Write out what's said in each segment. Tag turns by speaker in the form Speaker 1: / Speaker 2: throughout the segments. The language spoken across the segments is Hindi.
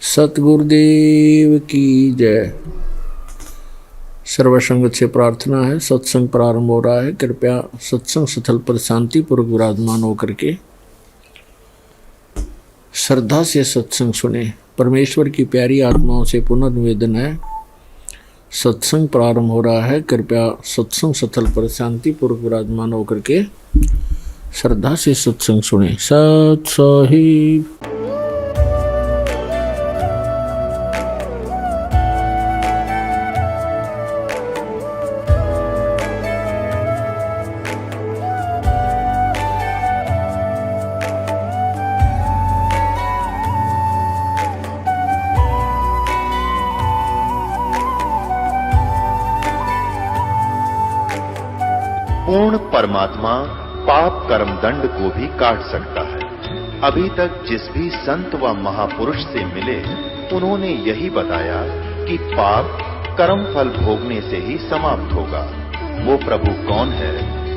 Speaker 1: सतगुरुदेव की जय। सर्वसंगत से प्रार्थना है। सत्संग प्रारंभ हो रहा है। कृपया सत्संग स्थल पर शांतिपूर्वक विराजमान होकर के श्रद्धा से सत्संग सुने। परमेश्वर की प्यारी आत्माओं से पुनर्निवेदन है, सत्संग प्रारंभ हो रहा है। कृपया सत्संग स्थल पर शांतिपूर्वक विराजमान होकर के श्रद्धा से सत्संग सुने। सत साहिब।
Speaker 2: पूर्ण परमात्मा पाप कर्म दंड को भी काट सकता है। अभी तक जिस भी संत व महापुरुष से मिले, उन्होंने यही बताया कि पाप कर्म फल भोगने से ही समाप्त होगा। वो प्रभु कौन है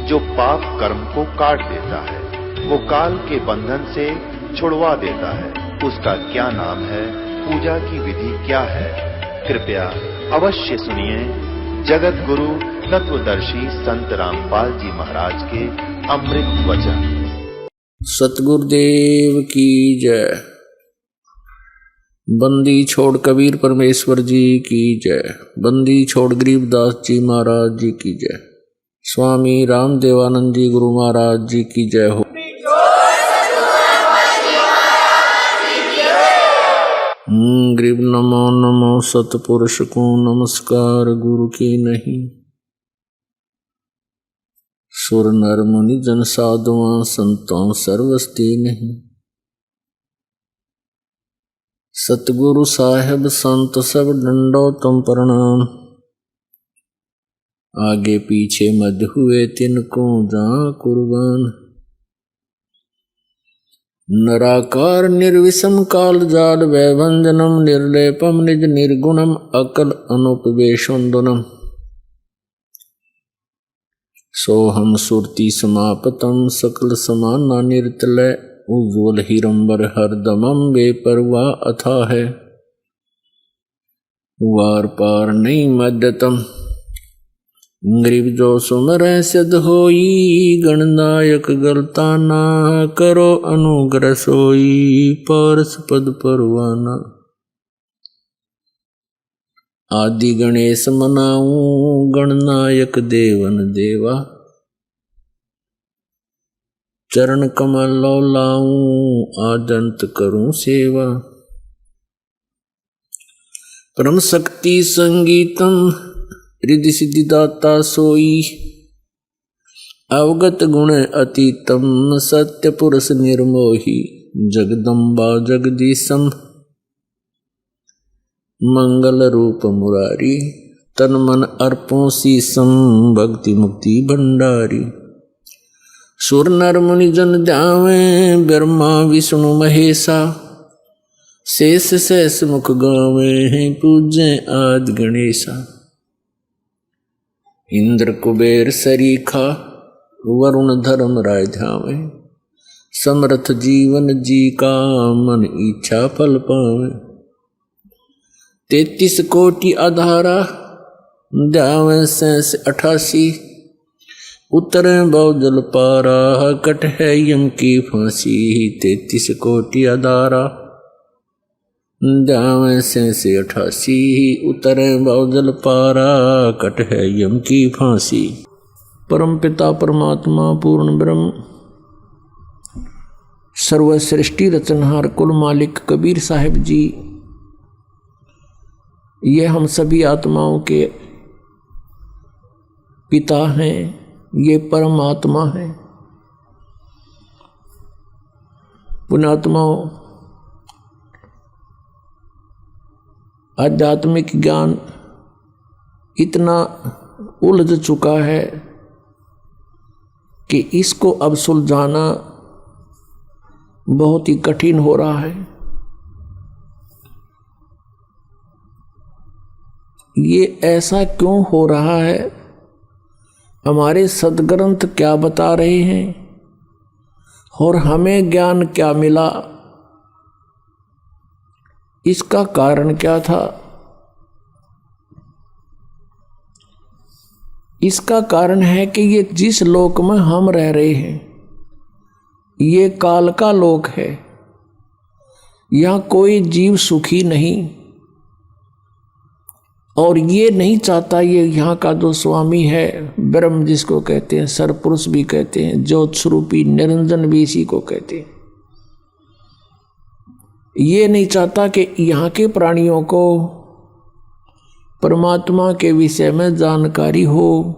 Speaker 2: जो पाप कर्म को काट देता है, वो काल के बंधन से छुड़वा देता है। उसका क्या नाम है, पूजा की विधि क्या है? कृपया अवश्य सुनिए जगत गुरु तत्वदर्शी संत रामपाल जी महाराज के अमृत वचन।
Speaker 1: सतगुरुदेव की जय। बंदी छोड़ कबीर परमेश्वर जी की जय। बंदी छोड़ गरीबदास जी महाराज जी की जय। स्वामी रामदेवानंद जी गुरु महाराज जी की जय हो। गरीब नमो नमो सतपुरुष को नमस्कार, गुरु की नहीं। सुर नर मुनि जन साधुआं संतों सर्वस्ती नहीं। सतगुरु साहेब संत सब डंडो तुम प्रणाम। आगे पीछे मध हुए तिनको जा कुर्बान। नराकार निर्विषम काल जाल वैभंजनम निर्लेपम निज निर्गुणम अकल अनुपवेशोन्दनम। सोहम सुरति समापतम सकल समाना निर्तलय उज्ज्वल हिरंबर हरदमम बेपरवाह अथा है। वार पार नहीं मध्यतम गरीब जो सुमर सिद्ध होई। गणनायक गलता ना करो अनुग्रह सोई। पारस पद परवाना आदि गणेश मनाऊं। गणनायक देवन देवा चरण कमल लाऊं। आदंत करूं सेवा परम शक्ति संगीतम रिद्धि सिद्धि दाता सोई। अवगत गुण अतीतम सत्य पुरुष निर्मोही। जगदम्बा जगदीशम मंगल रूप मुरारी। तन मन अर्पों शीसम भक्ति मुक्ति भंडारी। सुर नर मुनि जन ध्यावे ब्रह्मा विष्णु महेशा। शेष शेष मुख गावे पूजे आदि गणेशा। इंद्र कुबेर सरीखा वरुण धर्म राय ध्यावे। समर्थ जीवन जी का मन इच्छा फल पावे। 33 कोटि आधारा ध्यावे 88। उतरे बहुजल पारा कट है यम की फांसी। 33 कोटि आधारा ध्यावे 88। उतरे बहुजल पारा कट है यम की फांसी। परम पिता परमात्मा पूर्ण ब्रह्म सर्व सृष्टि रचनहार कुल मालिक कबीर साहिब जी, ये हम सभी आत्माओं के पिता हैं। ये परमात्मा है। पुण्यात्माओं, आध्यात्मिक ज्ञान इतना उलझ चुका है कि इसको अब सुलझाना बहुत ही कठिन हो रहा है। ये ऐसा क्यों हो रहा है? हमारे सद्ग्रंथ क्या बता रहे हैं और हमें ज्ञान क्या मिला? इसका कारण क्या था? इसका कारण है कि ये जिस लोक में हम रह रहे हैं ये काल का लोक है। यहाँ कोई जीव सुखी नहीं, और ये नहीं चाहता, ये यहाँ का जो स्वामी है ब्रह्म जिसको कहते हैं, सरपुरुष भी कहते हैं, ज्योत स्वरूपी निरंजन भी इसी को कहते हैं, ये नहीं चाहता कि यहाँ के प्राणियों को परमात्मा के विषय में जानकारी हो।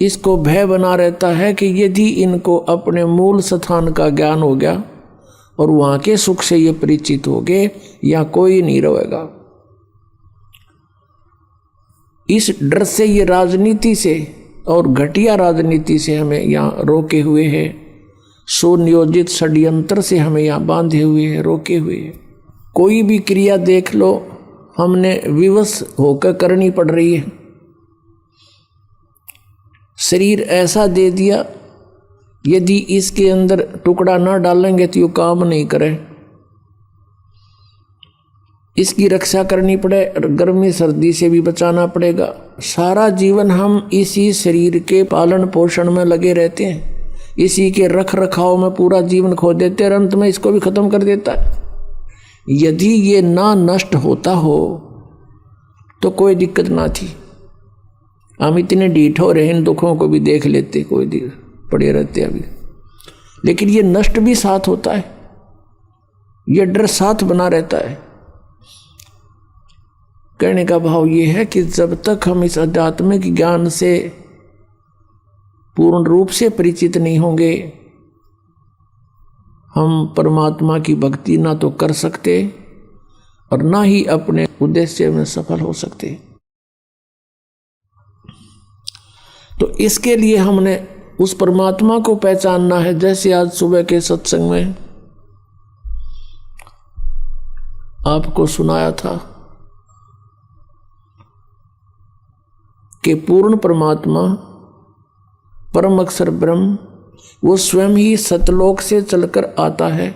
Speaker 1: इसको भय बना रहता है कि यदि इनको अपने मूल स्थान का ज्ञान हो गया और वहाँ के सुख से ये परिचित हो गए, यहाँ कोई नहीं रहेगा। इस डर से ये राजनीति से और घटिया राजनीति से हमें यहाँ रोके हुए हैं, सुनियोजित षड्यंत्र से हमें यहाँ बांधे हुए हैं, रोके हुए हैं। कोई भी क्रिया देख लो हमने विवश होकर करनी पड़ रही है। शरीर ऐसा दे दिया, यदि इसके अंदर टुकड़ा ना डालेंगे तो ये काम नहीं करे। इसकी रक्षा करनी पड़े, गर्मी सर्दी से भी बचाना पड़ेगा। सारा जीवन हम इसी शरीर के पालन पोषण में लगे रहते हैं, इसी के रख रखाव में पूरा जीवन खो देते हैं, अंत में इसको भी खत्म कर देता है। यदि ये ना नष्ट होता हो तो कोई दिक्कत ना थी। हम इतने ढीठ हो रहे, इन दुखों को भी देख लेते, कोई पड़े रहते अभी। लेकिन ये नष्ट भी साथ होता है, ये डर साथ बना रहता है। कहने का भाव ये है कि जब तक हम इस आध्यात्मिक ज्ञान से पूर्ण रूप से परिचित नहीं होंगे, हम परमात्मा की भक्ति ना तो कर सकते और ना ही अपने उद्देश्य में सफल हो सकते। तो इसके लिए हमने उस परमात्मा को पहचानना है। जैसे आज सुबह के सत्संग में आपको सुनाया था कि पूर्ण परमात्मा परम अक्षर ब्रह्म वो स्वयं ही सतलोक से चलकर आता है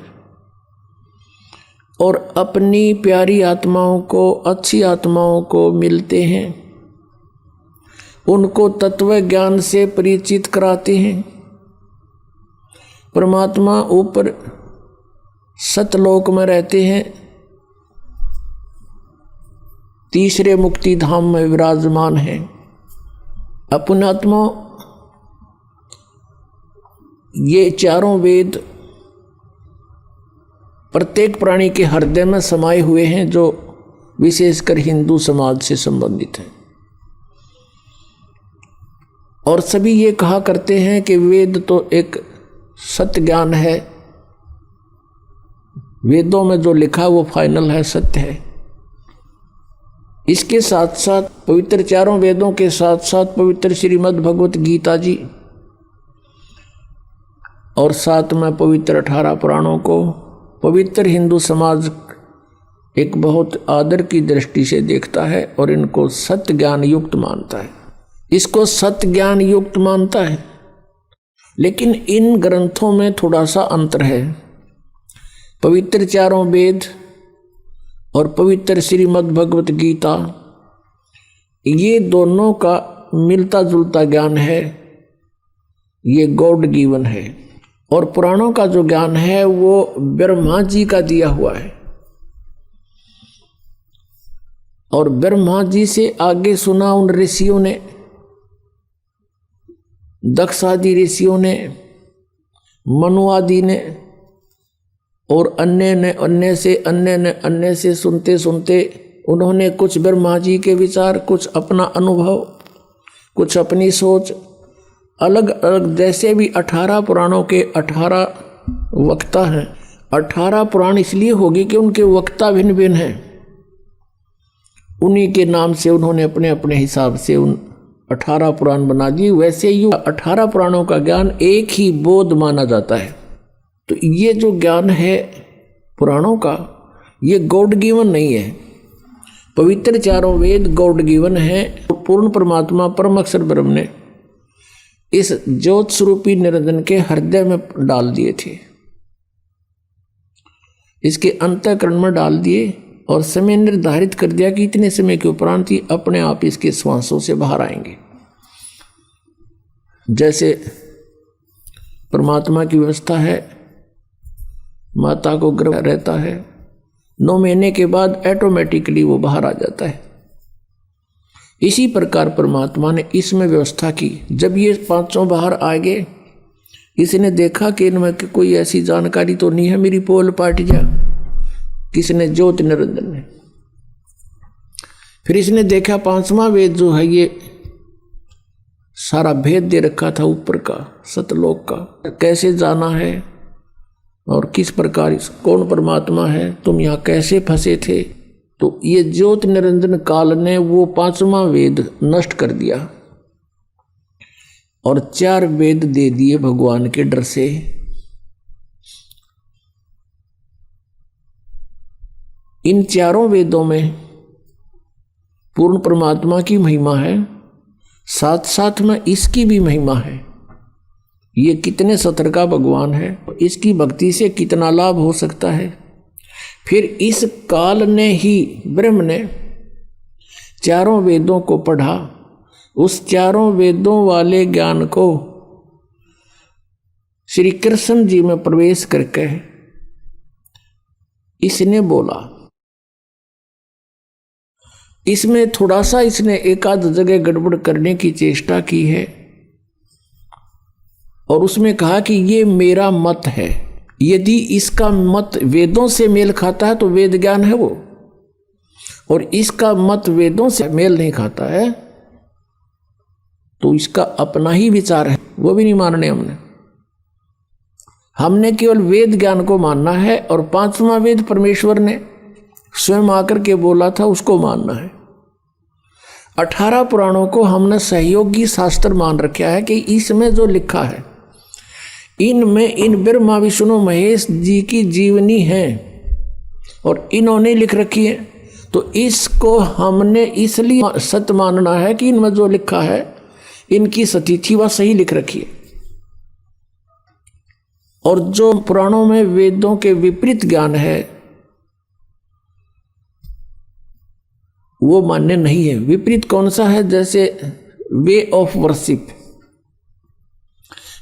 Speaker 1: और अपनी प्यारी आत्माओं को, अच्छी आत्माओं को मिलते हैं, उनको तत्व ज्ञान से परिचित कराते हैं। परमात्मा ऊपर सतलोक में रहते हैं, तीसरे मुक्ति धाम में विराजमान है। अपनात्मा ये चारों वेद प्रत्येक प्राणी के हृदय में समाये हुए हैं, जो विशेषकर हिंदू समाज से संबंधित हैं। और सभी ये कहा करते हैं कि वेद तो एक सत्य ज्ञान है, वेदों में जो लिखा वो फाइनल है, सत्य है। इसके साथ साथ पवित्र चारों वेदों के साथ साथ पवित्र श्रीमद् भगवत गीता जी और साथ में पवित्र 18 पुराणों को पवित्र हिंदू समाज एक बहुत आदर की दृष्टि से देखता है और इनको सत्य ज्ञान युक्त मानता है, इसको सत्य ज्ञान युक्त मानता है। लेकिन इन ग्रंथों में थोड़ा सा अंतर है। पवित्र चारों वेद और पवित्र श्रीमद् भगवत गीता, ये दोनों का मिलता जुलता ज्ञान है, ये गॉड गिवन है। और पुराणों का जो ज्ञान है वो ब्रह्मा जी का दिया हुआ है, और ब्रह्मा जी से आगे सुना उन ऋषियों ने, दक्ष आदि ऋषियों ने, मनु आदि ने, और अन्य से सुनते सुनते उन्होंने कुछ ब्रह्मा जी के विचार, कुछ अपना अनुभव, कुछ अपनी सोच, अलग अलग, जैसे भी 18 पुराणों के 18 वक्ता हैं। 18 पुराण इसलिए होगी कि उनके वक्ता भिन्न भिन्न हैं, उन्हीं के नाम से उन्होंने अपने अपने हिसाब से उन 18 पुराण बना दिए। वैसे ही 18 पुराणों का ज्ञान एक ही बोध माना जाता है। तो ये जो ज्ञान है पुराणों का, ये गॉड गिवन नहीं है। पवित्र चारों वेद गॉड गिवन है। पूर्ण परमात्मा परम अक्षर ब्रह्म ने इस ज्योत स्वरूपी निरंजन के हृदय में डाल दिए थे। इसके अंतःकरण में डाल दिए और समय निर्धारित कर दिया कि इतने समय के उपरांत ही अपने आप इसके श्वासों से बाहर आएंगे। जैसे परमात्मा की व्यवस्था है, माता को गर्भ रहता है, 9 महीने के बाद ऑटोमेटिकली वो बाहर आ जाता है। इसी प्रकार परमात्मा ने इसमें व्यवस्था की। जब ये 5 बाहर आ गए, इसने देखा कि इनमें कोई ऐसी जानकारी तो नहीं है मेरी पोल पाट जा। किसने? ज्योति निरंजन ने। फिर इसने देखा 5वां वेद जो है ये सारा भेद दे रखा था ऊपर का, सतलोक का, कैसे जाना है और किस प्रकार कौन परमात्मा है, तुम यहाँ कैसे फंसे थे। तो ये ज्योति निरंजन काल ने वो 5वां वेद नष्ट कर दिया और 4 वेद दे दिए भगवान के डर से। इन 4 वेदों में पूर्ण परमात्मा की महिमा है, साथ साथ में इसकी भी महिमा है। ये कितने सतर का भगवान है, इसकी भक्ति से कितना लाभ हो सकता है। फिर इस काल ने ही ब्रह्म ने 4 वेदों को पढ़ा, उस 4 वेदों वाले ज्ञान को श्री कृष्ण जी में प्रवेश करके इसने बोला। इसमें थोड़ा सा इसने एक आध जगह गड़बड़ करने की चेष्टा की है और उसमें कहा कि ये मेरा मत है। यदि इसका मत वेदों से मेल खाता है तो वेद ज्ञान है वो, और इसका मत वेदों से मेल नहीं खाता है तो इसका अपना ही विचार है, वो भी नहीं मानने हमने केवल वेद ज्ञान को मानना है और 5वां वेद परमेश्वर ने स्वयं आकर के बोला था उसको मानना है। 18 पुराणों को हमने सहयोगी शास्त्र मान रखा है कि इसमें जो लिखा है इनमें इन ब्रह्मा विष्णु महेश जी की जीवनी है और इन्होंने लिख रखी है, तो इसको हमने इसलिए सत्य मानना है कि इनमें जो लिखा है इनकी सतिथि वह सही लिख रखी है। और जो पुराणों में वेदों के विपरीत ज्ञान है वो मान्य नहीं है। विपरीत कौन सा है? जैसे वे ऑफ वर्शिप।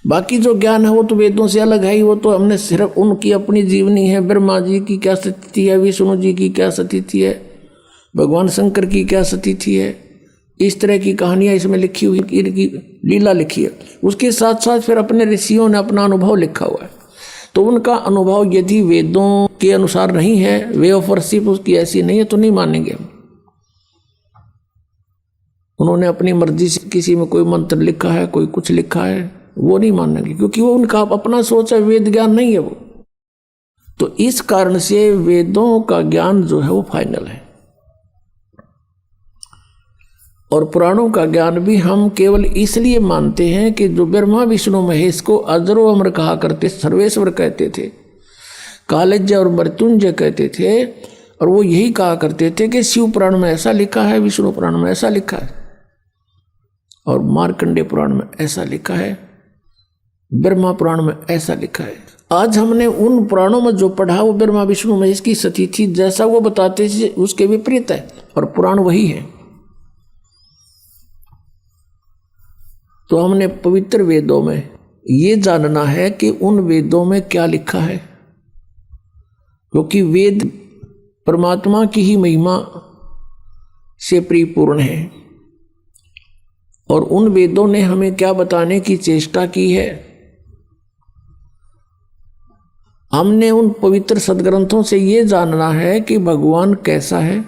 Speaker 1: बाकी जो ज्ञान है वो तो वेदों से अलग है ही, वो तो हमने सिर्फ उनकी अपनी जीवनी है, ब्रह्मा जी की क्या स्थिति है, विष्णु जी की क्या स्थिति है, भगवान शंकर की क्या स्थिति है, इस तरह की कहानियां इसमें लिखी हुई, इनकी लीला लिखी है। उसके साथ साथ फिर अपने ऋषियों ने अपना अनुभव लिखा हुआ है। तो उनका अनुभव यदि वेदों के अनुसार नहीं है, वे ऑफ वर्शिप उसकी ऐसी नहीं है, तो नहीं मानेंगे हम। उन्होंने अपनी मर्जी से किसी में कोई मंत्र लिखा है, कोई कुछ लिखा है, वो नहीं मानेंगे, क्योंकि वो उनका अपना सोच है, वेद ज्ञान नहीं है वो। तो इस कारण से वेदों का ज्ञान जो है वो फाइनल है और पुराणों का ज्ञान भी हम केवल इसलिए मानते हैं कि जो ब्रह्मा विष्णु महेश को अजरो अमर कहा करते, सर्वेश्वर कहते थे, कालज्य और मृत्युंजय कहते थे, और वो यही कहा करते थे कि शिव पुराण में ऐसा लिखा है, विष्णु पुराण में ऐसा लिखा है और मार्कंडेय पुराण में ऐसा लिखा है, ब्रह्मा पुराण में ऐसा लिखा है। आज हमने उन पुराणों में जो पढ़ा वो ब्रह्मा विष्णु महेश की स्थिति जैसा वो बताते थे उसके विपरीत है और पुराण वही है। तो हमने पवित्र वेदों में ये जानना है कि उन वेदों में क्या लिखा है, क्योंकि वेद परमात्मा की ही महिमा से परिपूर्ण है और उन वेदों ने हमें क्या बताने की चेष्टा की है। हमने उन पवित्र सदग्रंथों से ये जानना है कि भगवान कैसा है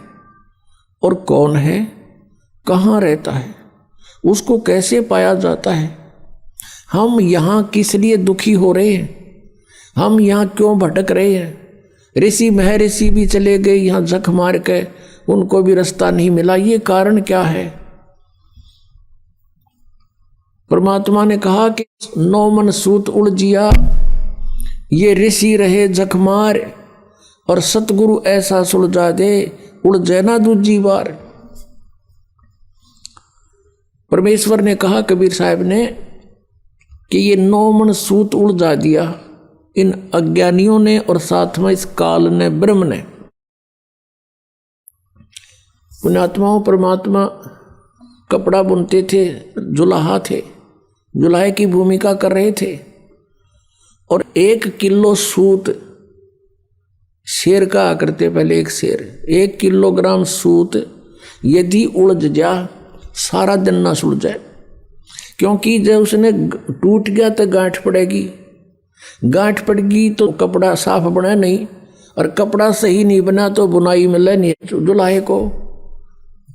Speaker 1: और कौन है, कहाँ रहता है, उसको कैसे पाया जाता है, हम यहाँ किस लिए दुखी हो रहे हैं, हम यहाँ क्यों भटक रहे हैं। ऋषि महर्षि भी चले गए यहाँ जख मार के, उनको भी रास्ता नहीं मिला, ये कारण क्या है। परमात्मा ने कहा कि 9 मन सूत उलझिया, ये ऋषि रहे जख मार और सतगुरु ऐसा सुलझा दे, उलझे ना दूजी बार। परमेश्वर ने कहा कबीर साहब ने कि ये 9 मन सूत उलझा दिया, इन अज्ञानियों ने और साथ में इस काल ने, ब्रह्म ने। पुण्यात्माओं, परमात्मा कपड़ा बुनते थे, जुलाहा थे, जुलाहे की भूमिका कर रहे थे, और 1 किलो सूत शेर कहा करते पहले। एक शेर 1 किलोग्राम सूत यदि उलझ जा सारा दिन ना सुलझे, क्योंकि जब उसने टूट गया तो गांठ पड़ेगी, गांठ पड़ेगी तो कपड़ा साफ बना नहीं, और कपड़ा सही नहीं बना तो बुनाई मिले नहीं। जुलाहे को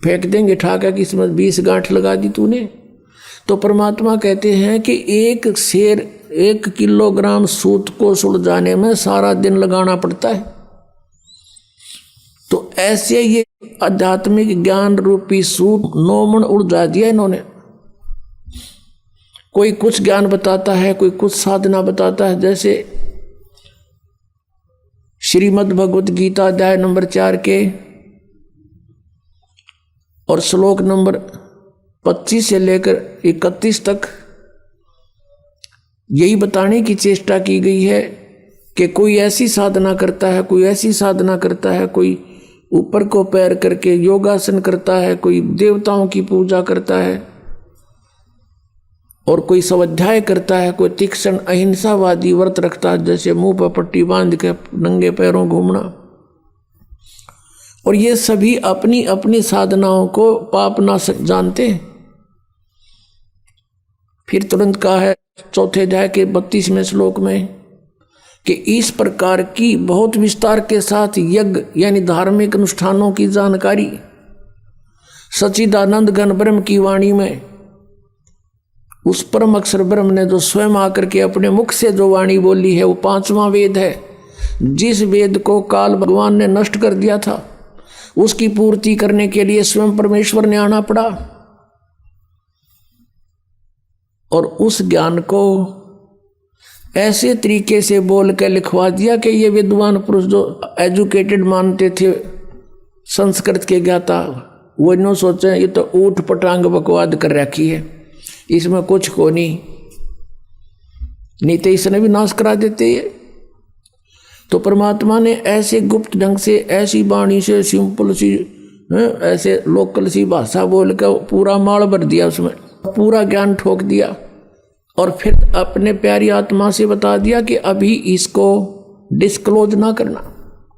Speaker 1: फेंक देंगे ठाका कि इसमें 20 गांठ लगा दी तूने। तो परमात्मा कहते हैं कि एक शेर 1 किलोग्राम सूत को सुलझाने में सारा दिन लगाना पड़ता है। तो ऐसे ये आध्यात्मिक ज्ञान रूपी सूत 9 मन उलझा दिया इन्होंने। कोई कुछ ज्ञान बताता है, कोई कुछ साधना बताता है। जैसे श्रीमद् भगवत गीता अध्याय नंबर 4 के और श्लोक नंबर 25 से लेकर 31 तक यही बताने की चेष्टा की गई है कि कोई ऐसी साधना करता है, कोई ऐसी साधना करता है, कोई ऊपर को पैर करके योगासन करता है, कोई देवताओं की पूजा करता है, और कोई स्वाध्याय करता है, कोई तीक्ष्ण अहिंसावादी व्रत रखता है, जैसे मुंह पर पट्टी बांध के नंगे पैरों घूमना। और ये सभी अपनी अपनी साधनाओं को पाप नाशक जानते हैं। फिर तुरंत कहा है 4 अध्याय के 32वें श्लोक में कि इस प्रकार की बहुत विस्तार के साथ यज्ञ यानी धार्मिक अनुष्ठानों की जानकारी सच्चिदानंद घन ब्रह्म की वाणी में, उस परम अक्षर ब्रह्म ने जो स्वयं आकर के अपने मुख से जो वाणी बोली है, वो 5वां वेद है। जिस वेद को काल भगवान ने नष्ट कर दिया था, उसकी पूर्ति करने के लिए स्वयं परमेश्वर ने आना पड़ा, और उस ज्ञान को ऐसे तरीके से बोल के लिखवा दिया कि ये विद्वान पुरुष जो एजुकेटेड मानते थे, संस्कृत के ज्ञाता, वो इन्हों सोचे ये तो ऊट पटांग बकवाद कर रखी है, इसमें कुछ को नहीं तो इसने भी नाश करा देते ये। तो परमात्मा ने ऐसे गुप्त ढंग से, ऐसी वाणी से, सिंपल सी, ऐसे लोकल सी भाषा बोल कर पूरा माल भर दिया, उसमें पूरा ज्ञान ठोक दिया, और फिर अपने प्यारी आत्मा से बता दिया कि अभी इसको डिस्क्लोज ना करना।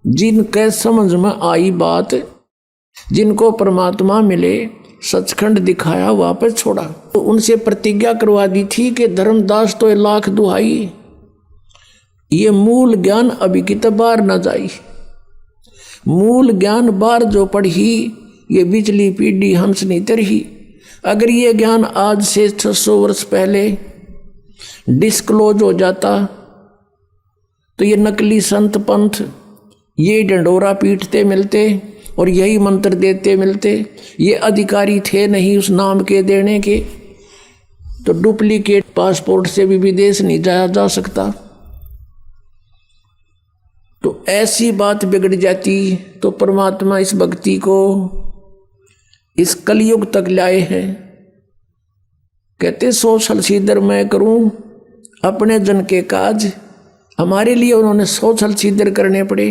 Speaker 1: जिनके समझ में आई बात, जिनको परमात्मा मिले, सचखंड दिखाया, वापस छोड़ा। तो उनसे प्रतिज्ञा करवा दी थी कि धर्मदास तो 1,00,000 दुहाई, ये मूल ज्ञान अभी की तो बाहर न जाई। मूल ज्ञान बाहर जो पढ़ी, ये बिचली पीढ़ी हंस नहीं तरही। अगर ये ज्ञान आज से 600 वर्ष पहले डिस्क्लोज हो जाता तो ये नकली संत पंथ ये डंडोरा पीटते मिलते और यही मंत्र देते मिलते। ये अधिकारी थे नहीं उस नाम के देने के, तो डुप्लीकेट पासपोर्ट से भी विदेश नहीं जाया जा सकता। तो ऐसी बात बिगड़ जाती। तो परमात्मा इस भक्ति को इस कलयुग तक लाए हैं। कहते 100 छलछीदर मैं करूं अपने जन के काज। हमारे लिए उन्होंने 100 छलछीदर करने पड़े,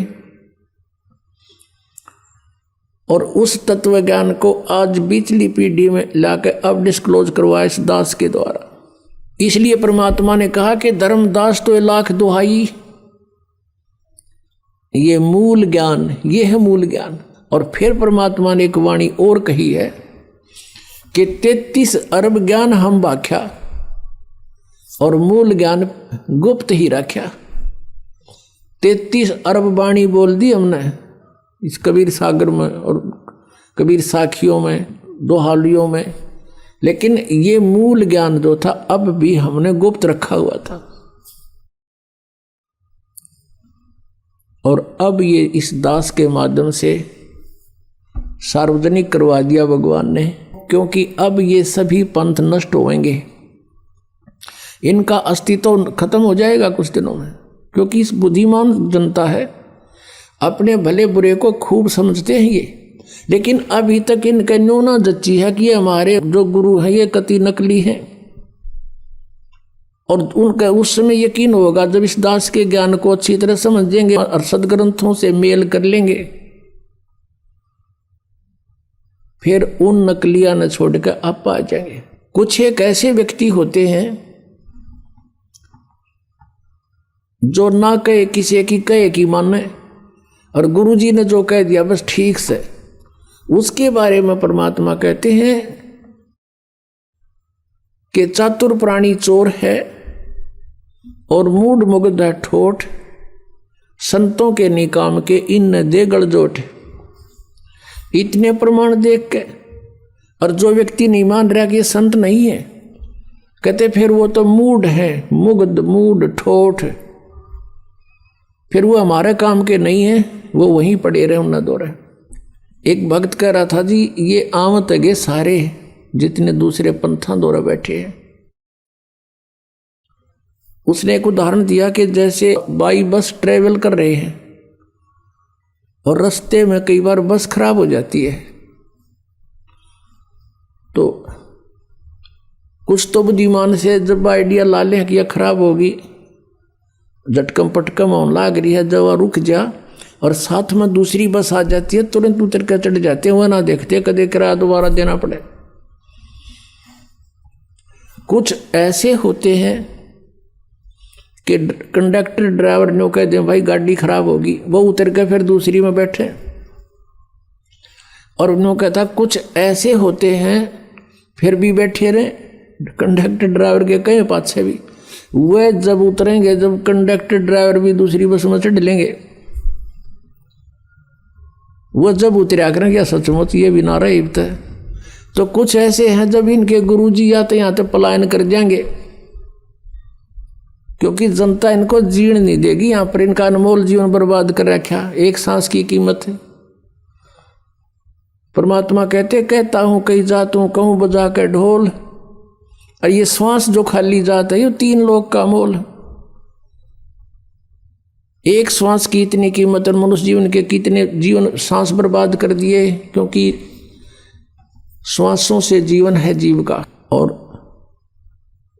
Speaker 1: और उस तत्व ज्ञान को आज बीचली पीढ़ी में लाकर अब डिस्क्लोज करवाया इस दास के द्वारा। इसलिए परमात्मा ने कहा कि धर्मदास तो 1,00,000 दुहाई, ये मूल ज्ञान, ये है मूल ज्ञान। और फिर परमात्मा ने एक वाणी और कही है कि 33 अरब ज्ञान हम व्याख्या और मूल ज्ञान गुप्त ही रखा। 33 अरब वाणी बोल दी हमने इस कबीर सागर में और कबीर साखियों में, दोहालियों में, लेकिन ये मूल ज्ञान जो था अब भी हमने गुप्त रखा हुआ था। और अब ये इस दास के माध्यम से सार्वजनिक करवा दिया भगवान ने, क्योंकि अब ये सभी पंथ नष्ट होंगे, इनका अस्तित्व खत्म हो जाएगा कुछ दिनों में। क्योंकि इस बुद्धिमान जनता है, अपने भले बुरे को खूब समझते हैं ये, लेकिन अभी तक इनके न्यू ना जच्ची है कि ये हमारे जो गुरु हैं ये कति नकली हैं। और उनका उस समय यकीन होगा जब इस दास के ज्ञान को अच्छी तरह समझेंगे और सदग्रंथों से मेल कर लेंगे, फिर उन नकलियां न छोड़कर आप आ जाएंगे। कुछ एक ऐसे व्यक्ति होते हैं जो ना कहे किसी की कहे की माने, और गुरुजी ने जो कह दिया बस ठीक से, उसके बारे में परमात्मा कहते हैं कि चातुर प्राणी चोर है और मूड मुग्ध है ठोठ, संतों के निकाम के इन दे गड़जोट। इतने प्रमाण देख के और जो व्यक्ति नहीं मान रहा कि ये संत नहीं है, कहते फिर वो तो मूड है, मुग्ध मूड ठोठ, फिर वो हमारे काम के नहीं है, वो वहीं पड़े रहे उन दौरे। एक भक्त कह रहा था जी ये आवत है सारे जितने दूसरे पंथा दौरा बैठे हैं। उसने एक उदाहरण दिया कि जैसे बाई बस ट्रेवल कर रहे हैं और रास्ते में कई बार बस खराब हो जाती है, तो कुछ तो बुद्धिमान से जब आइडिया ला लें कि यह खराब होगी, झटकम पटकम होने लाग रही है, जब रुक जा और साथ में दूसरी बस आ जाती है तुरंत उतर कर चढ़ जाते हैं, वह ना देखते कदे किराया दोबारा देना पड़े। कुछ ऐसे होते हैं कि कंडक्टर ड्राइवर ने कह दे भाई गाड़ी खराब होगी, वो उतर के फिर दूसरी में बैठे। और उन्होंने कहता कुछ ऐसे होते हैं फिर भी बैठे रहे, कंडक्टर ड्राइवर के कहे पाछे भी, वह जब उतरेंगे जब कंडक्टर ड्राइवर भी दूसरी बस में चढ़ लेंगे, वो जब उतरा करेंगे सचमुच ये भी नारा इब्त है। तो कुछ ऐसे हैं जब इनके गुरुजी आते यहाँ तो पलायन कर जाएंगे, क्योंकि जनता इनको जीण नहीं देगी, यहाँ पर इनका अनमोल जीवन बर्बाद कर रखा, एक सांस की कीमत है। परमात्मा कहते कहता हूं कहीं जात हूं कहूं बजा के ढोल, और ये श्वास जो खाली जात है ये 3 लोक का मोल। एक श्वास की इतनी कीमत और मनुष्य जीवन के कितने जीवन सांस बर्बाद कर दिए, क्योंकि श्वासों से जीवन है जीव का, और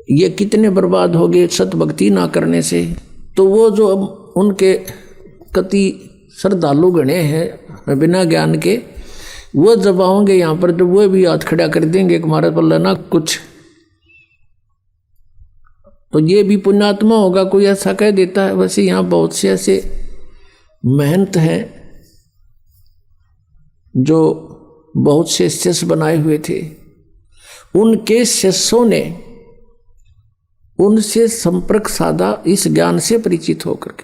Speaker 1: ये कितने बर्बाद हो गए सत भक्ति ना करने से। तो वो जो अब उनके कति श्रद्धालु गणे हैं बिना ज्ञान के, वो जब आओगे यहाँ पर तो वो भी हाथ खड़ा कर देंगे कि हमारे पल्ला ना कुछ, तो ये भी पुण्यात्मा होगा कोई ऐसा कह देता है। वैसे यहाँ बहुत से ऐसे महंत हैं जो बहुत से शिष्य बनाए हुए थे, उनके शिष्यों ने उनसे संपर्क साधा इस ज्ञान से परिचित होकर के,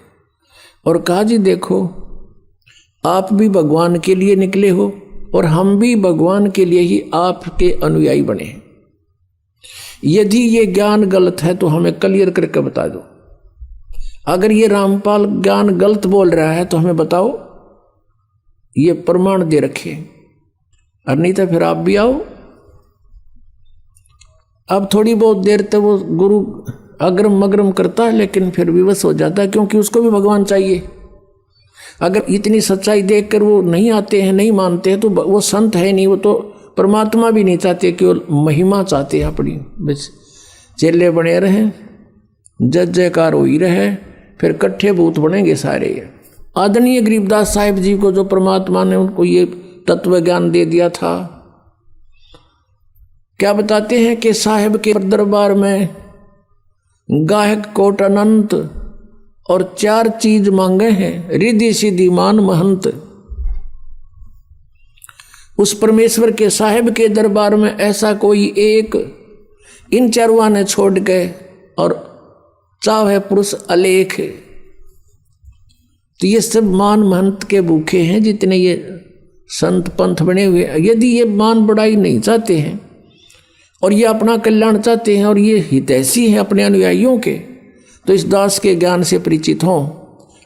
Speaker 1: और कहा जी देखो आप भी भगवान के लिए निकले हो और हम भी भगवान के लिए ही आपके अनुयायी बने हैं। यदि ये ज्ञान गलत है तो हमें क्लियर करके बता दो, अगर ये रामपाल ज्ञान गलत बोल रहा है तो हमें बताओ, ये प्रमाण दे रखे, और नहीं तो फिर आप भी आओ। अब थोड़ी बहुत देर तक वो गुरु अग्रम मग्रम करता है, लेकिन फिर विवश हो जाता है, क्योंकि उसको भी भगवान चाहिए। अगर इतनी सच्चाई देखकर वो नहीं आते हैं, नहीं मानते हैं, तो वो संत है नहीं, वो तो परमात्मा भी नहीं चाहते, केवल महिमा चाहते हैं अपनी। बस चेले बने रहें, जय जयकार हो ही रहे, फिर कट्ठे भूत बनेंगे सारे। आदरणीय गरीबदास साहिब जी को जो परमात्मा ने उनको ये तत्व ज्ञान दे दिया था, क्या बताते हैं कि साहिब के दरबार में गायक कोट अनंत और 4 चीज मांगे हैं, रिद्धि सिद्धि मान महंत। उस परमेश्वर के साहिब के दरबार में ऐसा कोई एक इन चारुआ ने छोड़ के और चाहे पुरुष अलेख। तो ये सब मान महंत के भूखे हैं जितने ये संत पंथ बने हुए। यदि ये मान बढ़ाई नहीं चाहते हैं और ये अपना कल्याण चाहते हैं और ये हितैषी हैं अपने अनुयायियों के, तो इस दास के ज्ञान से परिचित हों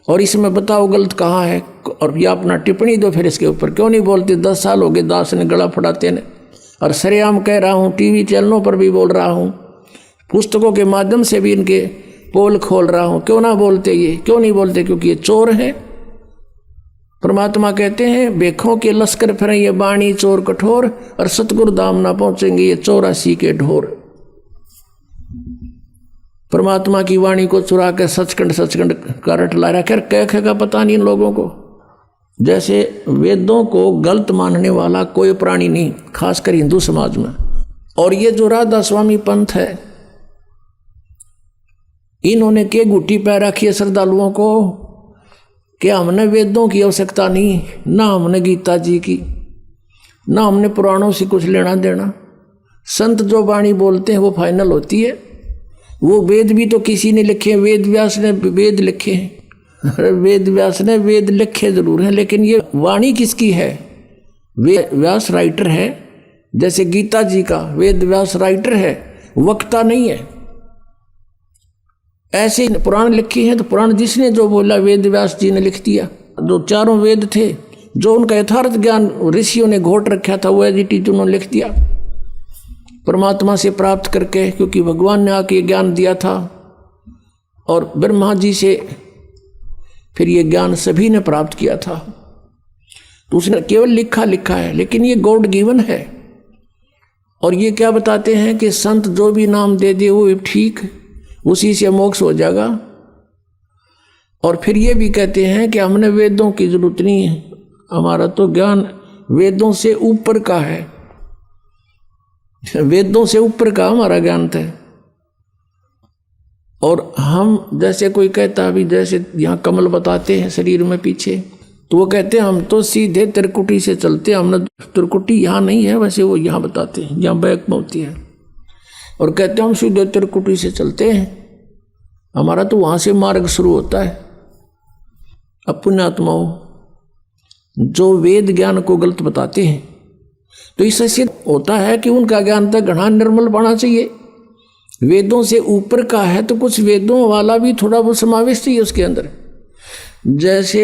Speaker 1: और इसमें बताओ गलत कहाँ है, और ये अपना टिप्पणी दो। फिर इसके ऊपर क्यों नहीं बोलते? 10 साल हो गए दास ने गला फड़ाते ने, और सरेआम कह रहा हूँ, टीवी चैनलों पर भी बोल रहा हूँ, पुस्तकों के माध्यम से भी इनके पोल खोल रहा हूँ। क्यों ना बोलते? ये क्यों नहीं बोलते? क्योंकि ये चोर है। परमात्मा कहते हैं बेखों के लश्कर फिरें ये बाणी चोर कठोर, और सतगुरु धाम ना पहुंचेंगे ये 84 के ढोर। परमात्मा की वाणी को चुरा के सचखंड का रट ला रहा। कह का पता नहीं इन लोगों को। जैसे वेदों को गलत मानने वाला कोई प्राणी नहीं, खासकर हिंदू समाज में। और ये जो राधा स्वामी पंथ है, इन्होंने के गुट्टी पै रखी है श्रद्धालुओं को कि हमने वेदों की आवश्यकता नहीं, ना हमने गीता जी की, ना हमने पुराणों से कुछ लेना देना। संत जो वाणी बोलते हैं वो फाइनल होती है। वो वेद भी तो किसी ने लिखे, वेद व्यास ने वेद लिखे हैं। वेद व्यास ने वेद लिखे जरूर हैं, लेकिन ये वाणी किसकी है? वेद व्यास राइटर है। जैसे गीता जी का वेद व्यास राइटर है, वक्ता नहीं है। ऐसे पुराण लिखे हैं तो पुराण जिसने जो बोला वेद व्यास जी ने लिख दिया। जो चारों वेद थे, जो उनका यथार्थ ज्ञान ऋषियों ने घोट रखा था, वो एडिटिव उन्होंने लिख दिया परमात्मा से प्राप्त करके, क्योंकि भगवान ने आके ज्ञान दिया था। और ब्रह्मा जी से फिर ये ज्ञान सभी ने प्राप्त किया था। तो उसने केवल लिखा है, लेकिन ये गॉड गिवन है। और ये क्या बताते हैं कि संत जो भी नाम दे दे वो ठीक, उसी से मोक्ष हो जाएगा। और फिर ये भी कहते हैं कि हमने वेदों की जरूरत नहीं है, हमारा तो ज्ञान वेदों से ऊपर का है। वेदों से ऊपर का हमारा ज्ञान था। और हम जैसे कोई कहता अभी, जैसे यहाँ कमल बताते हैं शरीर में पीछे, तो वो कहते हैं हम तो सीधे त्रिकुटी से चलते हैं। हमने त्रिकुटी यहाँ नहीं है, वैसे वो यहाँ बताते हैं, यहाँ बैक में होती है। और कहते हैं हम सीधे त्रिकुटी से चलते हैं, हमारा तो वहाँ से मार्ग शुरू होता है। अब पुण्यात्माओं जो वेद ज्ञान को गलत बताते हैं, तो इससे सिद्ध होता है कि उनका ज्ञान तक घना निर्मल होना चाहिए। वेदों से ऊपर का है तो कुछ वेदों वाला भी थोड़ा बहुत समावेश चाहिए उसके अंदर। जैसे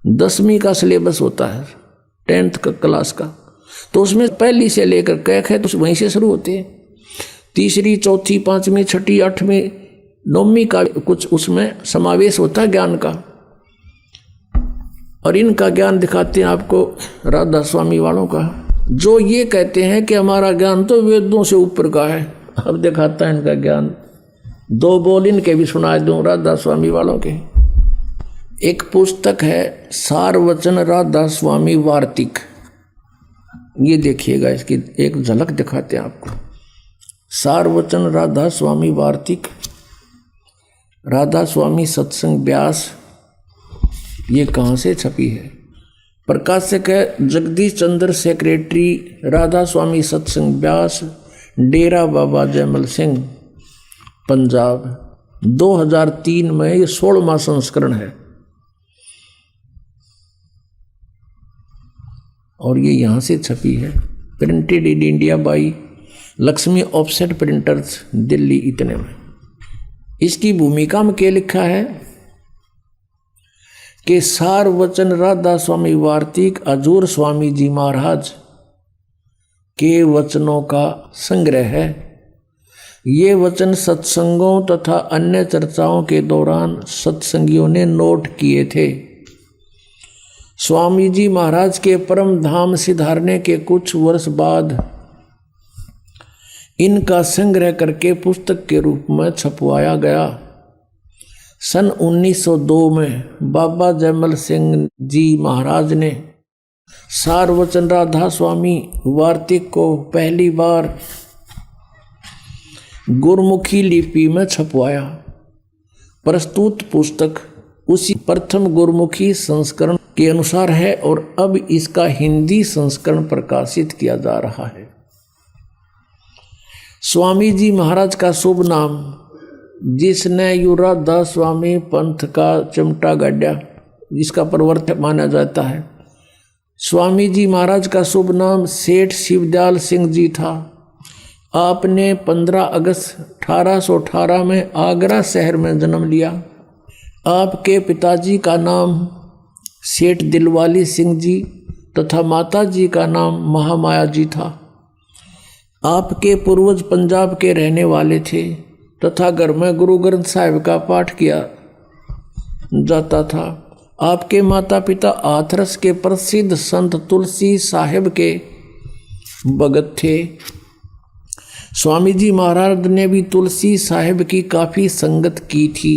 Speaker 1: 10वीं का सिलेबस होता है, 10th का क्लास का, तो उसमें पहली से लेकर कैक है तो वहीं से शुरू होते हैं। तीसरी, चौथी, 5वीं, 6ठी, 8वीं, 9वीं का कुछ उसमें समावेश होता है ज्ञान का। और इनका ज्ञान दिखाते हैं आपको राधा स्वामी वालों का, जो ये कहते हैं कि हमारा ज्ञान तो वेदों से ऊपर का है। अब दिखाता है इनका ज्ञान। 2 बोल इनके भी सुना दूं राधा स्वामी वालों के। एक पुस्तक है सारवचन राधा स्वामी वार्तिक, ये देखिएगा, इसकी एक झलक दिखाते हैं आपको। सारवचन राधा स्वामी वार्तिक, राधा स्वामी सत्संग व्यास, ये कहाँ से छपी है? प्रकाशक है जगदीश चंद्र, सेक्रेटरी राधा स्वामी सत्संग व्यास, डेरा बाबा जयमल सिंह, पंजाब। 2003 में ये 16वां संस्करण है। और ये यहाँ से छपी है, printed in India by Lakshmi offset printers, Delhi. इतने में इसकी भूमिका में क्या लिखा है कि सारवचन राधा स्वामी वार्तिक हजूर स्वामी जी महाराज के वचनों का संग्रह है। ये वचन सत्संगों तथा अन्य चर्चाओं के दौरान सत्संगियों ने नोट किए थे। स्वामी जी महाराज के परम धाम सिधारने के कुछ वर्ष बाद इनका संग्रह करके पुस्तक के रूप में छपवाया गया। सन 1902 में बाबा जयमल सिंह जी महाराज ने सारवचन राधा स्वामी वार्तिक को पहली बार गुरमुखी लिपि में छपवाया। प्रस्तुत पुस्तक उसी प्रथम गुरमुखी संस्करण के अनुसार है और अब इसका हिंदी संस्करण प्रकाशित किया जा रहा है। स्वामी जी महाराज का शुभ नाम, जिसने राधा स्वामी पंथ का चिमटा गाड़ा, जिसका प्रवर्तक माना जाता है, स्वामी जी महाराज का शुभ नाम सेठ शिवदयाल सिंह जी था। आपने 15 अगस्त 1818 में आगरा शहर में जन्म लिया। आपके पिताजी का नाम सेठ दिलवाली सिंह जी तथा माता जी का नाम महामाया जी था। आपके पूर्वज पंजाब के रहने वाले थे तथा घर में गुरु ग्रंथ साहिब का पाठ किया जाता था। आपके माता पिता हाथरस के प्रसिद्ध संत तुलसी साहिब के भगत थे। स्वामी जी महाराज ने भी तुलसी साहिब की काफ़ी संगत की थी।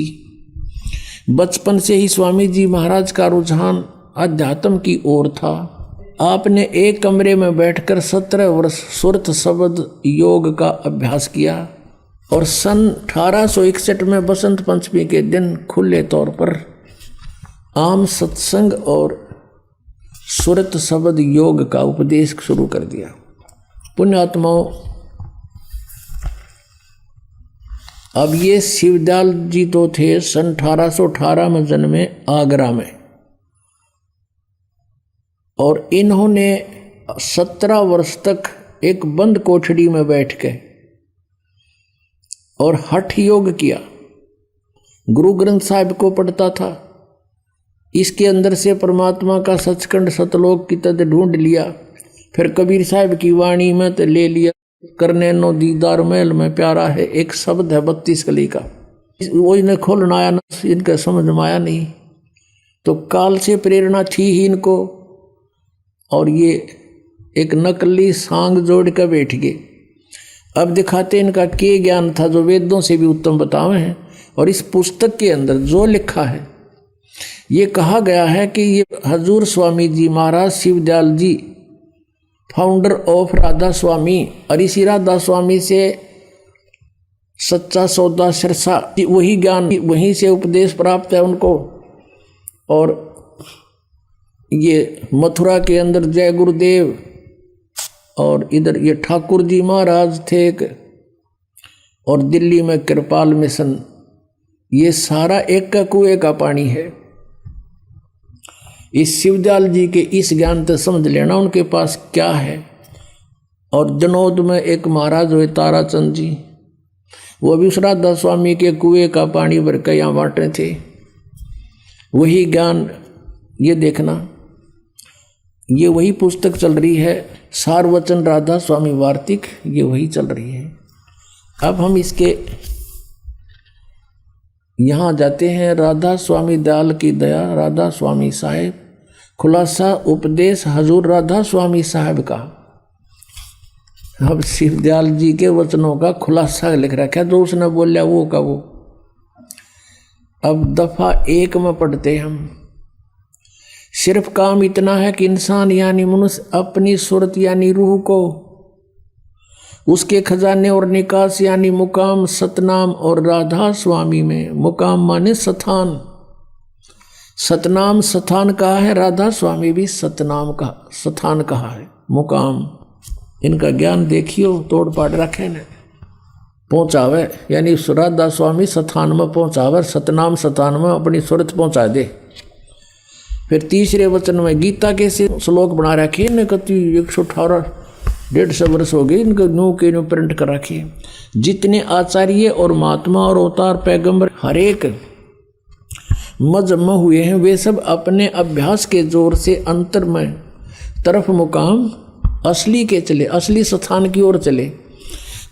Speaker 1: बचपन से ही स्वामी जी महाराज का रुझान अध्यात्म की ओर था। आपने एक कमरे में बैठकर 17 वर्ष सुरत शब्द योग का अभ्यास किया और सन 1861 में बसंत पंचमी के दिन खुले तौर पर आम सत्संग और सुरत शब्द योग का उपदेश शुरू कर दिया। पुण्यात्माओं, अब ये शिवदयाल जी तो थे सन 1818 में जन्मे आगरा में, और इन्होंने 17 वर्ष तक एक बंद कोठड़ी में बैठ के और हठ योग किया। गुरु ग्रंथ साहिब को पढ़ता था, इसके अंदर से परमात्मा का सचखंड सतलोक की तद ढूंढ लिया। फिर कबीर साहिब की वाणी में तो ले लिया, करने नो दीदार महल में प्यारा है, एक शब्द है 32 कली का, वो इन्हें खोलना आया ना, इनका समझ में आया नहीं, तो काल से प्रेरणा थी ही इनको, और ये एक नकली सांग जोड़ कर बैठ गए। अब दिखाते इनका के ज्ञान था जो वेदों से भी उत्तम बतावे हैं। और इस पुस्तक के अंदर जो लिखा है, ये कहा गया है कि ये हजूर स्वामी जी महाराज शिवदयाल जी फाउंडर ऑफ राधा स्वामी, और इसी राधा स्वामी से सच्चा सौदा सिरसा, वही ज्ञान वहीं से उपदेश प्राप्त है उनको। और ये मथुरा के अंदर जय गुरुदेव, और इधर ये ठाकुर जी महाराज थे एक, और दिल्ली में कृपाल मिशन, ये सारा एक का कुएं का पानी है। इस शिवदयाल जी के इस ज्ञान तो समझ लेना उनके पास क्या है। और जनौद में एक महाराज हुए ताराचंद जी, वो भी उस राधा स्वामी के कुएं का पानी भर के यहाँ बांटे थे। वही ज्ञान ये देखना, ये वही पुस्तक चल रही है, सारवचन राधा स्वामी वार्तिक, ये वही चल रही है। अब हम इसके यहाँ जाते हैं। राधा स्वामी दयाल की दया, राधा स्वामी साहेब, खुलासा उपदेश हजूर राधा स्वामी साहब का। अब शिवदयाल जी के वचनों का खुलासा लिख रखा है, जो उसने बोलिया वो का वो। अब दफा 1 में पढ़ते हम। सिर्फ काम इतना है कि इंसान यानी मनुष्य अपनी सूरत यानी रूह को, उसके खजाने और निकास यानी मुकाम सतनाम और राधा स्वामी में, मुकाम माने स्थान, सतनाम स्थान कहा है, राधा स्वामी भी सतनाम का स्थान कहा है, मुकाम। इनका ज्ञान देखियो, तोड़ पाड़ रखे ने, पहुँचावे यानी राधा स्वामी स्थान में पहुँचावे, सतनाम स्थान में अपनी सूरत पहुँचा दे। फिर तीसरे वचन में गीता के से श्लोक बना रखे ने, कति 118 150 वर्ष हो गए इनको नो के नो प्रिंट कर रखे। जितने आचार्य और महात्मा और अवतार पैगंबर हर एक मजमा हुए हैं, वे सब अपने अभ्यास के जोर से अंतर में तरफ मुकाम असली के चले, असली स्थान की ओर चले।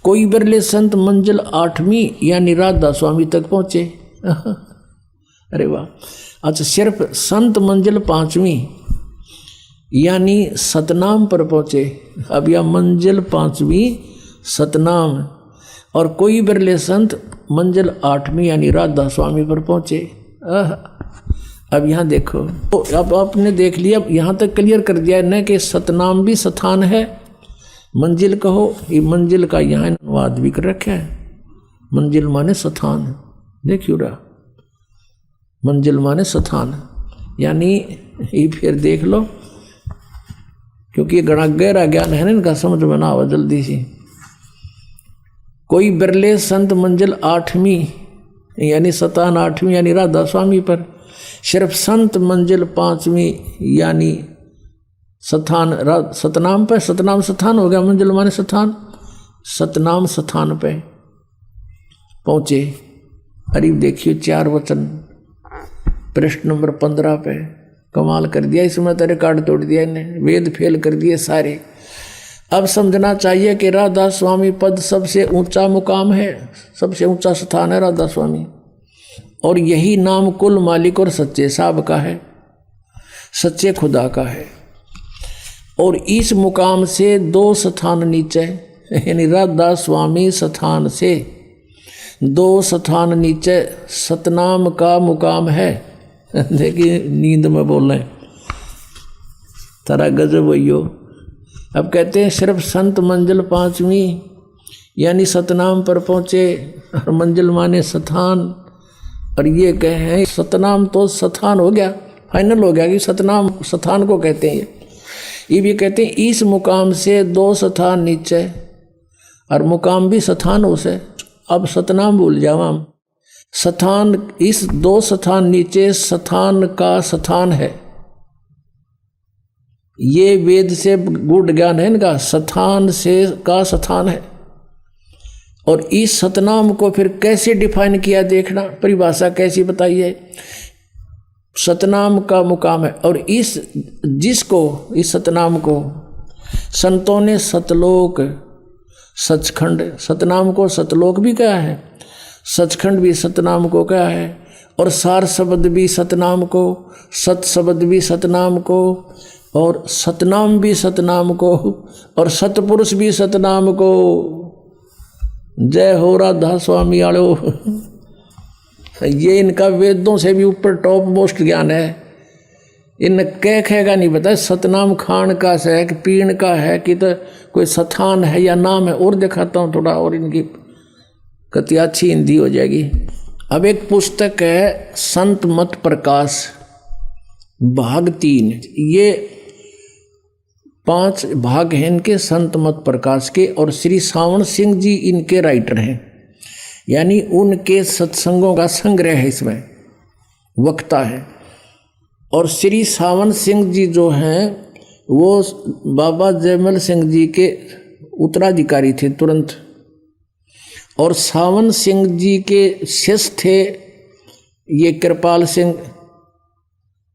Speaker 1: कोई बिरले संत मंजिल 8वीं यानी राधा स्वामी तक पहुँचे। अरे वाह, अच्छा सिर्फ संत मंजिल 5वीं यानी सतनाम पर पहुँचे। अब यह मंजिल 5वीं सतनाम, और कोई बिरले संत मंजिल 8वीं यानी राधा स्वामी पर पहुँचे। अब यहाँ देखो, तो अब आपने देख लिया, अब यहाँ तक क्लियर कर दिया न कि सतनाम भी स्थान है, मंजिल कहो, ये मंजिल का यहाँ अनुवाद भी कर रखा है। मंजिल माने स्थान, देखियो रहा, मंजिल माने स्थान, यानी ये फिर देख लो, क्योंकि ये गणा गहरा ज्ञान है ना, इनका समझ में ना आवा जल्दी से। कोई बिरले संत मंजिल 8वीं यानी सतान 8वीं यानी राधा स्वामी पर, सिर्फ संत मंजिल 5वीं यानी स्थान सतनाम पे, सतनाम स्थान हो गया, मंजिल माने स्थान, सतनाम स्थान पे पहुँचे। अरे देखिए 4 वचन पृष्ठ नंबर 15 पे, कमाल कर दिया, इसमें तो रिकॉर्ड तोड़ दिया इन्हें, वेद फेल कर दिए सारे। अब समझना चाहिए कि राधा स्वामी पद सबसे ऊंचा मुकाम है, सबसे ऊंचा स्थान है राधा स्वामी, और यही नाम कुल मालिक और सच्चे साहब का है, सच्चे खुदा का है। और इस मुकाम से 2 स्थान नीचे यानी राधा स्वामी स्थान से 2 स्थान नीचे सतनाम का मुकाम है। देखिए नींद में बोल रहे तारा गजब भैयो। अब कहते हैं सिर्फ संत मंजिल 5वीं यानी सतनाम पर पहुँचे, और मंजिल माने स्थान, और ये कहें सतनाम तो स्थान हो गया, फाइनल हो गया कि सतनाम स्थान को कहते हैं। ये भी कहते हैं इस मुकाम से 2 स्थान नीचे, और मुकाम भी स्थान हो से। अब सतनाम भूल जाओ हम, स्थान इस 2 स्थान नीचे स्थान का स्थान है। ये वेद से गूढ़ ज्ञान है इनका, स्थान से का स्थान है। और इस सतनाम को फिर कैसे डिफाइन किया, देखना परिभाषा कैसी बताई है। सतनाम का मुकाम है, और इस जिसको इस सतनाम को संतों ने सतलोक सचखंड, सतनाम को सतलोक भी कहा है, सचखंड भी सतनाम को कहा है, और सार शब्द भी सतनाम को, सत शब्द भी सतनाम को, और सतनाम भी सतनाम को, और सतपुरुष भी सतनाम को। जय हो राधा स्वामी आलो। ये इनका वेदों से भी ऊपर टॉप मोस्ट ज्ञान है। इन कहेगा नहीं पता सतनाम खान का है कि पीण का है कि तो कोई स्थान है या नाम है। और दिखाता हूँ थोड़ा, और इनकी कति अच्छी हिंदी हो जाएगी। अब एक पुस्तक है संत मत प्रकाश भाग 3, ये 5 भाग हैं इनके संत मत प्रकाश के, और श्री सावन सिंह जी इनके राइटर हैं, यानी उनके सत्संगों का संग्रह है, इसमें वक्ता है। और श्री सावन सिंह जी जो हैं वो बाबा जयमल सिंह जी के उत्तराधिकारी थे तुरंत, और सावन सिंह जी के शिष्य थे ये कृपाल सिंह,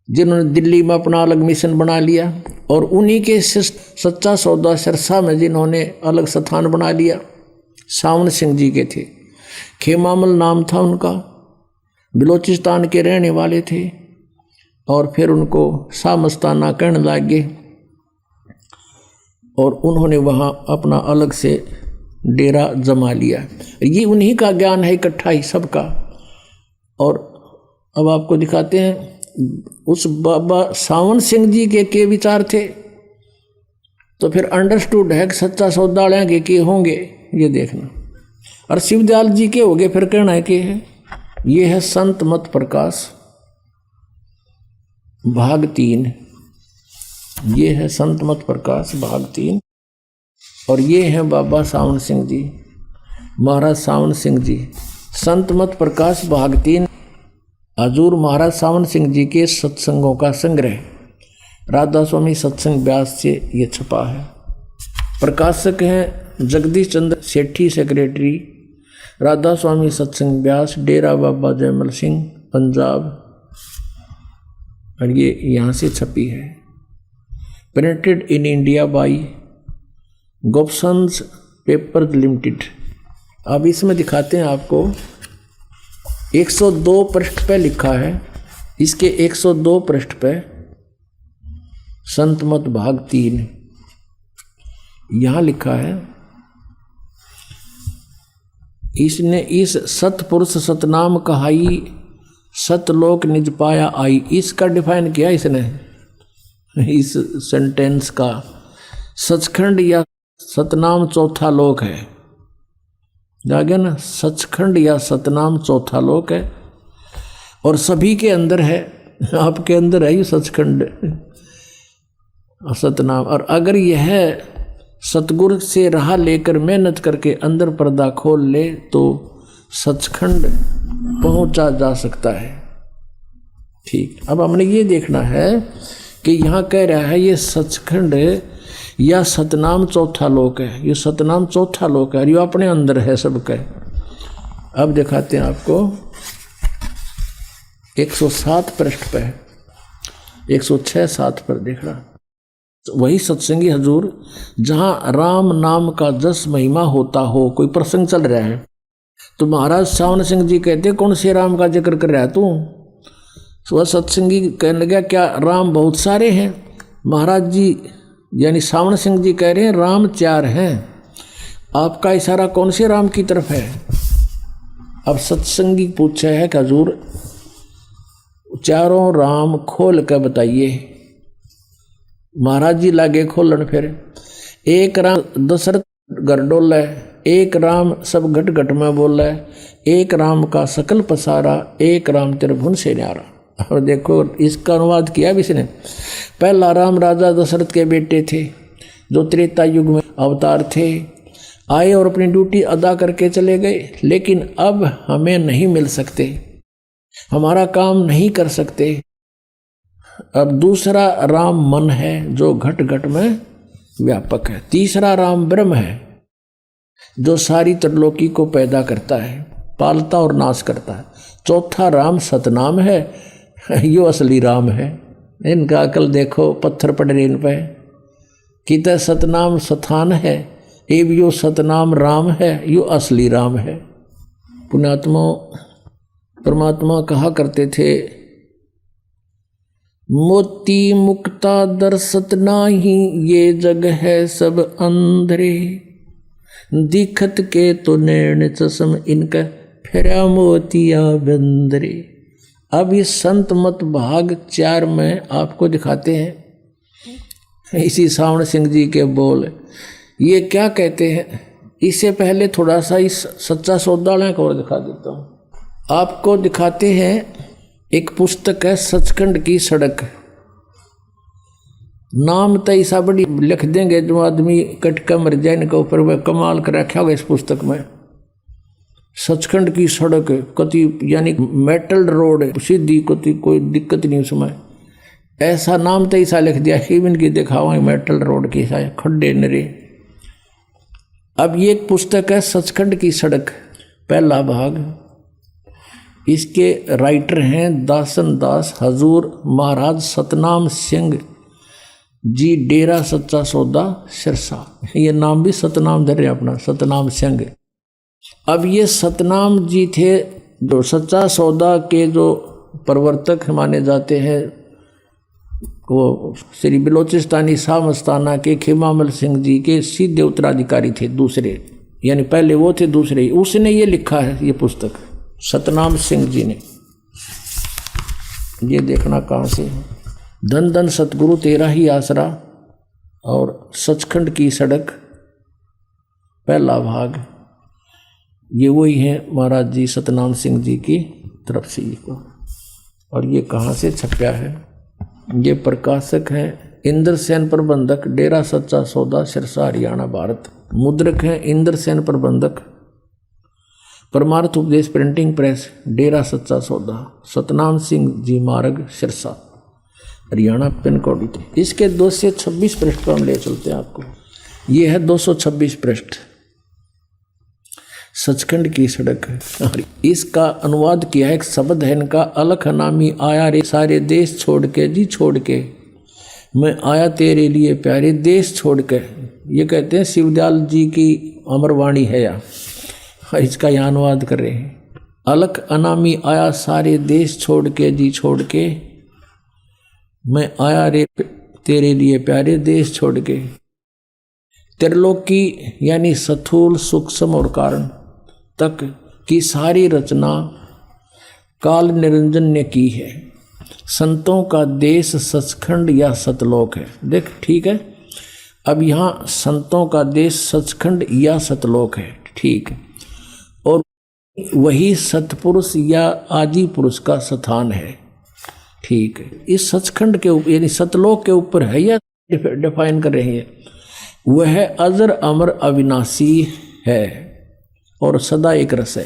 Speaker 1: जिन्होंने दिल्ली में अपना अलग मिशन बना लिया, और उन्हीं के शिष्य सच्चा सौदा सिरसा में जिन्होंने अलग स्थान बना लिया, सावन सिंह जी के थे। खेमामल नाम था उनका, बलोचिस्तान के रहने वाले थे, और फिर उनको शाह मस्ताना कहने लगे, और उन्होंने वहाँ अपना अलग से डेरा जमा लिया। ये उन्हीं का ज्ञान है इकट्ठा ही सबका। और अब आपको दिखाते हैं उस बाबा सावन सिंह जी के विचार थे, तो फिर अंडरस्टूड है कि सच्चा सौदा के होंगे, ये देखना। और शिवदयाल जी के होंगे, फिर कहना है कि है ये है संत मत प्रकाश भाग 3, ये है संत मत प्रकाश भाग 3, और ये है बाबा सावन सिंह जी, महाराज सावन सिंह जी। संत मत प्रकाश भाग 3 हजूर महाराज सावन सिंह जी के सत्संगों का संग्रह, राधा स्वामी सत्संग व्यास से ये छपा है। प्रकाशक हैं जगदीश चंद्र सेठी, सेक्रेटरी राधा स्वामी सत्संग व्यास, डेरा बाबा जयमल सिंह, पंजाब, और ये यहाँ से छपी है। Printed in India by Gopsons paper limited. अब इसमें दिखाते हैं आपको, 102 पृष्ठ पे लिखा है, इसके 102 पृष्ठ पे संत मत भाग 3 यहाँ लिखा है, इसने इस सतपुरुष सतनाम कहाई, सतलोक निज पाया आई, इसका डिफाइन किया इसने, इस सेंटेंस का। सचखंड या सतनाम चौथा लोक है, जागे ना, सचखंड या सतनाम चौथा लोक है, और सभी के अंदर है, आपके अंदर है ये सचखंड सतनाम। और अगर यह सतगुरु से राह लेकर मेहनत करके अंदर पर्दा खोल ले तो सचखंड पहुंचा जा सकता है। ठीक, अब हमने ये देखना है कि यहाँ कह रहा है ये सचखंड या सतनाम चौथा लोक है, ये सतनाम चौथा लोक है, ये अपने अंदर है सबका। अब दिखाते हैं आपको 107 पृष्ठ पे, 106-7 पर देख रहा, वही सत्संगी हजूर जहाँ राम नाम का जस महिमा होता हो, कोई प्रसंग चल रहा है तो महाराज सावन सिंह जी कहते कौन से राम का जिक्र कर रहा है तू? तो वह सत्संगी कहने लगा क्या राम बहुत सारे हैं? महाराज जी यानी सावन सिंह जी कह रहे हैं राम 4 हैं, आपका इशारा कौन से राम की तरफ है? अब सत्संगी पूछा है कि हजूर चारों राम खोल कर बताइए। महाराज जी लागे खोलन। फिर एक राम दशरथ घर डोल है, एक राम सब घट घट में बोल है, एक राम का सकल पसारा, एक राम त्रिभुवन से न्यारा। और देखो इसका अनुवाद किया भी इसने। पहला राम राजा दशरथ के बेटे थे जो त्रेता युग में अवतार थे, आए और अपनी ड्यूटी अदा करके चले गए, लेकिन अब हमें नहीं मिल सकते, हमारा काम नहीं कर सकते। अब दूसरा राम मन है जो घट घट में व्यापक है। तीसरा राम ब्रह्म है जो सारी त्रिलोकी को पैदा करता है, पालता और नाश करता है। चौथा राम सतनाम है, यो असली राम है। इनका अकल देखो, पत्थर पड़ रहे इन पे। कित सतनाम स्थान है, एव यो सतनाम राम है, यो असली राम है। पुण्यात्मा परमात्मा कहा करते थे, मोती मुक्ता दर्शत नाही, ये जग है सब अंधरे, दिखत के तो नैन चश्म, इनका फेरा मोतिया बंदरे। अब इस संत मत भाग 4 में आपको दिखाते हैं इसी सावण सिंह जी के बोल। ये क्या कहते हैं? इससे पहले थोड़ा सा इस सच्चा सौदा को और दिखा देता हूँ आपको। दिखाते हैं एक पुस्तक है सचखंड की सड़क। नाम तो ऐसा बड़ी लिख देंगे जो आदमी कटका मर जाए, इनके ऊपर वह कमाल कर रखा होगा इस पुस्तक में। सचखंड की सड़क कति यानी मेटल रोड सीधी, कति कोई दिक्कत नहीं उसमें। ऐसा नाम तो ऐसा लिख दिया, इवन की दिखावा मेटल रोड की खड्डे नरे। अब ये एक पुस्तक है सचखंड की सड़क, पहला भाग। इसके राइटर हैं दासन दास हजूर महाराज सतनाम सिंह जी, डेरा सच्चा सौदा सिरसा। ये नाम भी सतनाम धर रहे अपना, सतनाम सिंह। अब ये सतनाम जी थे जो सच्चा सौदा के जो प्रवर्तक माने जाते हैं। वो श्री बलोचिस्तानी शाह मस्ताना के खिमामल सिंह जी के सीधे उत्तराधिकारी थे, दूसरे, यानी पहले वो थे, दूसरे। उसने ये लिखा है ये पुस्तक सतनाम सिंह जी ने। ये देखना कहाँ से है। धन धन सतगुरु तेरा ही आसरा और सचखंड की सड़क, पहला भाग। ये वही है महाराज जी सतनाम सिंह जी की तरफ से ये को। और ये कहाँ से छपया है? ये प्रकाशक है इंद्र सेन प्रबंधक, डेरा सच्चा सौदा सिरसा हरियाणा भारत। मुद्रक है इंद्र सेन प्रबंधक, परमार्थ उपदेश प्रिंटिंग प्रेस, डेरा सच्चा सौदा, सतनाम सिंह जी मार्ग सिरसा हरियाणा, पिन कोड। इसके 226 पृष्ठ पर हम ले चलते हैं आपको। ये है 226 पृष्ठ सचखंड की सड़क है। इसका अनुवाद किया है, एक शब्द है इनका, अलख नामी आया रे सारे देश छोड़ के, जी छोड़ के मैं आया तेरे लिए प्यारे देश छोड़ के। ये कहते हैं शिवदयाल जी की अमरवाणी है या इसका यहाँ अनुवाद कर रहे हैं। अलख अनामी आया सारे देश छोड़ के, जी छोड़ के मैं आया रे तेरे लिए प्यारे देश छोड़ के। त्रिलोकी यानी स्थूल सूक्ष्म और कारण तक की सारी रचना काल निरंजन ने की है। संतों का देश सचखंड या सतलोक है। देख ठीक है, अब यहाँ संतों का देश सचखंड या सतलोक है, ठीक है। और वही सतपुरुष या आदि पुरुष का स्थान है, ठीक है। इस सचखंड के ऊपर यानी सतलोक के ऊपर है या डिफाइन कर रहे हैं। वह अजर अमर अविनाशी है और सदा एक रस है।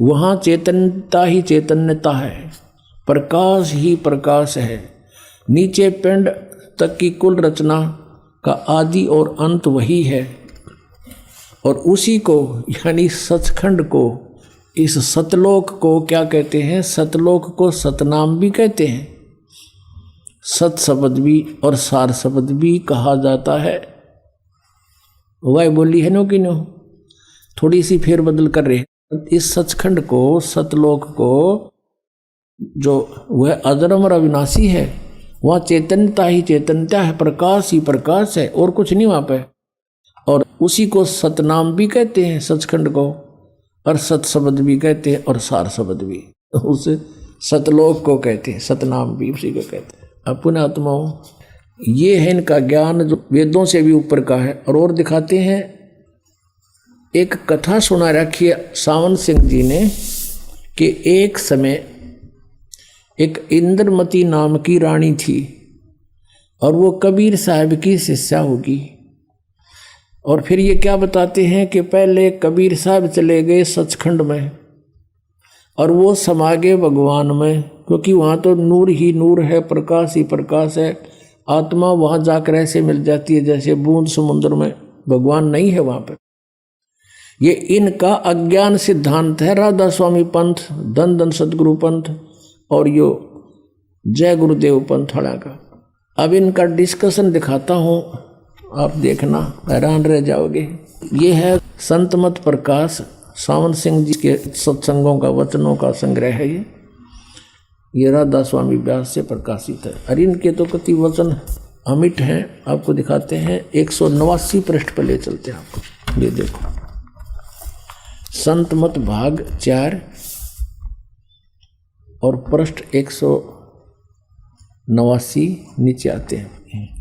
Speaker 1: वहाँ चैतन्यता ही चैतन्यता है, प्रकाश ही प्रकाश है। नीचे पिंड तक की कुल रचना का आदि और अंत वही है। और उसी को यानी सचखंड को, इस सतलोक को क्या कहते हैं? सतलोक को सतनाम भी कहते हैं, सत शब्द भी और सार शब्द भी कहा जाता है। वह बोली है नो कि नो, थोड़ी सी फेरबदल कर रहे हैं। इस सचखंड को, सतलोक को, जो वह अजरमर अविनाशी है, वहाँ चैतन्यता ही चैतन्यता है, प्रकाश ही प्रकाश है और कुछ नहीं वहाँ पे। और उसी को सतनाम भी कहते हैं, सचखंड को, और सत शब्द भी कहते हैं, और सार शब्द भी। उस सतलोक को कहते हैं, सतनाम भी उसी को कहते हैं। अब पुण्यात्माओं, ये है इनका ज्ञान जो वेदों से भी ऊपर का है। और दिखाते हैं, एक कथा सुना रखी है सावन सिंह जी ने कि एक समय एक इंद्रमती नाम की रानी थी और वो कबीर साहब की शिष्या होगी। और फिर ये क्या बताते हैं कि पहले कबीर साहब चले गए सचखंड में और वो समा गए भगवान में, क्योंकि वहाँ तो नूर ही नूर है, प्रकाश ही प्रकाश है। आत्मा वहाँ जाकर ऐसे मिल जाती है जैसे बूंद समुद्र में, भगवान नहीं है वहाँ पर। ये इनका अज्ञान सिद्धांत है, राधा स्वामी पंथ, धन धन सदगुरु पंथ और यो जय गुरुदेव पंथ वाला का। अब इनका डिस्कशन दिखाता हूँ, आप देखना हैरान रह जाओगे। ये है संत मत प्रकाश, सावन सिंह जी के सत्संगों का वचनों का संग्रह है। ये राधा स्वामी व्यास से प्रकाशित है। और इनके तो कति वचन अमिट हैं, आपको दिखाते हैं। 189 पृष्ठ पर ले चलते हैं आपको। ये देखो, संत मत भाग 4 और पृष्ठ 189 नीचे आते हैं।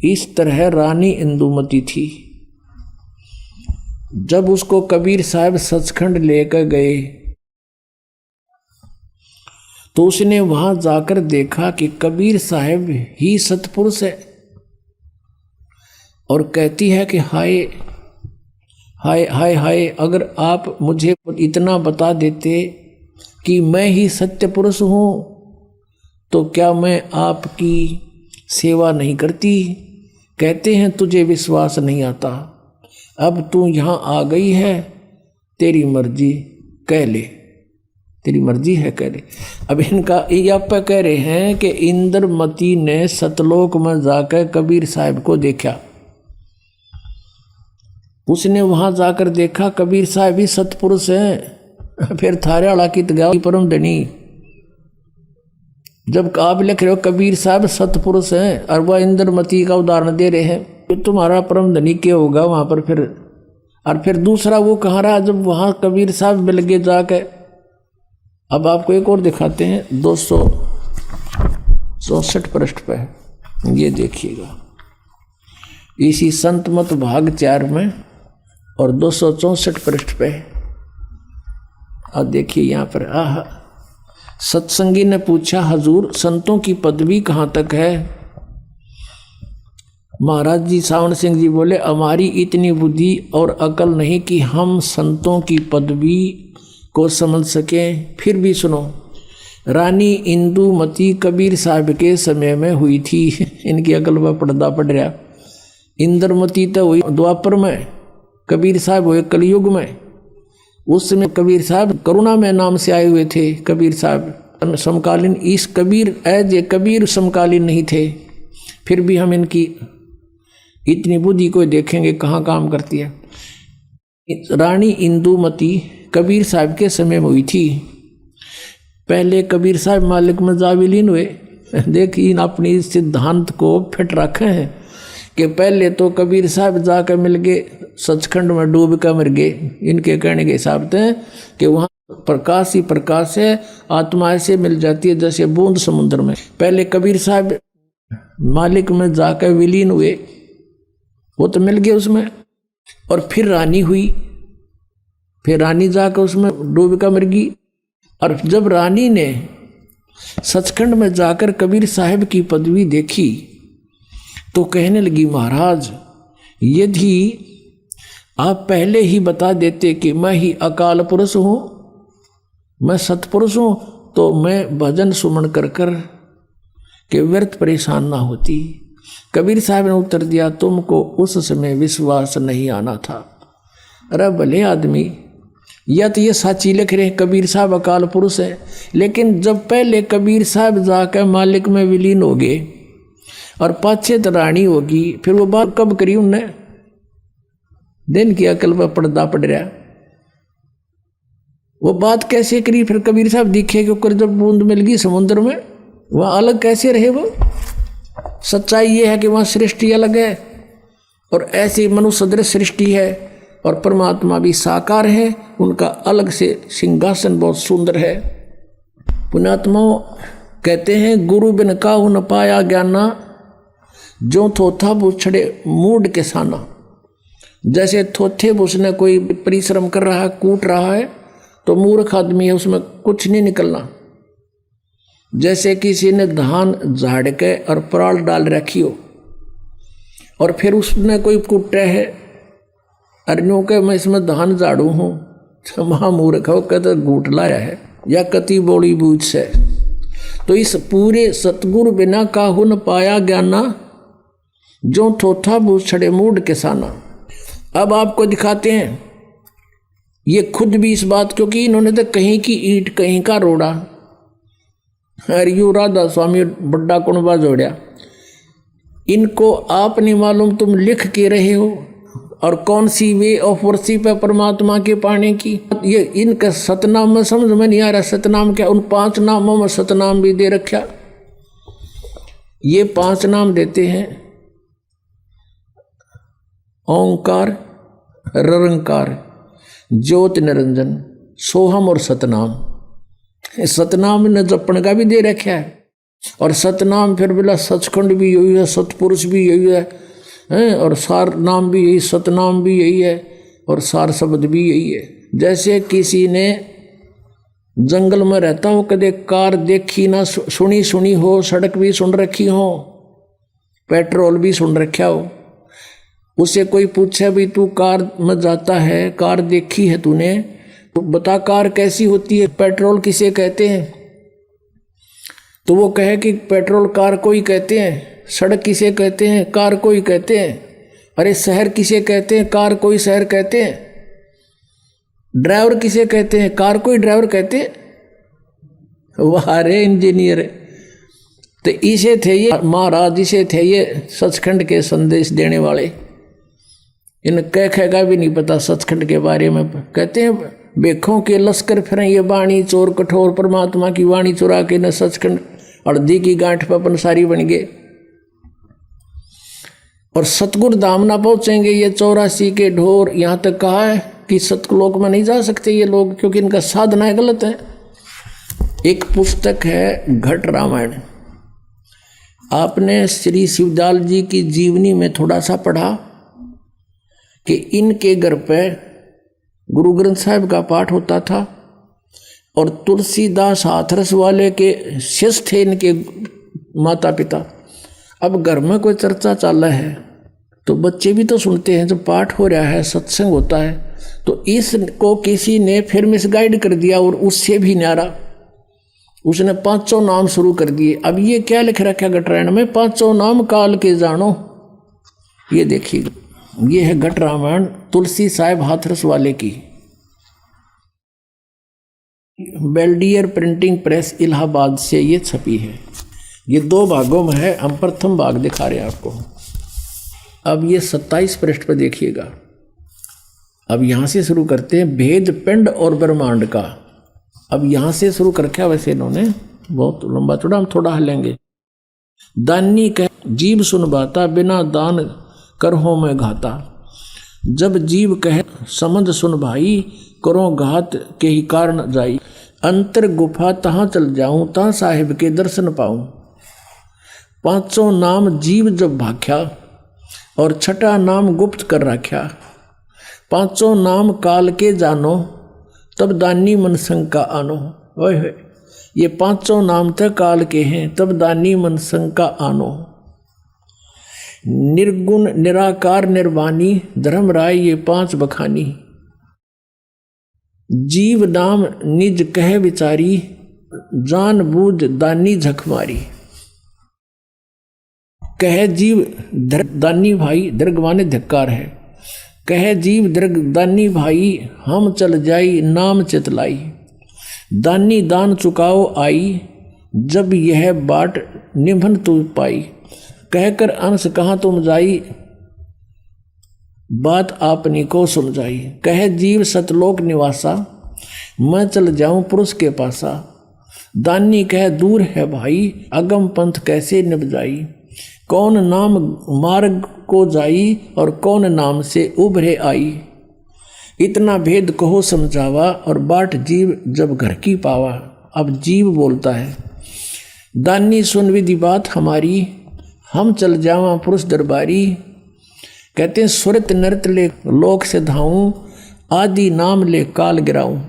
Speaker 1: इस तरह रानी इंदुमती थी। जब उसको कबीर साहब सचखंड लेकर गए तो उसने वहां जाकर देखा कि कबीर साहब ही सतपुरुष है, और कहती है कि हाय हाय हाय हाय, अगर आप मुझे इतना बता देते कि मैं ही सत्य पुरुष हूं तो क्या मैं आपकी सेवा नहीं करती। कहते हैं तुझे विश्वास नहीं आता, अब तू यहाँ आ गई है, तेरी मर्जी कह ले, तेरी मर्जी है कह ले। अब इनका आप कह रहे हैं कि इंद्रमती ने सतलोक में जाकर कबीर साहब को देखा। उसने वहां जाकर देखा कबीर साहब ही सतपुरुष हैं। फिर थारे वाला की तगाई परम धनी, जब आप लिख रहे हो कबीर साहब सतपुरुष हैं और वह इंद्रमती का उदाहरण दे रहे हैं, तो तुम्हारा परम धनी क्या होगा वहां पर फिर। और फिर दूसरा वो कहाँ रहा जब वहां कबीर साहब मिल गए जाके। अब आपको एक और दिखाते हैं 264 पृष्ठ पर, ये देखिएगा, इसी संत मत भाग 4 में और 264 पृष्ठ पे। अब देखिए यहाँ पर, सत्संगी ने पूछा, हजूर संतों की पदवी कहाँ तक है। महाराज जी सावन सिंह जी बोले, हमारी इतनी बुद्धि और अकल नहीं कि हम संतों की पदवी को समझ सकें। फिर भी सुनो, रानी इंदुमती कबीर साहब के समय में हुई थी। इनकी अकल पर पर्दा पड़ रहा। इंद्रमती तो हुई द्वापर में, कबीर साहब हुए कलयुग में। उस समय कबीर साहब करुणा में नाम से आए हुए थे। कबीर साहब समकालीन, इस कबीर ये कबीर समकालीन नहीं थे। फिर भी हम इनकी इतनी बुद्धि को देखेंगे कहाँ काम करती है। रानी इंदुमती कबीर साहब के समय में हुई थी। पहले कबीर साहब मालिक में जा विलीन हुए। देखिए अपनी सिद्धांत को फिट रखे हैं कि पहले तो कबीर साहब जाकर मिल गए सचखंड में, डूब कर मर गए। इनके कहने के हिसाब से कि वहाँ प्रकाश ही प्रकाश है, आत्मा ऐसे मिल जाती है जैसे बूंद समुद्र में। पहले कबीर साहब मालिक में जाकर विलीन हुए, वो तो मिल गए उसमें। और फिर रानी हुई, फिर रानी जाकर उसमें डूब कर मर गई। और जब रानी ने सचखंड में जाकर कबीर साहब की पदवी देखी तो कहने लगी, महाराज यदि आप पहले ही बता देते कि मैं ही अकाल पुरुष हूँ, मैं सतपुरुष हूँ, तो मैं भजन सुमन कर कर के व्यर्थ परेशान ना होती। कबीर साहब ने उत्तर दिया, तुमको उस समय विश्वास नहीं आना था। अरे भले आदमी, या तो ये साची लिख रहे कबीर साहब अकाल पुरुष है, लेकिन जब पहले कबीर साहब जाकर मालिक में विलीन हो गए और पाछे तो रानी होगी, फिर वो बात कब करी उनने। दिन की अकल पर पर्दा पड़ रहा, वो बात कैसे करी। फिर कबीर साहब दिखे कि जब बूंद मिल गई समुद्र में, वहाँ अलग कैसे रहे वो। सच्चाई ये है कि वहाँ सृष्टि अलग है और ऐसी मनुष्य सदृश सृष्टि है और परमात्मा भी साकार है, उनका अलग से सिंहासन बहुत सुंदर है। पुण्यात्माओं कहते हैं गुरु बिन काहू न पाया ज्ञाना, जो थोथा बुछड़े मूड के साना। जैसे थोथे बुसने कोई परिश्रम कर रहा है, कूट रहा है, तो मूर्ख आदमी है, उसमें कुछ नहीं निकलना। जैसे किसी ने धान झाड़ के और पराल डाल रखी हो और फिर उसने कोई कूटे है, अरन्यों के मैं इसमें धान झाड़ू हूँ, महामूर्ख हो कहते घूट लाया है या कति बोली बूझ से। तो इस पूरे सतगुरु बिना काहू न पाया ज्ञाना, जो थोथा बूछड़े मूड के साना। अब आपको दिखाते हैं, ये खुद भी इस बात, क्योंकि इन्होंने तो कहीं की ईंट कहीं का रोड़ा, हरियू राधा स्वामी बड्डा कुणबा जोड़िया। इनको आप नहीं मालूम तुम लिख के रहे हो और कौन सी वे ऑफ वर्शिप है परमात्मा के पाने की। ये इनका सतनाम में समझ में नहीं आ रहा, सतनाम क्या, उन 5 नामों में सतनाम भी दे रखा। ये 5 नाम देते हैं, ओंकार, ररंकार, ज्योत निरंजन, सोहम और सतनाम। सतनाम ने जपन का भी दे रखा है। और सतनाम फिर बोला सचखंड भी यही है, सतपुरुष भी यही है, और सार नाम भी यही, सतनाम भी यही है और सार शब्द भी यही है। जैसे किसी ने जंगल में रहता हो, कदे कार देखी ना सुनी हो, सड़क भी सुन रखी हो, पेट्रोल भी सुन रखा हो, उसे कोई पूछे भी तू कार में जाता है, कार देखी है तूने, तो बता कार कैसी होती है, पेट्रोल किसे कहते हैं। तो वो कहे कि पेट्रोल कार को ही कहते हैं, सड़क किसे कहते हैं, कार को ही कहते हैं। अरे शहर किसे कहते हैं, कार को ही शहर कहते हैं। ड्राइवर किसे कहते हैं, कार को ही ड्राइवर कहते हैं। वाह रे इंजीनियर। तो इसे थे ये महाराज, इसे थे ये सचखंड के संदेश देने वाले। इन कह का भी नहीं पता सचखंड के बारे में। कहते हैं बेखों के लश्कर फिरें ये वाणी चोर कठोर, परमात्मा की वाणी चुरा के न सचखंड हल्दी की गांठ पर पंसारी बन गए और सतगुरु धाम ना पहुंचेंगे ये 84 के ढोर। यहाँ तक कहा है कि सतलोक में नहीं जा सकते ये लोग, क्योंकि इनका साधना गलत है। एक पुस्तक है घट रामायण, आपने श्री शिवदयाल जी की जीवनी में थोड़ा सा पढ़ा कि इनके घर पे गुरु ग्रंथ साहिब का पाठ होता था और तुलसीदास हाथरस वाले के शिष्य थे इनके माता पिता। अब घर में कोई चर्चा चल रहा है तो बच्चे भी तो सुनते हैं, जब पाठ हो रहा है, सत्संग होता है, तो इसको किसी ने फिर मिसगाइड कर दिया और उससे भी न्यारा उसने 500 नाम शुरू कर दिए। अब ये क्या लिख रखा घट रामायण में, 500 नाम काल के जानो। ये देखिए, ये है घट रामायण तुलसी साहिब हाथरस वाले की, बेल्डियर प्रिंटिंग प्रेस इलाहाबाद से ये छपी है। ये 2 भागों में है, हम प्रथम भाग दिखा रहे हैं आपको। अब ये 27 पृष्ठ पर देखिएगा। अब यहाँ से शुरू करते हैं भेद पिंड और ब्रह्मांड का। अब यहाँ से शुरू करके वैसे इन्होंने बहुत लंबा चौड़ा, हम थोड़ा हलेंगे। दानी कह जीव सुन बाता, बिना दान कर हो मैं घाता। जब जीव कहे समझ सुन भाई, करो घात के ही कारण जाई। अंतर गुफा तहाँ चल जाऊं, ता साहिब के दर्शन पाऊं। 500 नाम जीव जब भाख्या, और 6ठा नाम गुप्त कर रख्या। 500 नाम काल के जानो, तब दानी मन शंका आनो। ओए होए, ये 500 नाम तक काल के हैं, तब दानी मन शंका आनो। निर्गुण निराकार निर्वाणी, धर्म राय ये 5 बखानी। जीव नाम निज कह विचारी, जान बूझ दानी झक मारी। कह जीव दानी भाई, दर्ग माने धिक्कार है। कह जीव दर्ग दानी भाई, हम चल जाई नाम चितलाई। दानी दान चुकाओ आई, जब यह बाट निभन तू पाई। कहकर अंश कहाँ तुम जाई, बात आपनी को समझाई। कह जीव सतलोक निवासा, मैं चल जाऊं पुरुष के पासा। दानी कह दूर है भाई, अगम पंथ कैसे निभ जाई। कौन नाम मार्ग को जाई और कौन नाम से उभरे आई। इतना भेद कहो समझावा और बाट जीव जब घर की पावा। अब जीव बोलता है, दानी सुन विधि बात हमारी, हम चल जावा पुरुष दरबारी। कहते हैं सुरत नृत ले लोक से धाऊं, आदि नाम ले काल गिराऊं।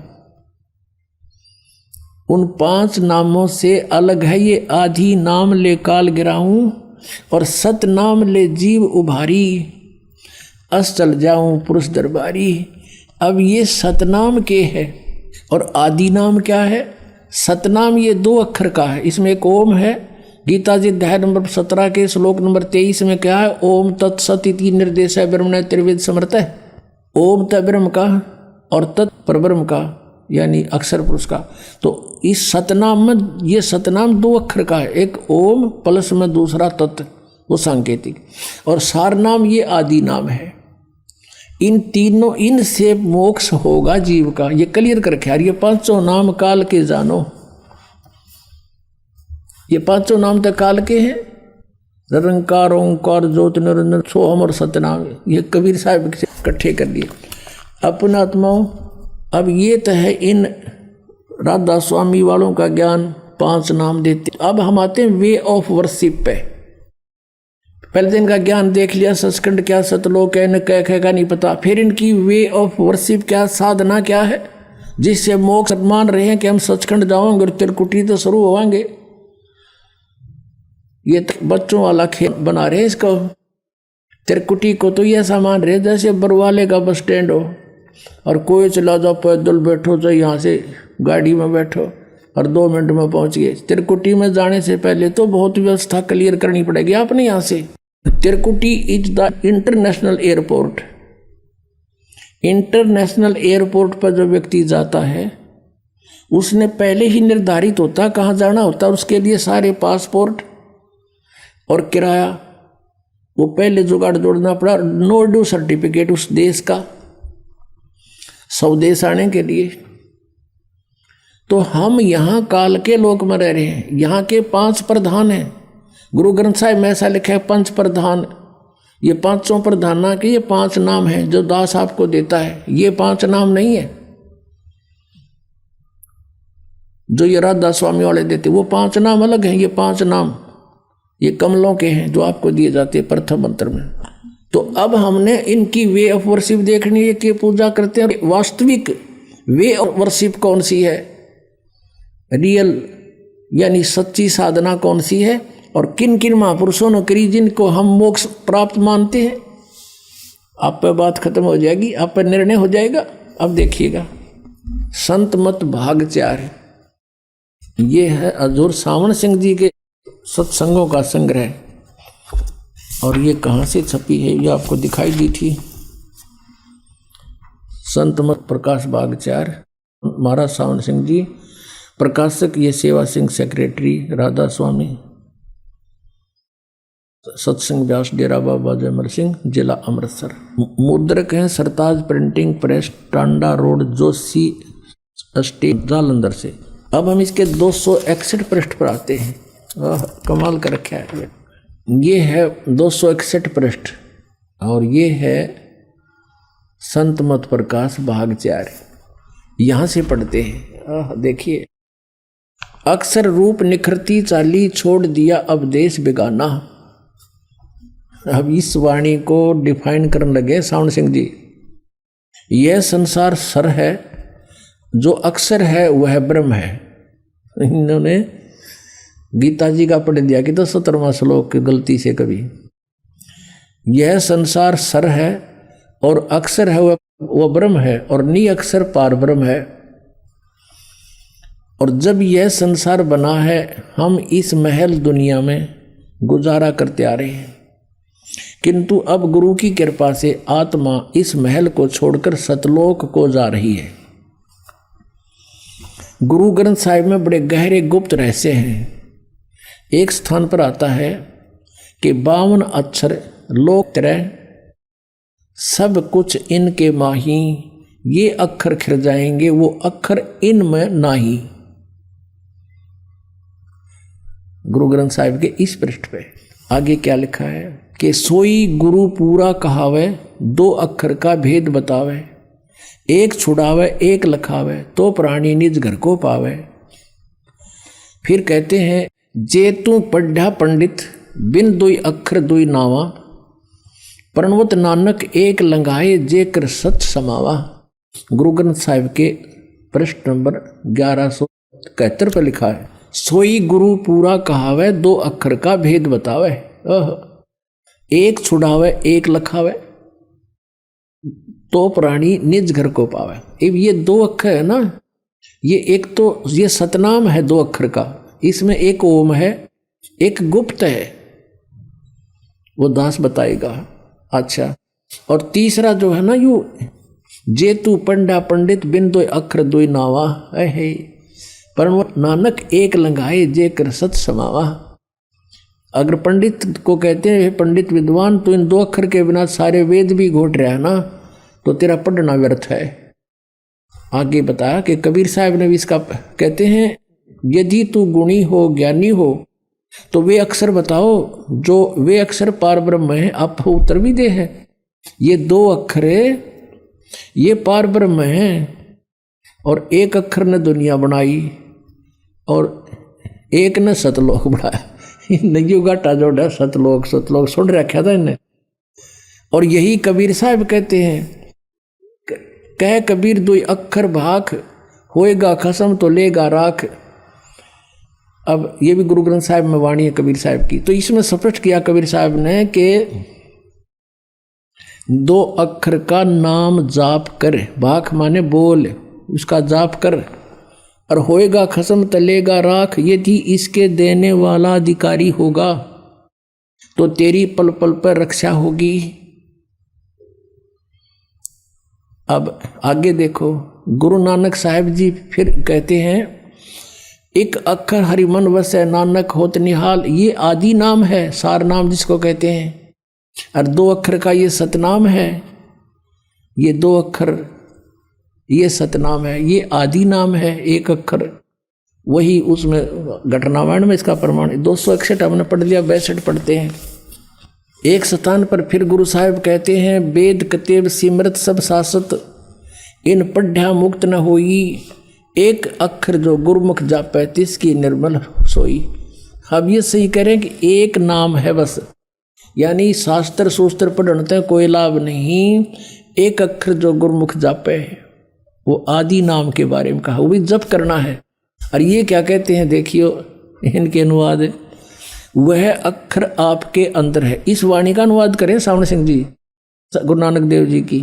Speaker 1: उन 5 नामों से अलग है ये आदि नाम ले काल गिराऊं, और सत नाम ले जीव उभारी, अस चल जाऊं पुरुष दरबारी। अब ये सतनाम के है और आदि नाम क्या है? सतनाम ये 2 अक्षर का है। इसमें एक ओम है। गीता जी अध्याय नंबर 17 के श्लोक नंबर 23 में क्या है? ओम तत्सत इति निर्देश ब्रह्मण त्रिवेद समर्थ है। ओम त ब्रह्म का और तत् परब्रह्म का, यानी अक्षर पुरुष का। तो इस सतनाम में ये सतनाम 2 अक्षर का है, एक ओम प्लस में दूसरा तत्, वो सांकेतिक, और सार नाम ये आदि नाम है। इन तीनों, इनसे मोक्ष होगा जीव का, ये क्लियर कर रखे। ये 5 नाम काल के जानो, ये 5 नाम तो काल के हैं। निरंकार ओंकार ज्योत निरंजन सोहम और सतनाम, ये कबीर साहब से इकट्ठे कर लिए अपना आत्माओं। अब ये तो है इन राधा स्वामी वालों का ज्ञान, 5 नाम देते। अब हम आते हैं वे ऑफ वर्शिप पे। पहले दिन का ज्ञान देख लिया, सचखंड क्या, सतलोक है, न कह का नहीं पता। फिर इनकी वे ऑफ वर्शिप क्या, साधना क्या है, जिससे मोक्ष मान रहे हैं कि हम सचखंड जाओगे और त्रिकुटी तो शुरू होवांगे। ये तो बच्चों वाला खेल बना रहे हैं इसको। त्रिकुटी को तो ये सामान रहे जैसे बरवाले का बस स्टैंड हो और कोई चला जाओ, पैदल बैठो, चाहे यहाँ से गाड़ी में बैठो और 2 मिनट में पहुंच गए। त्रिकुटी में जाने से पहले तो बहुत व्यवस्था क्लियर करनी पड़ेगी आपने यहाँ से। Trikuti is the international airport. International airport पर जो व्यक्ति जाता है उसने पहले ही निर्धारित होता कहाँ जाना होता, उसके लिए सारे पासपोर्ट और किराया वो पहले जुगाड़ जोड़ना पड़ा। नो ड्यू सर्टिफिकेट उस देश का स्वदेश आने के लिए। तो हम यहाँ काल के लोक में रह रहे हैं। यहाँ के 5 प्रधान हैं। गुरु ग्रंथ साहिब में ऐसा लिखा है 5 प्रधान। ये 5 प्रधाना के ये 5 नाम हैं जो दास आपको देता है। ये 5 नाम नहीं है जो ये राधा स्वामी वाले देते, वो 5 नाम अलग हैं। ये 5 नाम ये कमलों के हैं जो आपको दिए जाते हैं प्रथम मंत्र में। तो अब हमने इनकी वे ऑफ वर्शिप देखनी है कि पूजा करते हैं। वास्तविक वे ऑफ वर्शिप कौन सी है, रियल यानी सच्ची साधना कौन सी है, और किन किन महापुरुषों ने करी जिनको हम मोक्ष प्राप्त मानते हैं। आप पर बात खत्म हो जाएगी, आप पर निर्णय हो जाएगा। अब देखिएगा, संत मत भाग 4, ये है हजूर सावन सिंह जी के सत्संगों का संग्रह। और ये कहाँ से छपी है, ये आपको दिखाई दी थी। संत मत प्रकाश बाग 4, महाराज सावन सिंह जी, प्रकाशक ये सेवा सिंह, सेक्रेटरी राधा स्वामी, सत्संग व्यास, डेरा बाबा जयमल सिंह, जिला अमृतसर। मुद्रक हैं Sartaj printing press, Tanda road, Joshi state, Jalandhar से। अब हम इसके 261 पृष्ठ पर आते हैं। कमाल कर रखा है। ये है 261 पृष्ठ और ये है संत मत प्रकाश भाग 4। यहां से पढ़ते हैं। देखिए, अक्षर रूप निखरती चाली, छोड़ दिया अब देश बेगाना। अब इस वाणी को डिफाइन करने लगे सावन सिंह जी। यह संसार सर है, जो अक्षर है वह ब्रह्म है। इन्होंने गीता जी का पढ़ दिया कि 17वां श्लोक की गलती से कभी। यह संसार सर है और अक्षर है वह ब्रह्म है, और नी अक्षर पार ब्रह्म है। और जब यह संसार बना है, हम इस महल दुनिया में गुजारा करते आ रहे हैं, किंतु अब गुरु की कृपा से आत्मा इस महल को छोड़कर सतलोक को जा रही है। गुरु ग्रंथ साहिब में बड़े गहरे गुप्त रहस्य हैं। एक स्थान पर आता है कि 52 अक्षर लोक तरह सब कुछ इनके माही, ये अक्षर खिर जाएंगे, वो अक्षर इनमें नाही। गुरु ग्रंथ साहिब के इस पृष्ठ पे आगे क्या लिखा है कि सोई गुरु पूरा कहावे, 2 अक्षर का भेद बतावे, एक छुड़ावे एक लखावे, तो प्राणी निज घर को पावे। फिर कहते हैं जे तू पढ़ा पंडित, बिन 2 अक्षर 2 नावा, प्रणवत नानक एक लंगाए, जे कर सच समावा। गुरु ग्रंथ साहिब के पृष्ठ नंबर 1171 पर लिखा है, सोई गुरु पूरा कहावे, 2 अक्षर का भेद बतावे, एक छुड़ावे एक लखावे, तो प्राणी निज घर को पावे। ये 2 अक्षर है ना, ये एक तो ये सतनाम है 2 अक्षर का, इसमें एक ओम है एक गुप्त है, वो दास बताएगा। अच्छा, और तीसरा जो है ना यू जे तू पंडा पंडित, बिन 2 अक्षर 2 नावा, है पर नानक एक लंगाए, जे कर सच समावा। अगर पंडित को कहते हैं पंडित विद्वान, तो इन 2 अक्षर के बिना सारे वेद भी घोट रहा है ना, तो तेरा पढ़ना व्यर्थ है। आगे बताया कि कबीर साहब ने भी इसका कहते हैं, यदि तू गुणी हो ज्ञानी हो तो वे अक्षर बताओ, जो वे अक्षर पार ब्रह्म है, आप उत्तर भी दे है। ये 2 अक्षर ये पार ब्रह्म है, और एक अक्षर ने दुनिया बनाई और एक ने सतलोक बनाया। नयू घाटा जोड़ा सतलोक सुन रखा था इन्हें। और यही कबीर साहब कहते हैं, कह कबीर 2 अक्षर भाख, होएगा खसम तो लेगा राख। अब ये भी गुरु ग्रंथ साहिब में वाणी है कबीर साहब की। तो इसमें स्पष्ट किया कबीर साहब ने कि 2 अक्षर का नाम जाप कर, भाख माने बोल, उसका जाप कर, और होएगा खसम तलेगा राख। यदि इसके देने वाला अधिकारी होगा तो तेरी पल पल पर रक्षा होगी। अब आगे देखो, गुरु नानक साहिब जी फिर कहते हैं, एक अक्षर हरि मन वसै, नानक होत निहाल। ये आदि नाम है, सार नाम जिसको कहते हैं, और 2 अक्षर का ये सतनाम है। ये 2 अक्षर ये सतनाम है, ये आदि नाम है, 1 अक्षर। वही उसमें घटनावाण में इसका प्रमाण 261 हमने पढ़ लिया, 62 पढ़ते हैं। एक स्थान पर फिर गुरु साहिब कहते हैं, वेद कतेब सिमरत सब सासत, इन पढ़्या मुक्त न होई। एक अक्षर जो गुरुमुख जापै, तिसकी निर्मल सोई। अब ये सही करें कि एक नाम है बस, यानी शास्त्र सूस्त्र पढ़ने कोई लाभ नहीं। एक अक्षर जो गुरुमुख जापै, वो आदि नाम के बारे में कहा, वो भी जप करना है। और ये क्या कहते हैं, देखियो इनके अनुवाद, वह अक्षर आपके अंदर है। इस वाणी का अनुवाद करें सावण सिंह जी, गुरु नानक देव जी की।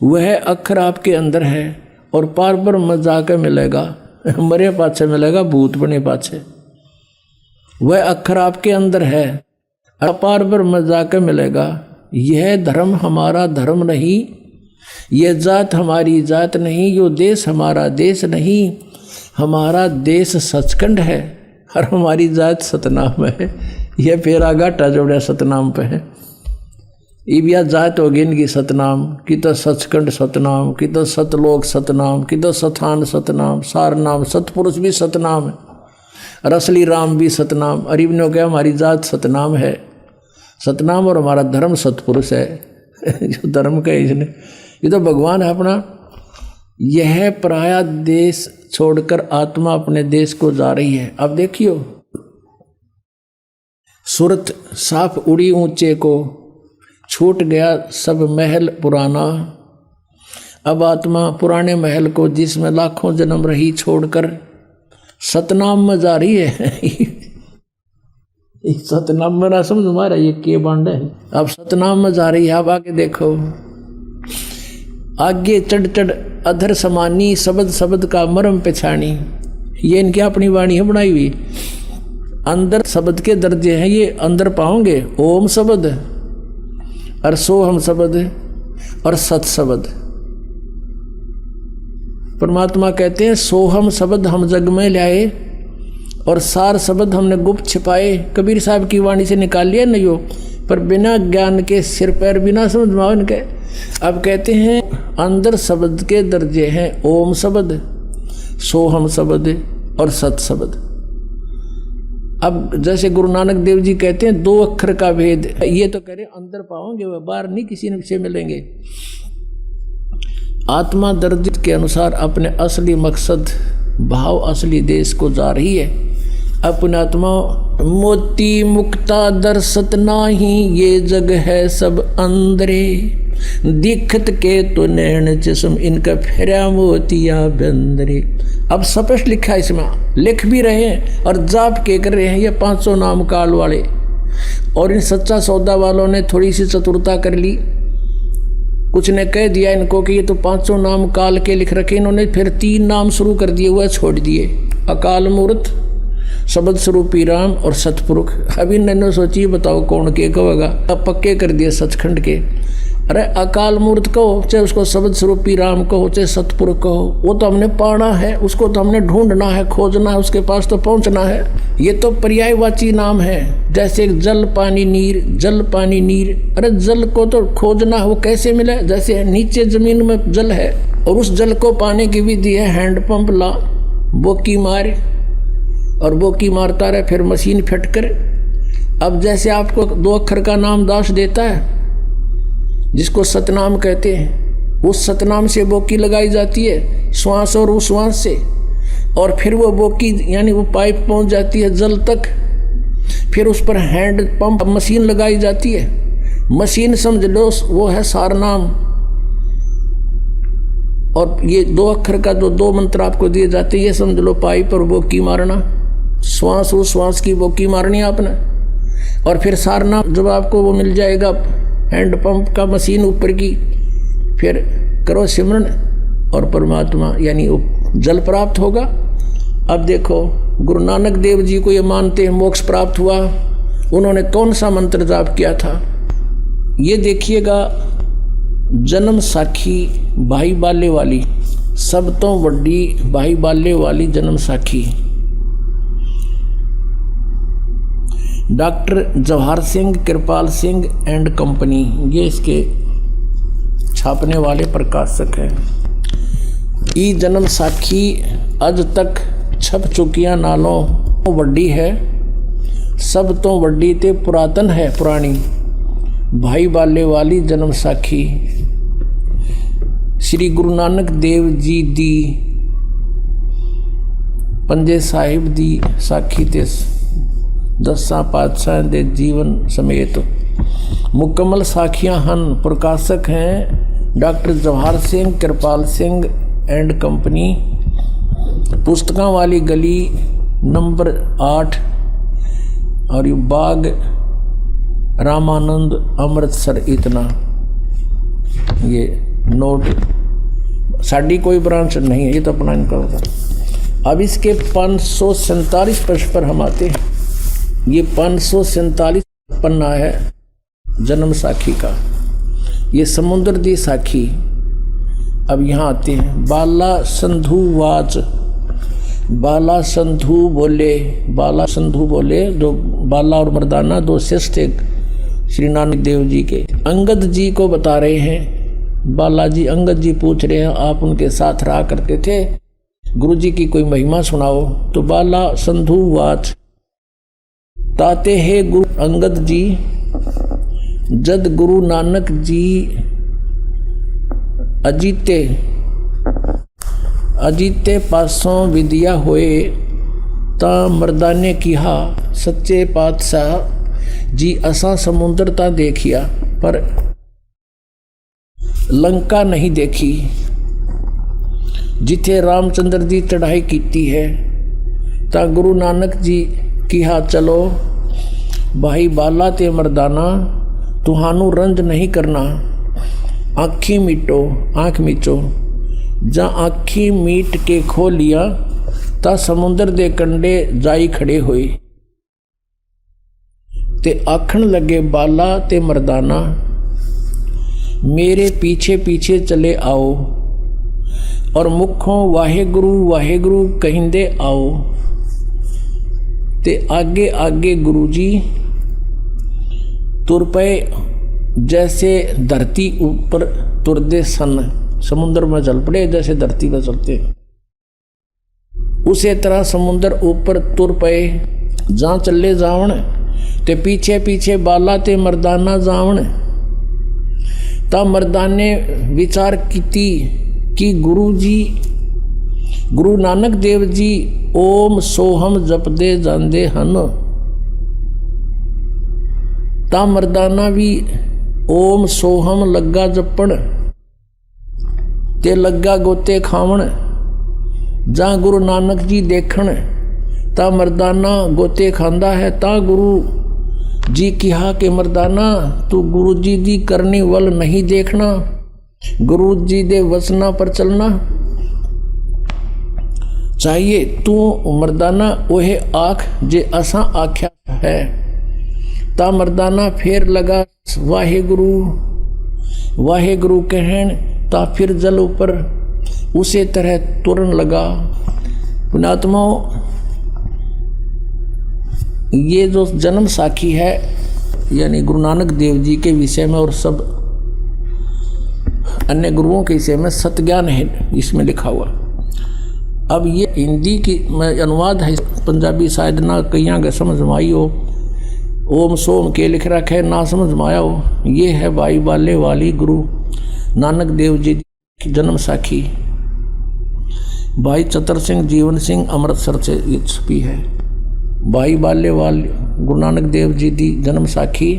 Speaker 1: वह अक्षर आपके अंदर है और पार ब्रह्म जाकर मिलेगा, मरे पाछे मिलेगा, भूत बने पाछे। वह अक्षर आपके अंदर है, अपार ब्रह्म जाकर मिलेगा। यह धर्म हमारा धर्म नहीं, यह जात हमारी जात नहीं, यो देश हमारा देश नहीं। हमारा देश सचखंड है और हमारी जात सतनाम है। यह फेरा घाटा जोड़ा सतनाम पे है। इबिया जात होगी इनकी सतनाम की, तो सचखंड सतनाम की, तो सतलोक सतनाम की, तो सथान सतनाम, सार नाम सतपुरुष भी सतनाम है, और असली राम भी सतनाम। और इब्ने क्या हमारी जात सतनाम है, सतनाम, और हमारा धर्म सतपुरुष है। जो धर्म का इसने, ये तो भगवान है अपना। यह पराया देश छोड़कर आत्मा अपने देश को जा रही है। अब देखियो, सूरत साफ उड़ी ऊंचे को, छूट गया सब महल पुराना। अब आत्मा पुराने महल को, जिसमें लाखों जन्म रही, छोड़कर सतनाम में जा रही है। सतनाम में ना समझ मारा ये के बांड है। अब सतनाम में जा रही है। अब आगे देखो, आगे चढ़ चढ़ अधर समानी, शब्द शब्द का मरम पेछानी। ये इनकी अपनी वाणी है बनाई हुई। अंदर शब्द के दर्जे हैं, ये अंदर पाओगे। ओम शब्द और सोहम शब्द और सत शब्द। परमात्मा कहते हैं सोहम शब्द हम जग में लाए और सार शब्द हमने गुप्त छिपाए। कबीर साहब की वाणी से निकाल लिया नहीं हो, पर बिना ज्ञान के सिर पैर बिना समझ में इनके। अब कहते हैं अंदर शब्द के दर्जे हैं ओम शब्द, सोहम शब्द और सत शब्द। अब जैसे गुरु नानक देव जी कहते हैं 2 अक्षर का भेद, ये तो कह रहे अंदर पाओगे, वह बाहर नहीं किसी से मिलेंगे। आत्मा दर्द के अनुसार अपने असली मकसद भाव असली देश को जा रही है। अपने आत्मा मोती मुक्ता दर्शत नाही, ये जग है सब अंदरे, दिखत के तो नैन जिस्म इनका फेरा मोतिया बंदरे। अब स्पष्ट लिखा है इसमें, लिख भी रहे हैं और जाप के कर रहे हैं ये 500 नाम काल वाले। और इन सच्चा सौदा वालों ने थोड़ी सी चतुरता कर ली, कुछ ने कह दिया इनको कि ये तो 500 नाम काल के लिख रखे, इन्होंने फिर 3 नाम शुरू कर दिए, हुआ छोड़ दिए, अकाल मूर्त, शब्द स्वरूपी राम और सतपुरुष। अभी इन्होंने सोची बताओ कौन के कहेगा, अब पक्के कर दिए सचखंड के। अरे अकाल मूर्त कहो, चाहे उसको शब्द स्वरूपी राम कहो, चाहे सतपुरुष कहो, वो तो हमने पाना है, उसको तो हमने ढूंढना है, खोजना है, उसके पास तो पहुंचना है। ये तो पर्यायवाची नाम है, जैसे जल पानी नीर, जल पानी नीर। अरे जल को तो खोजना है, वो कैसे मिले? जैसे नीचे जमीन में जल है और उस जल को पाने की विधि है हैंडपंप ला, बोकी मार, और बोकी मारता रहे, फिर मशीन फिट कर। अब जैसे आपको 2 अक्षर का नाम दास देता है जिसको सतनाम कहते हैं, उस सतनाम से बोकी लगाई जाती है श्वास और उस श्वास से, और फिर वो बोकी यानी वो पाइप पहुंच जाती है जल तक, फिर उस पर हैंड पंप मशीन लगाई जाती है। मशीन समझ लो वो है सारनाम। और ये 2 अक्षर का जो 2 मंत्र आपको दिए जाते हैं, ये समझ लो पाइप और बोकी मारना, श्वास उस श्वास की बोकी मारनी आपने। और फिर सारनाम जब आपको वो मिल जाएगा हैंडपंप का मशीन ऊपर की, फिर करो सिमरन और परमात्मा यानी जल प्राप्त होगा। अब देखो गुरु नानक देव जी को ये मानते हैं मोक्ष प्राप्त हुआ, उन्होंने कौन सा मंत्र जाप किया था? ये देखिएगा, जन्म साखी भाई बाले वाली, सब तो वड्डी भाई बाले वाली जन्म साखी। Doctor Jawahar Singh Kirpal Singh and company, ये इसके छापने वाले प्रकाशक हैं। ई जन्म साखी अज तक छप चुकिया नालों वड्डी है, सब तो वड्डी ते पुरातन है पुरानी, भाई बाले वाली जन्म साखी। श्री गुरु नानक देव जी दी पंजे साहिब दी साखी ते 10 पातशाह दे जीवन समेत मुकम्मल साखियां हन। प्रकाशक हैं doctor Jawahar Singh Kirpal Singh and company, पुस्तकां वाली गली नंबर 8 और बाग रामानंद अमृतसर। इतना ये नोट, साड़ी कोई ब्रांच नहीं है, ये तो अपना इनका होता। अब इसके 547 पृष्ठ पर हम आते हैं। ये 547 पन्ना है जन्म साखी का, ये समुद्र दी साखी। अब यहाँ आते हैं, बाला संधु वाच, बाला संधु बोले, बाला संधु बोले, जो बाला और मर्दाना 2 शिष्य थे श्री नानक देव जी के। अंगद जी को बता रहे हैं, बालाजी अंगद जी पूछ रहे हैं आप उनके साथ रहा करते थे, गुरु जी की कोई महिमा सुनाओ। तो बाला संधु वाच, ताते है गुरु अंगद जी, जद गुरु नानक जी अजीते अजीते पासों विद्या होए, ता मर्दाने किहा सच्चे पातशाह जी असा समुद्र ता देखिया पर लंका नहीं देखी, जिथे रामचंद्र जी चढ़ाई कीती है। ता गुरु नानक जी किहा चलो भाई बाला ते मर्दाना, तुहानू रंज नहीं करना, आँखी मीटो, आँख मीचो। जा आँखी मीट के खो लिया, ता समुद्र दे कंडे जाई खड़े होए, ते आखण लगे बाला ते मर्दाना, मेरे पीछे पीछे चले आओ, और मुखों वाहेगुरु वाहेगुरु कहिंदे आओ। ते आगे आगे गुरुजी तुर पे, जैसे धरती ऊपर तुरदे सन, समुद्र में चल पड़े जैसे धरती पर चलते, उसी तरह समुद्र ऊपर तुर पे जहाँ चले जावण ते पीछे पीछे बाला ते मर्दाना जावण। ता मर्दाने विचार कीती कि गुरु नानक देव जी ओम सोहम जपदे जांदे हन। ता मर्दाना भी ओम सोहम लग्गा जपण ते लग्गा गोते खावण। जहाँ गुरु नानक जी देखण ता मर्दाना गोते खांदा है। ता गुरु जी कहा कि मर्दाना तू गुरु जी दी करने वल नहीं देखना, गुरु जी दे वचना पर चलना चाहिए। तू मर्दाना ओहे आख जे असा आख्या है। ता मर्दाना फिर लगा वाहे गुरु कहन। ता फिर जल ऊपर उसे तरह तुरन लगा। पुण्यात्माओं, ये जो जन्म साखी है यानी गुरु नानक देव जी के विषय में और सब अन्य गुरुओं के विषय में सतज्ञान है इसमें लिखा हुआ। अब ये हिंदी की अनुवाद है, पंजाबी शायद ना कहीं का समझ में आई हो। ओम सोम के लिख रखे ना समझ में आया हो। ये है भाई बाले वाली गुरु नानक देव जी की जन्म साखी। भाई चतर सिंह जीवन सिंह अमृतसर से ये छपी है। भाई बाले वाले गुरु नानक देव जी की जन्म साखी,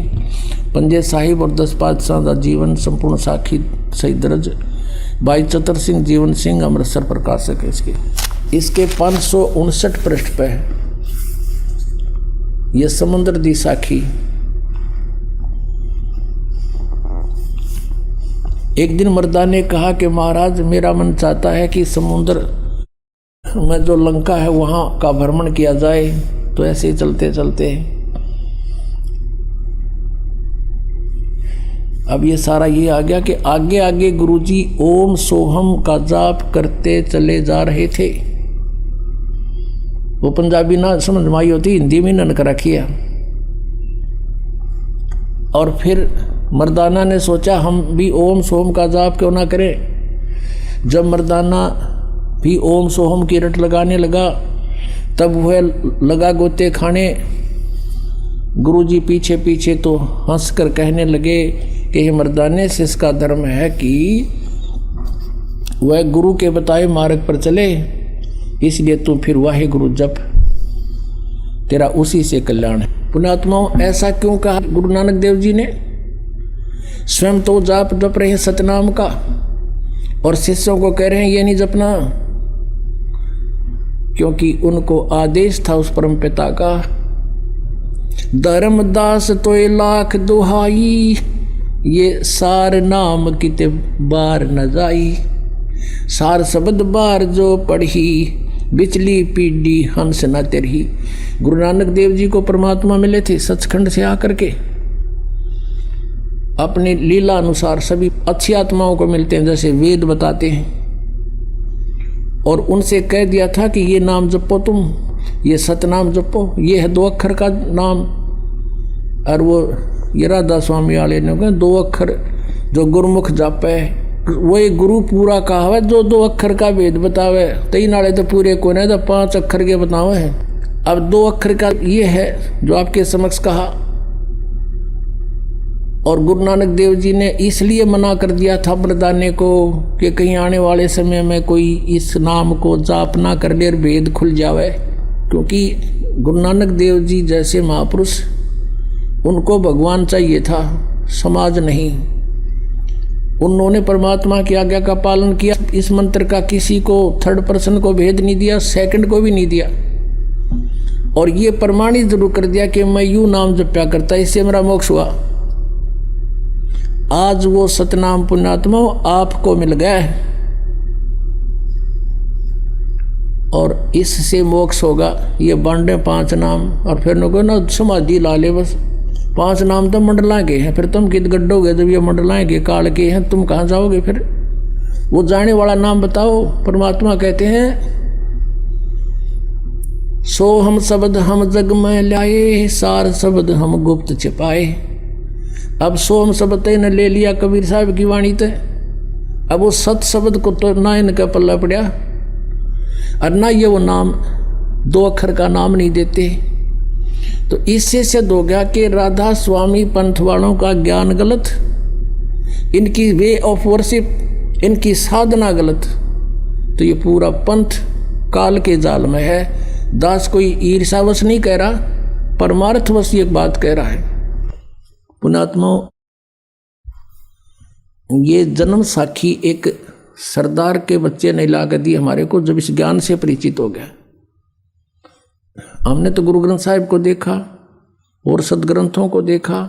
Speaker 1: पंजे साहिब और 10 पातशाह का जीवन संपूर्ण साखी सही दर्ज। भाई चतर सिंह जीवन सिंह अमृतसर प्रकाशक है इसके 559 पृष्ठ पे है ये समुद्र दी साखी। एक दिन मर्दा ने कहा कि महाराज मेरा मन चाहता है कि समुद्र में जो लंका है वहां का भ्रमण किया जाए। तो ऐसे ही चलते चलते अब ये सारा ये आ गया कि आगे आगे गुरुजी ओम सोहम का जाप करते चले जा रहे थे। वो पंजाबी ना समझ में आई होती, हिंदी में नन कर रखी है। और फिर मर्दाना ने सोचा हम भी ओम सोहम का जाप क्यों ना करें। जब मर्दाना भी ओम सोहम की रट लगाने लगा तब वह लगा गोते खाने। गुरुजी पीछे पीछे तो हंसकर कहने लगे कि हे मर्दाने से इसका धर्म है कि वह गुरु के बताए मार्ग पर चले, इसलिए तू फिर वाहे गुरु जप, तेरा उसी से कल्याण है। पुण्यात्माओं, ऐसा क्यों कहा गुरु नानक देव जी ने? स्वयं तो जाप जप रहे सतनाम का और शिष्यों को कह रहे हैं ये नहीं जपना, क्योंकि उनको आदेश था उस परम पिता का। धर्मदास तो लाख दुहाई, ये सार नाम किते बार न जाई। सार शब्द बार जो पढ़ी, बिचली पीढ़ी हंस न तेरही। गुरु नानक देव जी को परमात्मा मिले थे सचखंड से आकर के। अपने लीला अनुसार सभी अच्छी आत्माओं को मिलते हैं, जैसे वेद बताते हैं। और उनसे कह दिया था कि ये नाम जपो, तुम ये सतनाम जपो, ये है 2 अक्षर का नाम। और वो ये राधा स्वामी वाले ने कहा 2 अक्षर जो गुरुमुख जापे वही गुरु पूरा कहावे, जो 2 अक्षर का वेद बतावे। 3 नाले तो पूरे को नहीं, तो 5 अक्षर के बतावे हैं। अब 2 अक्षर का ये है जो आपके समक्ष कहा। और गुरु नानक देव जी ने इसलिए मना कर दिया था मर्दाने को कि कहीं आने वाले समय में कोई इस नाम को जाप ना कर ले और भेद खुल जावे, क्योंकि गुरु नानक देव जी जैसे महापुरुष उनको भगवान चाहिए था, समाज नहीं। उन्होंने परमात्मा की आज्ञा का पालन किया। इस मंत्र का किसी को थर्ड पर्सन को भेद नहीं दिया, सेकंड को भी नहीं दिया। और ये प्रमाणित जरूर कर दिया कि मैं यूं नाम जप्या करता, इससे मेरा मोक्ष हुआ। आज वो सतनाम पुण्यात्मा आपको मिल गया है और इससे मोक्ष होगा। ये बांटे 5 नाम और फिर नको ना समाधि ला ले, बस 5 नाम तो मंडला के हैं। फिर तुम कित गड्ढोगे जब ये मंडलाएं के काल के हैं, तुम कहाँ जाओगे? फिर वो जाने वाला नाम बताओ। परमात्मा कहते हैं सो हम शब्द हम जग में लाए, सार शब्द हम गुप्त छिपाए। अब सोम शब्द ने ले लिया कबीर साहब की वाणी ते। अब वो सत शब्द को तो ना इनका पल्ला पड़ा और ना ये वो नाम 2 अक्षर का नाम नहीं देते। तो इससे सिद्ध हो गया कि राधा स्वामी पंथ वालों का ज्ञान गलत, इनकी वे ऑफ वर्शिप, इनकी साधना गलत। तो ये पूरा पंथ काल के जाल में है। दास कोई ईर्षावश नहीं कह रहा, परमार्थवश ये बात कह रहा है। पुण्यात्माओं, ये जन्म साखी एक सरदार के बच्चे ने ला कर दी हमारे को, जब इस ज्ञान से परिचित हो गया। हमने तो गुरु ग्रंथ साहिब को देखा और सदग्रंथों को देखा,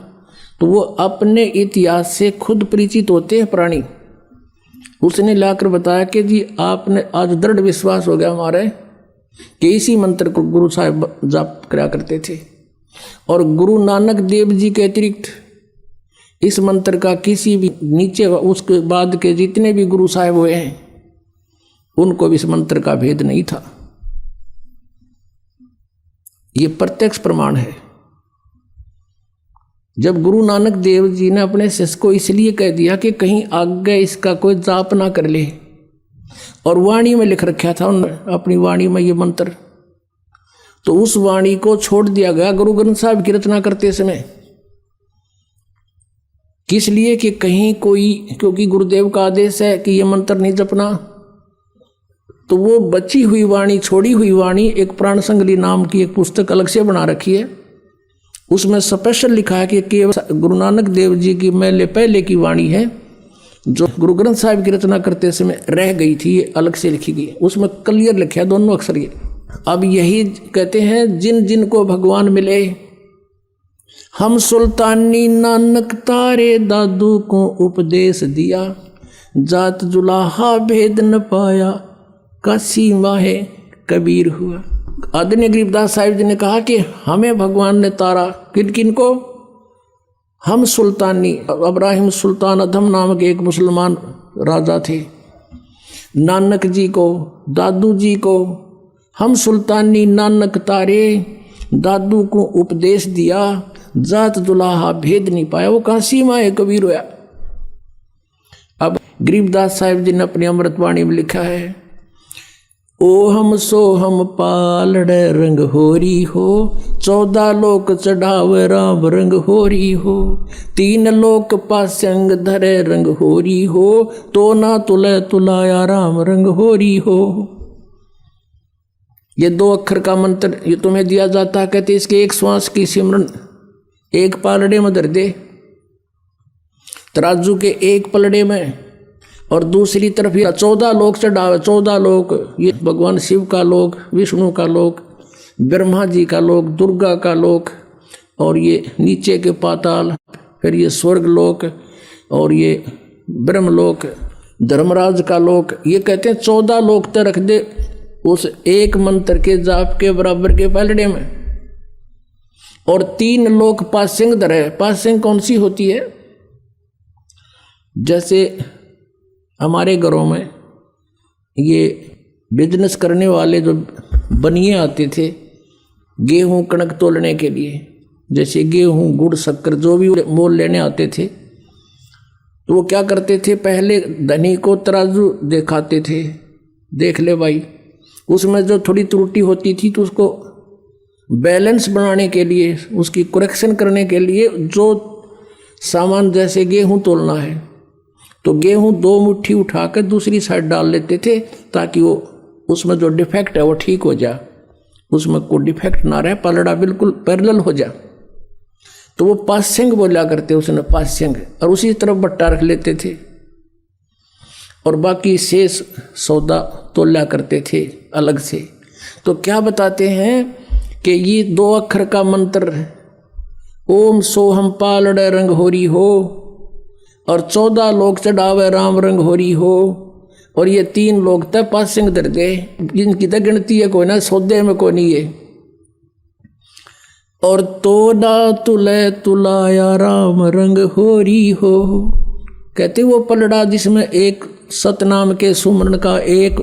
Speaker 1: तो वो अपने इतिहास से खुद परिचित होते हैं प्राणी। उसने लाकर बताया कि जी आपने आज दृढ़ विश्वास हो गया हमारे कि इसी मंत्र को गुरु साहिब जाप करा करते थे, और गुरु नानक देव जी के अतिरिक्त इस मंत्र का किसी भी नीचे उसके बाद के जितने भी गुरु साहिब हुए हैं उनको भी इस मंत्र का भेद नहीं था। ये प्रत्यक्ष प्रमाण है। जब गुरु नानक देव जी ने अपने शिष्य को इसलिए कह दिया कि कहीं आगे इसका कोई जाप ना कर ले, और वाणी में लिख रखा था उन्होंने अपनी वाणी में ये मंत्र, तो उस वाणी को छोड़ दिया गया गुरु ग्रंथ साहिब की रचना करते समय। किस लिए कि कहीं कोई, क्योंकि गुरुदेव का आदेश है कि ये मंत्र नहीं जपना, तो वो बची हुई वाणी, छोड़ी हुई वाणी, एक प्राण संगली नाम की एक पुस्तक अलग से बना रखी है। उसमें स्पेशल लिखा है कि केवल गुरु नानक देव जी की मैले पहले की वाणी है, जो गुरु ग्रंथ साहिब की रचना करते समय रह गई थी, ये अलग से लिखी गई। उसमें क्लियर लिखा है दोनों अक्षर ये। अब यही कहते हैं, जिन जिन को भगवान मिले, हम सुल्तानी नानक तारे दादू को उपदेश दिया, जात जुलाहा भेद न पाया, काशी माहे कबीर हुआ। आदरणीय गरीबदास साहिब जी ने कहा कि हमें भगवान ने तारा, किन किन को? हम सुल्तानी, इब्राहिम सुल्तान अधम नामक एक मुसलमान राजा थे, नानक जी को, दादू जी को, हम सुल्तानी नानक तारे दादू को उपदेश दिया, जात दुलाहा भेद नहीं पाया, वो काशी माहे कबीर हुआ। अब गरीबदास साहिब जी ने अपनी अमृतवाणी में लिखा है, ओ हम सो हम पालड़े रंग होरी हो, 14 लोक चढ़ावे राम रंग होरी हो, 3 लोक पासंग धरे रंग होरी हो, तो ना तुले तुलाया राम रंग होरी हो। ये 2 अक्षर का मंत्र ये तुम्हें दिया जाता है, कहते इसके एक श्वास की सिमरन एक पालड़े में धर दे, तराजू के एक पलड़े में, और दूसरी तरफ ये 14 लोक चढ़ावे। 14 लोक, ये भगवान शिव का लोक, विष्णु का लोक, ब्रह्मा जी का लोक, दुर्गा का लोक, और ये नीचे के पाताल, फिर ये स्वर्ग लोक, और ये ब्रह्मलोक, धर्मराज का लोक। ये कहते हैं 14 लोक तक रख दे उस एक मंत्र के जाप के बराबर के पलड़े में, और 3 लोक पासिंग धरे। पासिंग कौन सी होती है? जैसे हमारे घरों में ये बिजनेस करने वाले जो बनिए आते थे गेहूं कणक तोलने के लिए, जैसे गेहूं गुड़ शक्कर जो भी मोल लेने आते थे, तो वो क्या करते थे, पहले धनी को तराजू दिखाते थे, देख ले भाई, उसमें जो थोड़ी त्रुटि होती थी तो उसको बैलेंस बनाने के लिए, उसकी करेक्शन करने के लिए, जो सामान जैसे गेहूं तोलना है तो गेहूं 2 मुट्ठी उठाकर दूसरी साइड डाल लेते थे, ताकि वो उसमें जो डिफेक्ट है वो ठीक हो जाए, उसमें कोई डिफेक्ट ना रहे, पलड़ा बिल्कुल पैरेलल हो जाए। तो वो पास्यंग बोला करते, उसने पास्यंग, और उसी तरफ बट्टा रख लेते थे, और बाकी शेष सौदा तोला करते थे अलग से। तो क्या बताते हैं कि ये 2 अक्षर का मंत्र ओम सोहम पालड़े रंग होरी हो, और 14 लोक चढ़ावे राम रंग होरी हो, और ये 3 लोग तक पासिंग धर दे, जिनकी तो गिनती है कोई ना, सौदे में कोई नहीं है। और तोड़ा तुले तुलाया राम रंग होरी हो, कहते वो पलड़ा जिसमें एक सतनाम के सुमरण का एक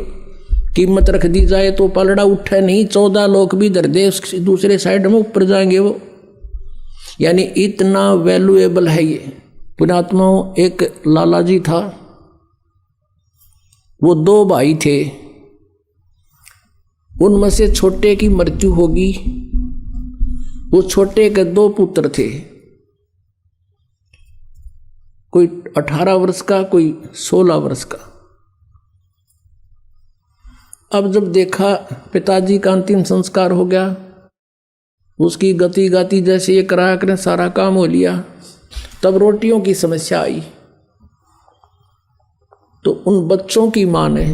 Speaker 1: कीमत रख दी जाए तो पलड़ा उठे नहीं, 14 लोग भी धर दे, उसकी दूसरे साइड में ऊपर जाएंगे वो, यानी इतना वैल्यूएबल है ये। पुण्यात्माओं, एक लाला जी था, वो 2 भाई थे, उनमें से छोटे की मृत्यु होगी, उस छोटे के 2 पुत्र थे, कोई 18 वर्ष का, कोई 16 वर्ष का। अब जब देखा पिताजी का अंतिम संस्कार हो गया, उसकी गति गाती जैसे ये कराया करें सारा काम हो लिया, तब रोटियों की समस्या आई। तो उन बच्चों की मां ने,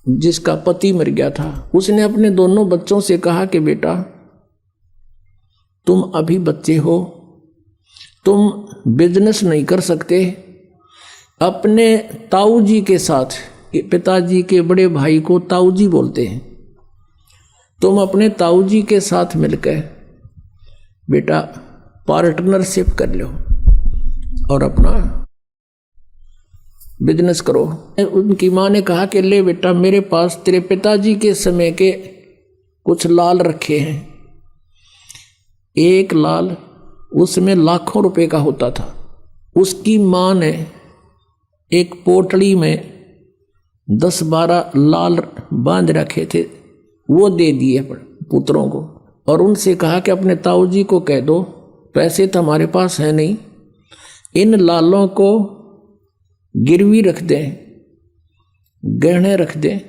Speaker 1: जिसका पति मर गया था, उसने अपने दोनों बच्चों से कहा कि बेटा तुम अभी बच्चे हो, तुम बिजनेस नहीं कर सकते, अपने ताऊ जी के साथ, पिताजी के बड़े भाई को ताऊ जी बोलते हैं, तुम अपने ताऊ जी के साथ मिलकर बेटा पार्टनरशिप कर लो और अपना बिजनेस करो। उनकी माँ ने कहा कि ले बेटा, मेरे पास तेरे पिताजी के समय के कुछ लाल रखे हैं। एक लाल उसमें लाखों रुपए का होता था। उसकी माँ ने एक पोटली में 10-12 लाल बांध रखे थे, वो दे दिए पुत्रों को और उनसे कहा कि अपने ताऊ जी को कह दो, पैसे तो हमारे पास है नहीं, इन लालों को गिरवी रख दें, गहने रख दें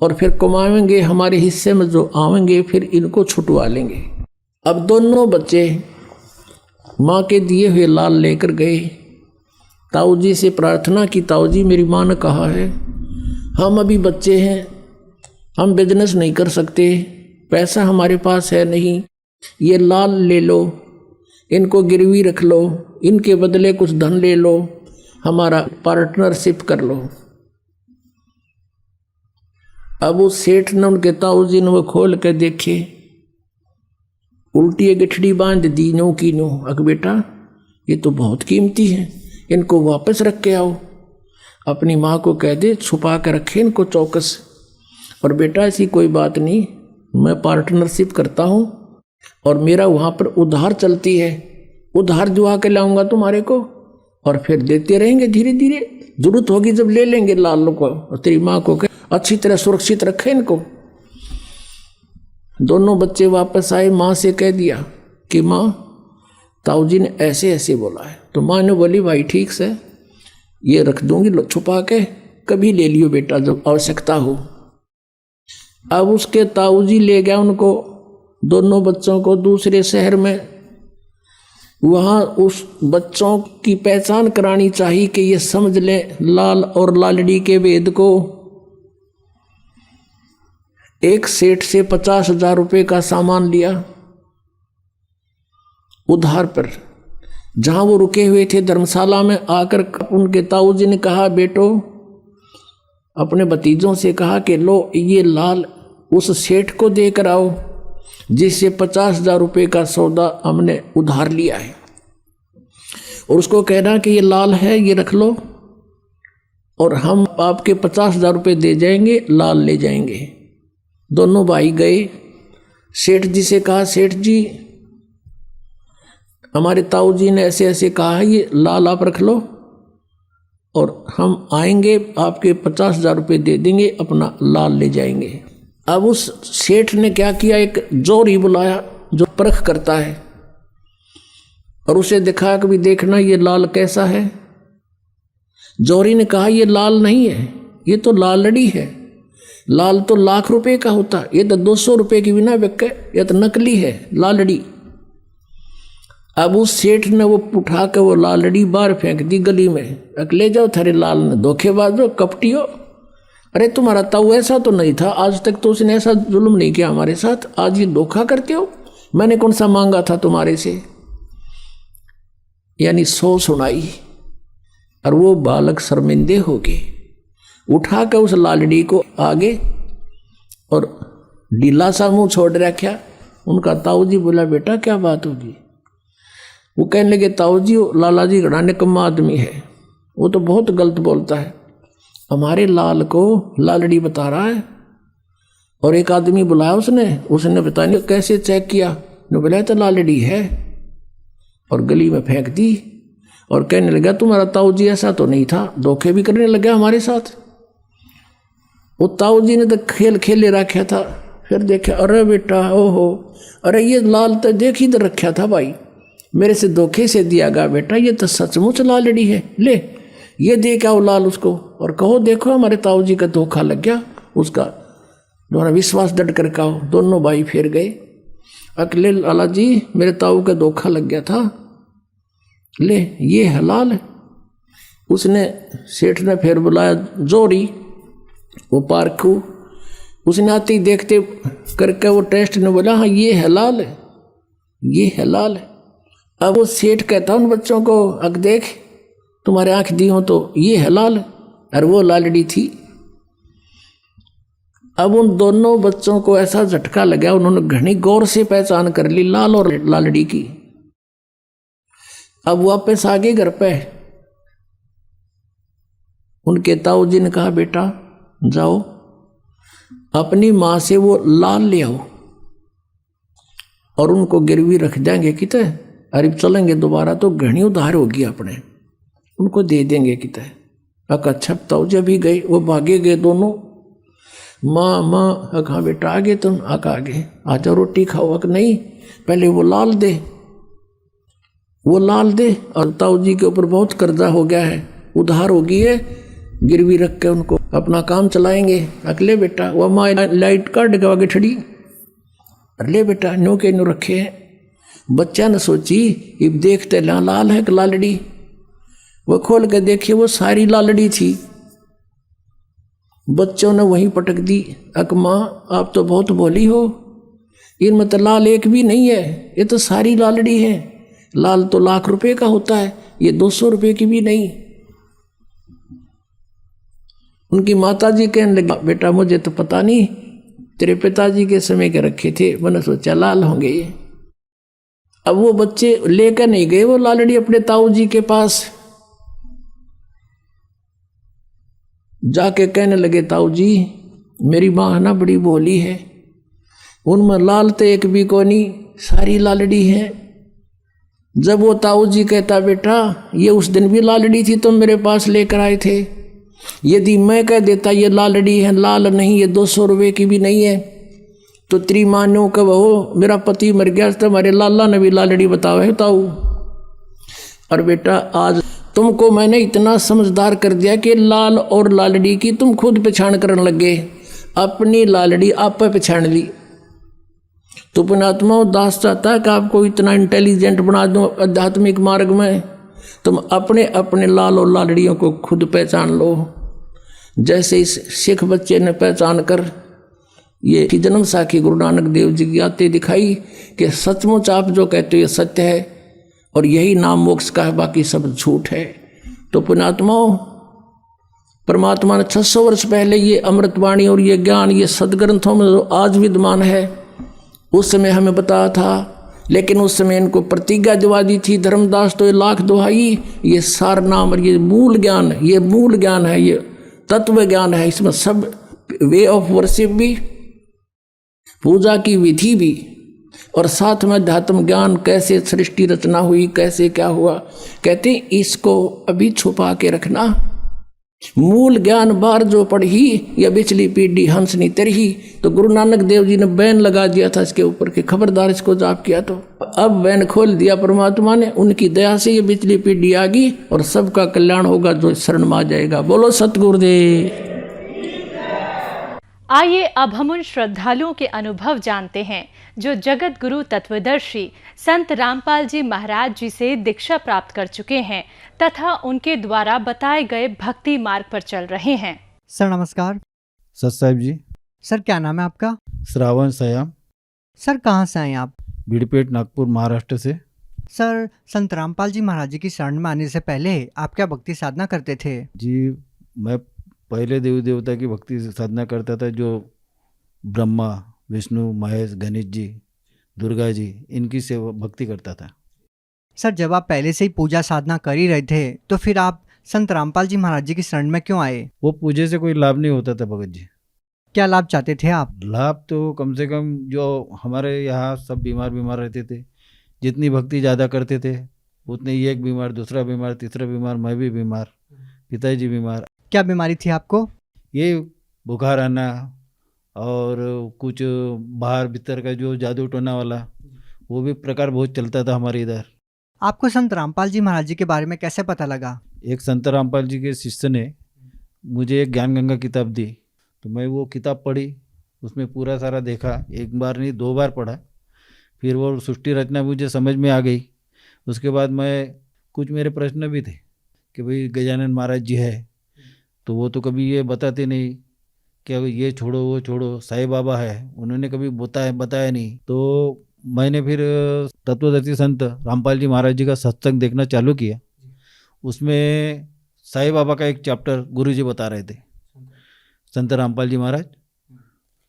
Speaker 1: और फिर कमाएंगे, हमारे हिस्से में जो आवेंगे फिर इनको छुटवा लेंगे। अब दोनों बच्चे माँ के दिए हुए लाल लेकर गए, ताऊ जी से प्रार्थना की, ताऊ जी मेरी माँ ने कहा है हम अभी बच्चे हैं, हम बिजनेस नहीं कर सकते, पैसा हमारे पास है नहीं, ये लाल ले लो, इनको गिरवी रख लो, इनके बदले कुछ धन ले लो, हमारा पार्टनरशिप कर लो। अब उस सेठ ने, उनके ताऊ जी ने वो खोल कर देखे, उल्टी गठड़ी बांध दी नो की नो। अग बेटा ये तो बहुत कीमती है, इनको वापस रख के आओ, अपनी माँ को कह दे छुपा कर रखे इनको चौकस। और बेटा ऐसी कोई बात नहीं, मैं पार्टनरशिप करता हूँ और मेरा वहाँ पर उधार चलती है, उधार जुआ के लाऊंगा तुम्हारे को और फिर देते रहेंगे धीरे धीरे, जरूरत होगी जब ले लेंगे लाल को। और तेरी माँ को कह अच्छी तरह सुरक्षित रखे इनको। दोनों बच्चे वापस आए, माँ से कह दिया कि माँ ताऊ जी ने ऐसे ऐसे बोला है। तो माँ ने बोली भाई ठीक से, ये रख दूंगी छुपा के, कभी ले लियो बेटा जब आवश्यकता हो। अब उसके ताऊ जी ले गया उनको, दोनों बच्चों को दूसरे शहर में। वहाँ उस बच्चों की पहचान करानी चाहिए कि ये समझ ले लाल और लालड़ी के भेद को। एक सेठ से 50,000 रुपये का सामान लिया उधार पर, जहाँ वो रुके हुए थे धर्मशाला में आकर उनके ताऊ जी ने कहा बेटो, अपने भतीजों से कहा कि लो ये लाल उस सेठ को देकर आओ जिससे 50,000 रुपये का सौदा हमने उधार लिया है, और उसको कहना कि ये लाल है, ये रख लो और हम आपके 50,000 रुपये दे जाएंगे, लाल ले जाएंगे। दोनों भाई गए, सेठ जी से कहा सेठ जी हमारे ताऊ जी ने ऐसे ऐसे कहा है, ये लाल आप रख लो और हम आएंगे आपके 50,000 रुपये दे देंगे, अपना लाल ले जाएंगे। अब उस सेठ ने क्या किया, एक जोरी बुलाया जो परख करता है और उसे दिखाया कि भी देखना ये लाल कैसा है। जोरी ने कहा ये लाल नहीं है, ये तो लालड़ी है, लाल तो लाख रुपए का होता, ये तो 200 रुपये की बिना बिके, ये तो नकली है लालड़ी। अब उस सेठ ने वो उठा के वो लालड़ी बाहर फेंक दी गली में, ले जाओ थारे लाल ने, धोखेबाजो कपटियो, अरे तुम्हारा ताऊ ऐसा तो नहीं था, आज तक तो उसने ऐसा जुल्म नहीं किया हमारे साथ, आज ये धोखा करते हो, मैंने कौन सा मांगा था तुम्हारे से। यानी 100 सुनाई और वो बालक शर्मिंदे हो गए, उठा कर उस लालड़ी को आगे और ढीला सा मुंह छोड़ रखा। उनका ताऊ जी बोला बेटा क्या बात होगी। वो कहने लगे ताऊ जी लाला जी घड़ा निकम्मा आदमी है, वो तो बहुत गलत बोलता है, हमारे लाल को लालड़ी बता रहा है। और एक आदमी बुलाया उसने पता नहीं कैसे चेक किया, ने बोला तो लालड़ी है, और गली में फेंक दी और कहने लगा तुम्हारा ताऊ जी ऐसा तो नहीं था, धोखे भी करने लगा हमारे साथ। वो ताऊ जी ने तो खेल खेले रखा था, फिर देखे, अरे बेटा ओहो, अरे ये लाल तो देख ही रखा था भाई, मेरे से धोखे से दिया गया बेटा, ये तो सचमुच लालड़ी है, ले ये दे क्या लाल उसको और कहो देखो हमारे ताऊ जी का धोखा लग गया, उसका दोनों विश्वास डट कर कहो। दोनों भाई फिर गए, अकेले लाला जी मेरे ताऊ का धोखा लग गया था, ले ये है लाल। उसने सेठ ने फिर बुलाया जोरी, वो पारखू, उसने आते ही देखते करके वो टेस्ट ने बोला हाँ ये है लाल, ये है लाल। अब वो सेठ कहता उन बच्चों को, अग देख तुम्हारे आंख दी हो तो ये है लाल, और वो लालड़ी थी। अब उन दोनों बच्चों को ऐसा झटका लगा, उन्होंने घनी गौर से पहचान कर ली लाल और लालड़ी की। अब वापस आ गए घर पे, उनके ताऊ जी ने कहा बेटा जाओ अपनी माँ से वो लाल ले आओ और उनको गिरवी रख देंगे किते, अरे चलेंगे दोबारा तो घनी उधार होगी अपने, उनको दे देंगे किते। अच्छा ताऊ जी भी गए, वो भागे गए दोनों, माँ माँ कहा बेटा आ गए तुम, आ गए, आ जाओ रोटी खाओ। अक नहीं पहले वो लाल दे, वो लाल दे, और ताऊ जी के ऊपर बहुत कर्जा हो गया है, उधार हो गई है, गिरवी रख के उनको अपना काम चलाएंगे। अगले बेटा वो माँ लाइट काट के आगे ठड़ी, अरे बेटा नो के नो रखे हैं। बच्चा ने सोची अब देखते लाल है कि लालड़ी, वो खोल के देखिए वो सारी लालड़ी थी। बच्चों ने वहीं पटक दी, अक माँ आप तो बहुत भोली हो, इनमें तो लाल एक भी नहीं है, ये तो सारी लालड़ी है, लाल तो लाख रुपए का होता है, ये 200 रुपए की भी नहीं। उनकी माताजी कहने लगी बेटा मुझे तो पता नहीं, तेरे पिताजी के समय के रखे थे, मैंने सोचा लाल होंगे ये। अब वो बच्चे लेकर नहीं गए वो लालड़ी अपने ताऊ जी के पास, जाके कहने लगे ताऊ जी मेरी माँ ना बड़ी भोली है, उनमें लाल तो एक भी को नहीं, सारी लालड़ी है। जब वो ताऊ जी कहता बेटा ये उस दिन भी लालड़ी थी तुम मेरे पास लेकर आए थे, यदि मैं कह देता ये लालड़ी है, लाल नहीं, ये 200 रुपये की भी नहीं है, तो तेरी माँ ने कब हो मेरा पति मर गया तो हमारे लाला ने भी लालड़ी बताओ है ताऊ। और बेटा आज तुमको मैंने इतना समझदार कर दिया कि लाल और लालड़ी की तुम खुद पहचान करने लगे, अपनी लालड़ी आप पे पहचान ली। तो पुण्यात्मा दास चाहता है कि आपको इतना इंटेलिजेंट बना दूं आध्यात्मिक मार्ग में, तुम अपने अपने लाल और लालड़ियों को खुद पहचान लो। जैसे इस सिख बच्चे ने पहचान कर ये जन्म साखी गुरु नानक देव जी की आते दिखाई कि सचमुच आप जो कहते हो ये सत्य है और यही नाम मोक्ष का है, बाकी सब झूठ है। तो पुण्यात्माओं परमात्मा ने 600 वर्ष पहले ये अमृतवाणी और ये ज्ञान ये सदग्रंथों में जो आज विद्यमान है उस समय हमें बताया था, लेकिन उस समय इनको प्रतिज्ञा दिवा दी थी धर्मदास तो ये लाख दुहाई, ये सार नाम और ये मूल ज्ञान, ये मूल ज्ञान है, ये तत्व ज्ञान है, इसमें सब वे ऑफ वर्शिप भी, पूजा की विधि भी, और साथ में अध्यात्म ज्ञान कैसे सृष्टि रचना हुई, कैसे क्या हुआ, कहते इसको अभी छुपा के रखना। मूल ज्ञान बार जो पढ़ी या बिचली पीढ़ी हंसनी तरही, तो गुरु नानक देव जी ने बैन लगा दिया था इसके ऊपर कि खबरदार इसको जाप किया तो। अब बैन खोल दिया परमात्मा ने, उनकी दया से ये बिचली पीढ़ी आ गई और सबका कल्याण होगा जो शरण में आ जाएगा। बोलो सतगुरुदेव।
Speaker 3: आइए अब हम उन श्रद्धालुओं के अनुभव जानते हैं जो जगत गुरु तत्वदर्शी संत रामपाल जी महाराज जी से दीक्षा प्राप्त कर चुके हैं तथा उनके द्वारा बताए गए भक्ति मार्ग पर चल रहे हैं।
Speaker 4: सर नमस्कार।
Speaker 5: सत साहिब जी।
Speaker 4: सर क्या नाम है आपका?
Speaker 5: श्रावण सयाम।
Speaker 4: सर कहाँ से आए आप?
Speaker 5: भीड़पेट नागपुर महाराष्ट्र से।
Speaker 4: सर संत रामपाल जी महाराज जी की शरण में आने से पहले आप क्या भक्ति साधना करते थे?
Speaker 5: जी मैं पहले देवी देवता की भक्ति साधना करता था, जो ब्रह्मा विष्णु महेश गणेश जी दुर्गा जी इनकी सेवा भक्ति करता था।
Speaker 4: सर जब आप पहले से ही पूजा साधना कर ही रहे थे तो फिर आप संत रामपाल जी महाराज जी की शरण में क्यों आए?
Speaker 5: वो पूजे से कोई लाभ नहीं होता था भगत जी।
Speaker 4: क्या लाभ चाहते थे आप?
Speaker 5: लाभ तो कम से कम जो हमारे यहाँ सब बीमार रहते थे, जितनी भक्ति ज़्यादा करते थे उतने ही एक बीमार, दूसरा बीमार, तीसरा बीमार, मैं भी बीमार, पिताजी बीमार।
Speaker 4: क्या बीमारी थी आपको?
Speaker 5: ये बुखार आना और कुछ बाहर भीतर का जो जादू टोना वाला वो भी प्रकार बहुत चलता था हमारे इधर।
Speaker 4: आपको संत रामपाल जी महाराज जी के बारे में कैसे पता लगा?
Speaker 5: एक संत रामपाल जी के शिष्य ने मुझे एक ज्ञान गंगा किताब दी, तो मैं वो किताब पढ़ी, उसमें पूरा सारा देखा, एक बार नहीं 2 बार पढ़ा। फिर वो सृष्टि रचना मुझे समझ में आ गई। उसके बाद मैं कुछ मेरे प्रश्न भी थे कि भाई गजानन महाराज जी है तो वो तो कभी ये बताते नहीं कि ये छोड़ो वो छोड़ो, साईं बाबा है उन्होंने कभी बताया नहीं। तो मैंने फिर तत्वदर्शी संत रामपाल जी महाराज जी का सत्संग देखना चालू किया। उसमें साईं बाबा का एक चैप्टर गुरुजी बता रहे थे। संत रामपाल जी महाराज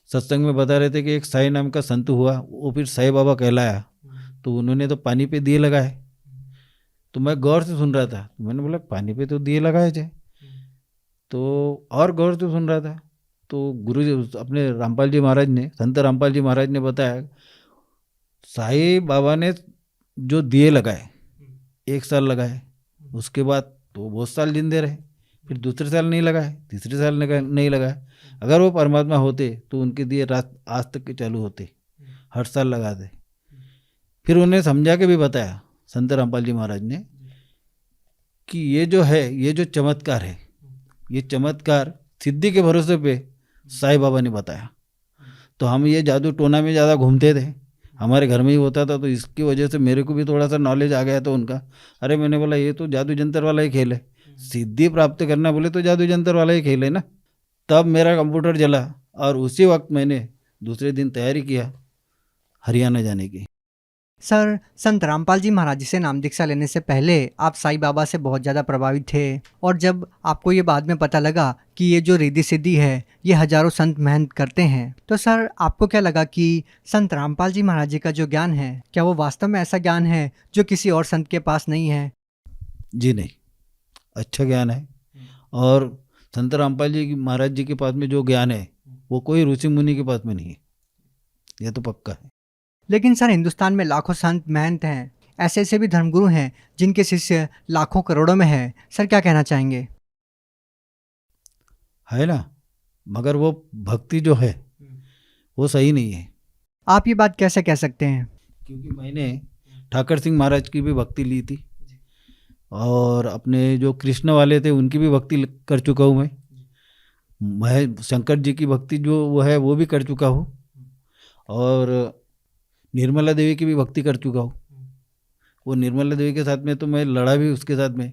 Speaker 5: सत्संग में बता रहे थे कि एक साईं नाम का संत हुआ, वो फिर साईं बाबा कहलाया, तो उन्होंने तो पानी पे दिए लगाए। तो मैं गौर से सुन रहा था, तो मैंने बोला पानी पे तो दिए लगाए थे, तो और गौर से सुन रहा था। तो गुरुजी अपने रामपाल जी महाराज ने, संत रामपाल जी महाराज ने बताया साईं बाबा ने जो दिए लगाए 1 साल लगाए, उसके बाद तो बहुत साल जिंदे रहे, फिर दूसरे साल नहीं लगाए, तीसरे साल नहीं लगाए। अगर वो परमात्मा होते तो उनके दिए रात आज तक के चालू होते, हर साल लगाते। फिर उन्हें समझा के भी बताया संत रामपाल जी महाराज ने कि ये जो है, ये जो चमत्कार है, ये चमत्कार सिद्धि के भरोसे पे साईं बाबा ने बताया। तो हम ये जादू टोना में ज़्यादा घूमते थे, हमारे घर में ही होता था, तो इसकी वजह से मेरे को भी थोड़ा सा नॉलेज आ गया था उनका। अरे मैंने बोला ये तो जादू जंतर वाला ही खेल है, सिद्धि प्राप्त करना बोले तो जादू जंतर वाला ही खेल है ना। तब मेरा कंप्यूटर जला और उसी वक्त मैंने दूसरे दिन तैयारी किया हरियाणा जाने की।
Speaker 4: सर, संत रामपाल जी महाराज जी से नाम दीक्षा लेने से पहले आप साईं बाबा से बहुत ज़्यादा प्रभावित थे, और जब आपको ये बाद में पता लगा कि ये जो रिद्धि सिद्धि है ये हजारों संत महंत करते हैं, तो सर आपको क्या लगा कि संत रामपाल जी महाराज जी का जो ज्ञान है, क्या वो वास्तव में ऐसा ज्ञान है जो किसी और संत के पास नहीं है?
Speaker 5: जी नहीं, अच्छा ज्ञान है। और संत रामपाल जी महाराज जी के पास में जो ज्ञान है वो कोई ऋषि मुनि के पास में नहीं है, यह तो पक्का है।
Speaker 4: लेकिन सर, हिंदुस्तान में लाखों संत महंत हैं, ऐसे ऐसे भी धर्मगुरु हैं जिनके शिष्य लाखों करोड़ों में हैं। सर क्या कहना चाहेंगे?
Speaker 5: है ना, मगर वो भक्ति जो है वो सही नहीं है।
Speaker 4: आप ये बात कैसे कह सकते हैं?
Speaker 5: क्योंकि मैंने ठाकर सिंह महाराज की भी भक्ति ली थी, और अपने जो कृष्ण वाले थे उनकी भी भक्ति कर चुका हूँ मैं शंकर जी की भक्ति जो वो है वो भी कर चुका हूँ, और निर्मला देवी की भी भक्ति कर चुका हूँ। वो निर्मला देवी के साथ में तो मैं लड़ा भी उसके साथ में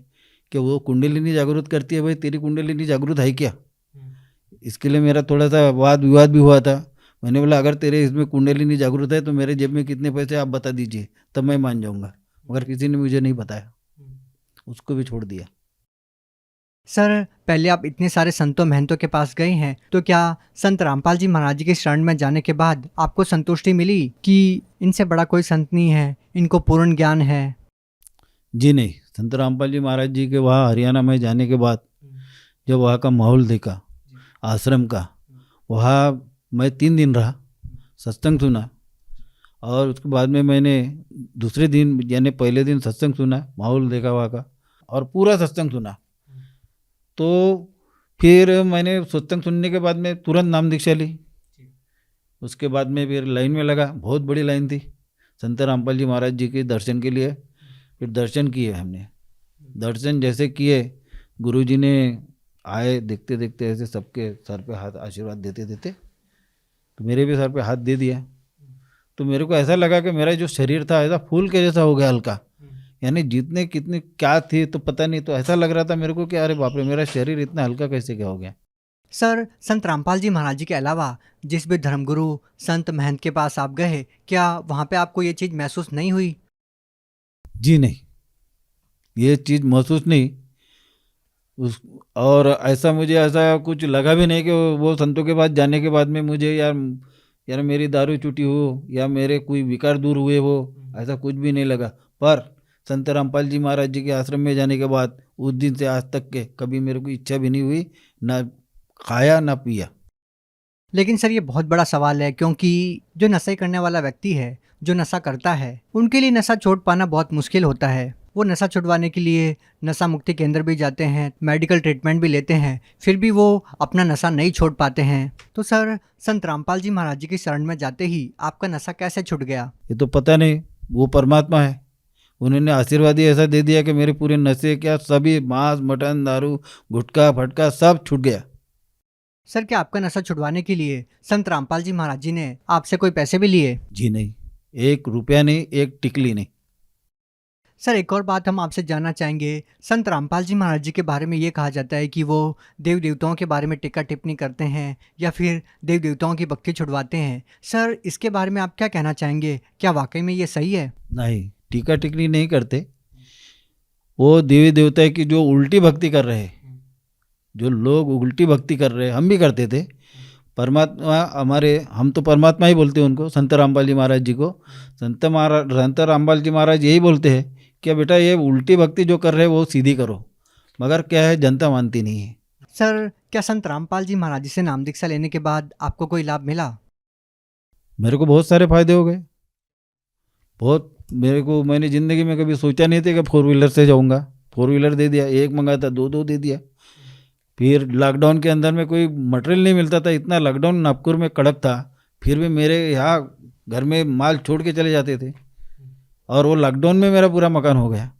Speaker 5: कि वो कुंडलिनी जागृत करती है, भाई तेरी कुंडलिनी जागृत है क्या? इसके लिए मेरा थोड़ा सा वाद विवाद भी हुआ था। मैंने बोला अगर तेरे इसमें कुंडलिनी जागृत है तो मेरे जेब में कितने पैसे आप बता दीजिए, तब मैं मान जाऊंगा। मगर किसी ने मुझे नहीं बताया, उसको भी छोड़ दिया।
Speaker 4: सर, पहले आप इतने सारे संतों महंतों के पास गए हैं, तो क्या संत रामपाल जी महाराज जी के शरण में जाने के बाद आपको संतुष्टि मिली कि इनसे बड़ा कोई संत नहीं है, इनको पूर्ण ज्ञान है?
Speaker 5: जी नहीं, संत रामपाल जी महाराज जी के वहाँ हरियाणा में जाने के बाद जब वहाँ का माहौल देखा आश्रम का, वहाँ मैं 3 दिन रहा, सत्संग सुना, और उसके बाद में मैंने दूसरे दिन यानी पहले दिन सत्संग सुना, माहौल देखा वहाँ का, और पूरा सत्संग सुना। तो फिर मैंने सत्संग सुनने के बाद में तुरंत नाम दीक्षा ली। उसके बाद में फिर लाइन में लगा, बहुत बड़ी लाइन थी संत रामपाल जी महाराज जी के दर्शन के लिए। फिर दर्शन किए हमने, दर्शन जैसे किए, गुरुजी ने आए, देखते देखते ऐसे सबके सर पे हाथ आशीर्वाद देते देते तो मेरे भी सर पे हाथ दे दिया। तो मेरे को ऐसा लगा कि मेरा जो शरीर था ऐसा फूल के जैसा हो गया, हल्का, यानी जितने कितने क्या थी तो पता नहीं, तो ऐसा लग रहा था मेरे को कि अरे बाप रे, मेरा शरीर इतना हल्का कैसे क्या हो गया।
Speaker 4: सर, संत रामपाल जी महाराज जी के अलावा जिस भी धर्मगुरु संत महंत के पास आप गए, क्या वहाँ पे आपको ये चीज़ महसूस नहीं हुई?
Speaker 5: जी नहीं, ये चीज़ महसूस नहीं। और ऐसा मुझे ऐसा कुछ लगा भी नहीं कि वो संतों के पास जाने के बाद में मुझे यार मेरी दारू छूटी हो या मेरे कोई विकार दूर हुए हो, ऐसा कुछ भी नहीं लगा। पर संत रामपाल जी महाराज जी के आश्रम में जाने के बाद उस दिन से आज तक के कभी मेरे को इच्छा भी नहीं हुई, ना खाया ना पिया।
Speaker 4: लेकिन सर, ये बहुत बड़ा सवाल है, क्योंकि जो नशा करने वाला व्यक्ति है, जो नशा करता है, उनके लिए नशा छोड़ पाना बहुत मुश्किल होता है। वो नशा छुड़वाने के लिए नशा मुक्ति केंद्र भी जाते हैं, मेडिकल ट्रीटमेंट भी लेते हैं, फिर भी वो अपना नशा नहीं छोड़ पाते हैं। तो सर, संत रामपाल जी महाराज जी की शरण में जाते ही आपका नशा कैसे छूट गया?
Speaker 5: ये तो पता नहीं, वो परमात्मा है, उन्होंने आशीर्वाद ही ऐसा दे दिया कि मेरे पूरे नशे क्या सभी मांस मटन दारू गुटखा फटका सब छूट गया।
Speaker 4: सर, क्या आपका नशा छुड़वाने के लिए संत रामपाल जी महाराज जी ने आपसे कोई पैसे भी लिए?
Speaker 5: जी नहीं, 1 रुपया नहीं, 1 टिकली नहीं।
Speaker 4: सर, एक और बात हम आपसे जानना चाहेंगे। संत रामपाल जी महाराज जी के बारे में ये कहा जाता है कि वो देव देवताओं के बारे में टीका टिप्पणी करते हैं या फिर देव देवताओं की भक्ति छुड़वाते हैं। सर, इसके बारे में आप क्या कहना चाहेंगे? क्या वाकई में ये सही है?
Speaker 5: नहीं, टीका टिकली नहीं करते। वो देवी देवता की जो उल्टी भक्ति कर रहे हैं, जो लोग उल्टी भक्ति कर रहे हैं, हम भी करते थे। परमात्मा हमारे, हम तो परमात्मा ही बोलते हैं उनको, संत रामपाल जी महाराज जी को। संत रामपाल जी महाराज यही बोलते हैं कि बेटा ये उल्टी भक्ति जो कर रहे हैं वो सीधी करो, मगर क्या है जनता मानती नहीं है।
Speaker 4: सर, क्या संत रामपाल जी महाराज जी से नाम दीक्षा लेने के बाद आपको कोई लाभ मिला?
Speaker 5: मेरे को बहुत सारे फायदे हो गए, बहुत। मैंने ज़िंदगी में कभी सोचा नहीं था कि 4 व्हीलर से जाऊंगा, 4 व्हीलर दे दिया। 1 मंगाया था 2 दे दिया। फिर लॉकडाउन के अंदर में कोई मटेरियल नहीं मिलता था, इतना लॉकडाउन नागपुर में कड़क था, फिर भी मेरे यहाँ घर में माल छोड़ के चले जाते थे, और वो लॉकडाउन में मेरा पूरा मकान हो गया।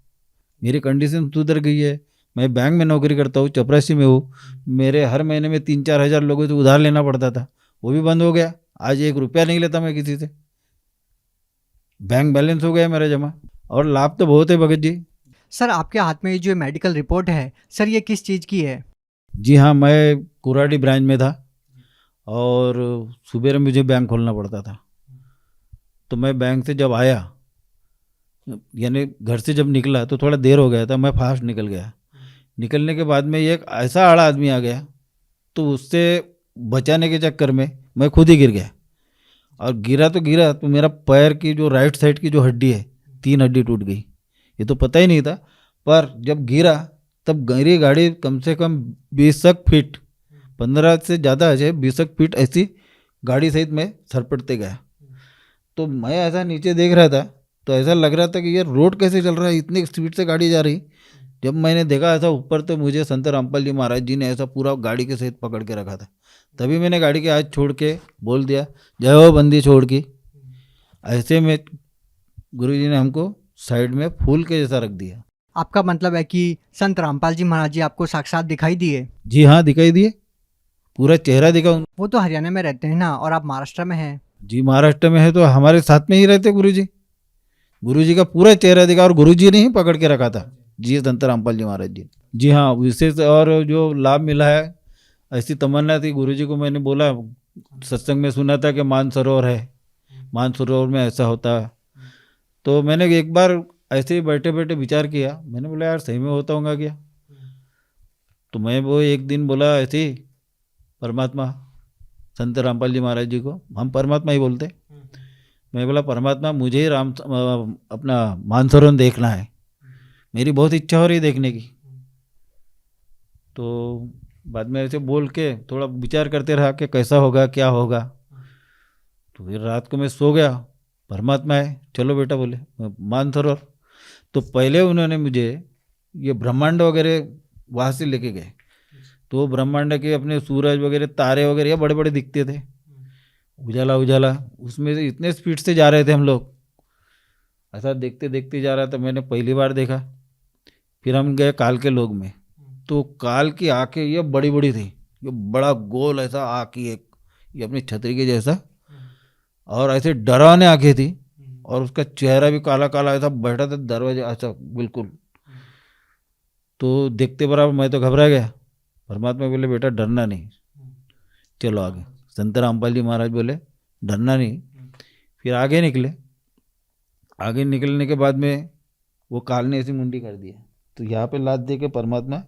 Speaker 5: मेरी कंडीशन सुधर गई है। मैं बैंक में नौकरी करता हूँ, चपरासी में हूँ। मेरे हर महीने में 3-4 हज़ार लोगों से उधार लेना पड़ता था, वो भी बंद हो गया। आज 1 रुपया नहीं लेता मैं किसी से, बैंक बैलेंस हो गया मेरा जमा, और लाभ तो बहुत है भगत जी।
Speaker 4: सर, आपके हाथ में ये जो मेडिकल रिपोर्ट है, सर ये किस चीज़ की है?
Speaker 5: जी हाँ, मैं कुराडी ब्रांच में था और सुबह मुझे बैंक खोलना पड़ता था। तो मैं बैंक से जब आया, यानी घर से जब निकला तो थोड़ा देर हो गया था, मैं फास्ट निकल गया। निकलने के बाद में एक ऐसा आड़ा आदमी आ गया, तो उससे बचाने के चक्कर में मैं खुद ही गिर गया। और गिरा तो मेरा पैर की जो राइट साइड की जो हड्डी है, 3 हड्डी टूट गई। ये तो पता ही नहीं था, पर जब गिरा तब मेरी गाड़ी कम से कम 20 फीट, 15 से ज़्यादा है, 20 फीट ऐसी गाड़ी सहित मैं सरपटते गया। तो मैं ऐसा नीचे देख रहा था तो ऐसा लग रहा था कि यार रोड कैसे चल रहा है, इतनी स्पीड से गाड़ी जा रही। जब मैंने देखा ऐसा ऊपर, तो मुझे संत रामपाल जी महाराज जी ने ऐसा पूरा गाड़ी के सहित पकड़ के रखा था। तभी मैंने गाड़ी के हाथ छोड़ के बोल दिया, जय हो बंदी छोड़ की। ऐसे में गुरुजी ने हमको साइड में फूल के जैसा रख दिया।
Speaker 4: आपका मतलब है कि संत रामपाल जी महाराज जी आपको साक्षात दिखाई दिए?
Speaker 5: जी हाँ, दिखाई दिए, पूरा चेहरा दिखा।
Speaker 4: वो तो हरियाणा में रहते हैं ना, और आप महाराष्ट्र में हैं।
Speaker 5: जी, महाराष्ट्र में है तो हमारे साथ में ही रहते गुरुजी। गुरुजी का पूरा चेहरा दिखा, और गुरुजी ने ही पकड़ के रखा था। जी संत रामपाल जी महाराज जी। जी हाँ, विशेष और जो लाभ मिला है, ऐसी तमन्ना थी गुरुजी को। मैंने बोला, सत्संग में सुना था कि मानसरोवर है, मानसरोवर में ऐसा होता है। तो मैंने एक बार ऐसे ही बैठे बैठे विचार किया, मैंने बोला यार सही में होता होगा क्या। तो मैं वो एक दिन बोला ऐसे ही परमात्मा, संत रामपाल जी महाराज जी को हम परमात्मा ही बोलते, मैं बोला परमात्मा मुझे ही अपना मानसरोवर देखना है, मेरी बहुत इच्छा हो रही देखने की। तो बाद में ऐसे बोल के थोड़ा विचार करते रहा कि कैसा होगा क्या होगा। तो फिर रात को मैं सो गया, परमात्मा है चलो बेटा बोले मानसरोवर। तो पहले उन्होंने मुझे ये ब्रह्मांड वगैरह वहाँ से लेके गए। तो वो ब्रह्मांड के अपने सूरज वगैरह तारे वगैरह ये बड़े बड़े दिखते थे, उजाला उजाला, उसमें से इतने स्पीड से जा रहे थे हम लोग। ऐसा देखते देखते जा रहा था, मैंने पहली बार देखा। फिर हम गए काल के लोग में, तो काल की आँखें ये बड़ी बड़ी थी, ये बड़ा गोल ऐसा आँख ही एक, ये अपनी छतरी के जैसा, और ऐसे डरावने आँखें थी, और उसका चेहरा भी काला काला ऐसा बैठा था दरवाजे ऐसा बिल्कुल। तो देखते बराबर मैं तो घबरा गया। परमात्मा बोले बेटा डरना नहीं, चलो आगे। संत रामपाल जी महाराज बोले डरना नहीं। फिर आगे निकले। आगे निकलने के बाद में वो काल ने ऐसी मुंडी कर दिया, तो यहाँ पे लात दे के परमात्मा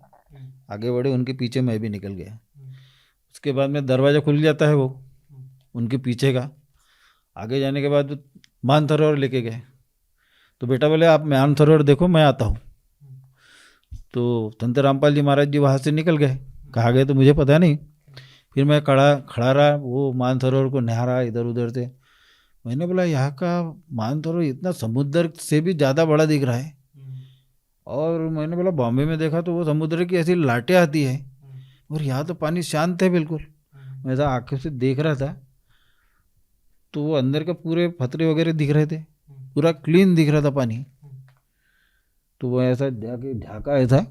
Speaker 5: आगे बढ़े, उनके पीछे मैं भी निकल गया। उसके बाद में दरवाज़ा खुल जाता है वो उनके पीछे का। आगे जाने के बाद मानसरोवर लेके गए, तो बेटा बोले आप मानसरोवर देखो मैं आता हूँ। तो संत रामपाल जी महाराज जी वहाँ से निकल गए, कहाँ गए तो मुझे पता नहीं। फिर मैं खड़ा रहा, वो मानसरोवर को निहारा इधर उधर से। मैंने बोला यहाँ का मानसरोवर इतना समुद्र से भी ज़्यादा बड़ा दिख रहा है, और मैंने बोला बॉम्बे में देखा तो वो समुद्र की ऐसी लाटें आती है और यहाँ तो पानी शांत है बिल्कुल। मैं ऐसा आंखों से देख रहा था तो वो अंदर के पूरे फतरे वगैरह दिख रहे थे, पूरा क्लीन दिख रहा था पानी। तो वो ऐसा जाके झाँका ऐसा,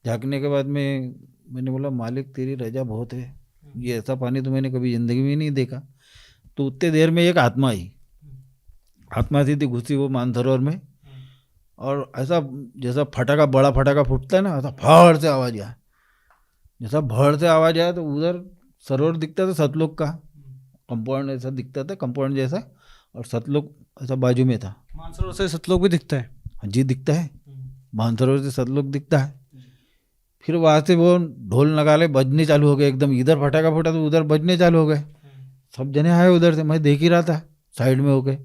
Speaker 5: झाँकने के बाद मैंने बोला मालिक तेरी रजा बहुत है, ये ऐसा पानी तो मैंने कभी ज़िंदगी में नहीं देखा। तो उतने देर में एक आत्मा आई, आत्मा सीधी घुसी वो मानसरोवर में, और ऐसा जैसा फटाका, बड़ा फटाका फूटता है ना, ऐसा फड़ से आवाज़ आया। जैसा भड़ से आवाज़ आया तो उधर सरोवर दिखता था सतलोक का, कंपाउंड ऐसा दिखता था, कंपाउंड जैसा, और सतलोक ऐसा बाजू में था।
Speaker 4: मानसरोवर से सतलोक भी दिखता है?
Speaker 5: हाँ जी दिखता है, मानसरोवर से सतलोक दिखता है। फिर वहाँ से वो ढोल नगाड़े बजने चालू हो गए, एकदम इधर फटाका फूटा तो उधर बजने चालू हो गए। सब जने आए उधर से, मैं देख ही रहा था साइड में होके।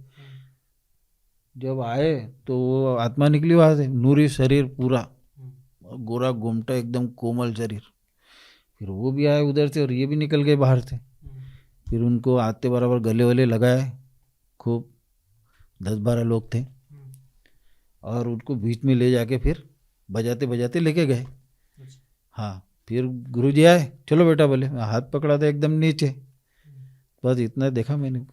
Speaker 5: जब आए तो वो आत्मा निकली वहाँ से, नूरी शरीर पूरा, गोरा गोमटा एकदम कोमल शरीर। फिर वो भी आए उधर से और ये भी निकल गए बाहर से। फिर उनको आते बराबर गले वले लगाए, खूब 10-12 लोग थे, और उनको बीच में ले जाके फिर बजाते बजाते लेके गए। हाँ, फिर गुरुजी आए, चलो बेटा बोले, हाथ पकड़ा था एकदम नीचे, बस इतना देखा मैंने।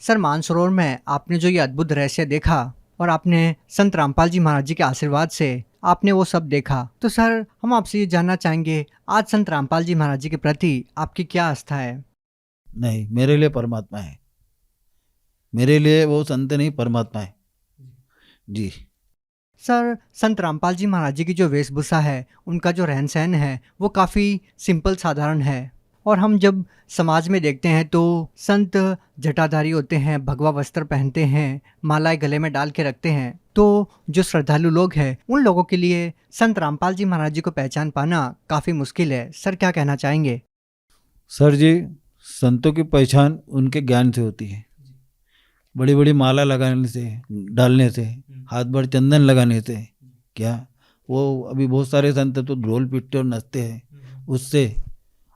Speaker 4: सर, मानसरोवर में आपने जो ये अद्भुत रहस्य देखा और आपने संत रामपाल जी महाराज जी के आशीर्वाद से आपने वो सब देखा, तो सर हम आपसे ये जानना चाहेंगे आज संत रामपाल जी महाराज जी के प्रति आपकी क्या आस्था है?
Speaker 5: नहीं, मेरे लिए परमात्मा है, मेरे लिए वो संत नहीं परमात्मा है जी।
Speaker 4: सर, संत रामपाल जी महाराज जी की जो वेशभूषा है, उनका जो रहन सहन है, वो काफ़ी सिंपल साधारण है। और हम जब समाज में देखते हैं तो संत जटाधारी होते हैं, भगवा वस्त्र पहनते हैं, मालाएं गले में डाल के रखते हैं। तो जो श्रद्धालु लोग हैं उन लोगों के लिए संत रामपाल जी महाराज जी को पहचान पाना काफ़ी मुश्किल है। सर क्या कहना चाहेंगे?
Speaker 5: सर जी, संतों की पहचान उनके ज्ञान से होती है। बड़ी बड़ी माला लगाने से, डालने से, हाथ भर चंदन लगाने से क्या, वो अभी बहुत सारे संत तो ढोल पीटते और नचते हैं, उससे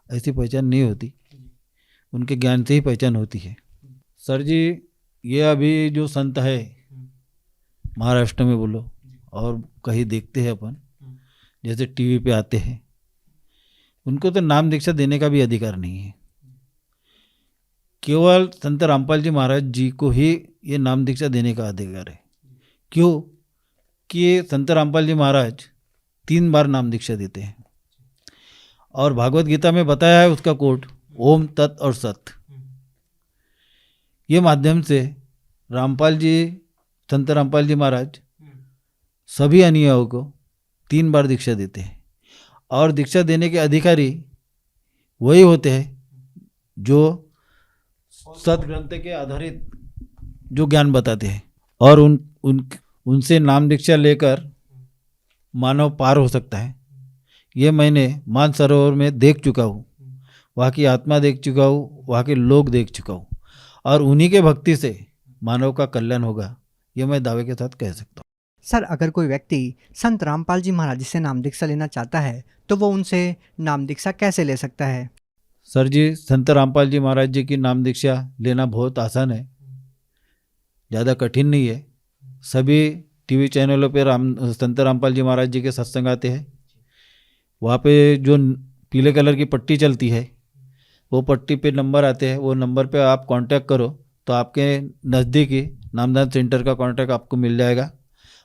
Speaker 5: ऐसी पहचान नहीं होती, उनके ज्ञान से ही पहचान होती है। सर जी, ये अभी जो संत है महाराष्ट्र में बोलो और कहीं देखते हैं अपन, जैसे टीवी पे आते हैं, उनको तो नाम दीक्षा देने का भी अधिकार नहीं है। केवल संत रामपाल जी महाराज जी को ही ये नाम दीक्षा देने का अधिकार है। क्यों? कि संत रामपाल जी महाराज 3 बार नाम दीक्षा देते हैं, और भागवत गीता में बताया है उसका कोट, ओम तत् और सत। ये माध्यम से रामपाल जी, संत रामपाल जी महाराज सभी अनुयायियों को 3 बार दीक्षा देते हैं, और दीक्षा देने के अधिकारी वही होते हैं जो सदग्रंथ के आधारित जो ज्ञान बताते हैं, और उनसे नाम दीक्षा लेकर मानव पार हो सकता है। ये मैंने मानसरोवर में देख चुका हूँ, वहाँ की आत्मा देख चुका हूँ, वहाँ के लोग देख चुका हूँ, और उन्हीं के भक्ति से मानव का कल्याण होगा, ये मैं दावे के साथ कह सकता हूँ।
Speaker 4: सर, अगर कोई व्यक्ति संत रामपाल जी महाराज जी से नाम दीक्षा लेना चाहता है तो वो उनसे नाम दीक्षा कैसे ले सकता है?
Speaker 5: सर जी, संत रामपाल जी महाराज जी की नाम दीक्षा लेना बहुत आसान है, ज़्यादा कठिन नहीं है। सभी टीवी चैनलों पे संत रामपाल जी महाराज जी के सत्संग आते हैं। वहाँ पे जो पीले कलर की पट्टी चलती है, वो पट्टी पे नंबर आते हैं, वो नंबर पे आप कांटेक्ट करो तो आपके नज़दीकी नामदान सेंटर का कांटेक्ट आपको मिल जाएगा।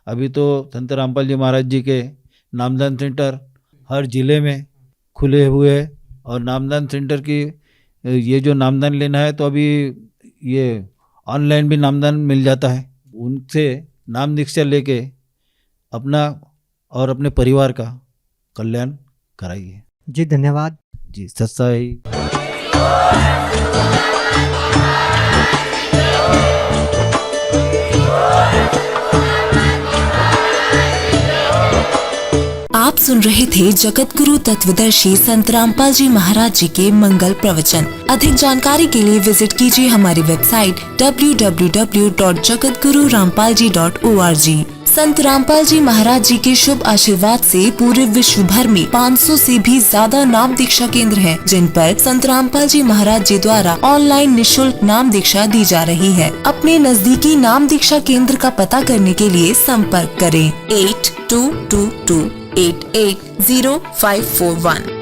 Speaker 5: अभी तो संत रामपाल जी महाराज जी के नामदान सेंटर हर ज़िले में खुले हुए हैं, और नामदान सेंटर की ये जो नामदान लेना है तो अभी ये ऑनलाइन भी नामदान मिल जाता है। उनसे नाम दीक्षा लेके अपना और अपने परिवार का कल्याण कराइए।
Speaker 4: जी धन्यवाद।
Speaker 5: जी सत्साई।
Speaker 6: आप सुन रहे थे जगत गुरु तत्वदर्शी संत रामपाल जी महाराज जी के मंगल प्रवचन। अधिक जानकारी के लिए विजिट कीजिए हमारी वेबसाइट www.jagatgururampalji.org। संत रामपाल जी महाराज जी के शुभ आशीर्वाद से पूरे विश्व भर में 500 से भी ज्यादा नाम दीक्षा केंद्र हैं, जिन पर संत रामपाल जी महाराज जी द्वारा ऑनलाइन निशुल्क नाम दीक्षा दी जा रही है। अपने नजदीकी नाम दीक्षा केंद्र का पता करने के लिए संपर्क करें 8222880541।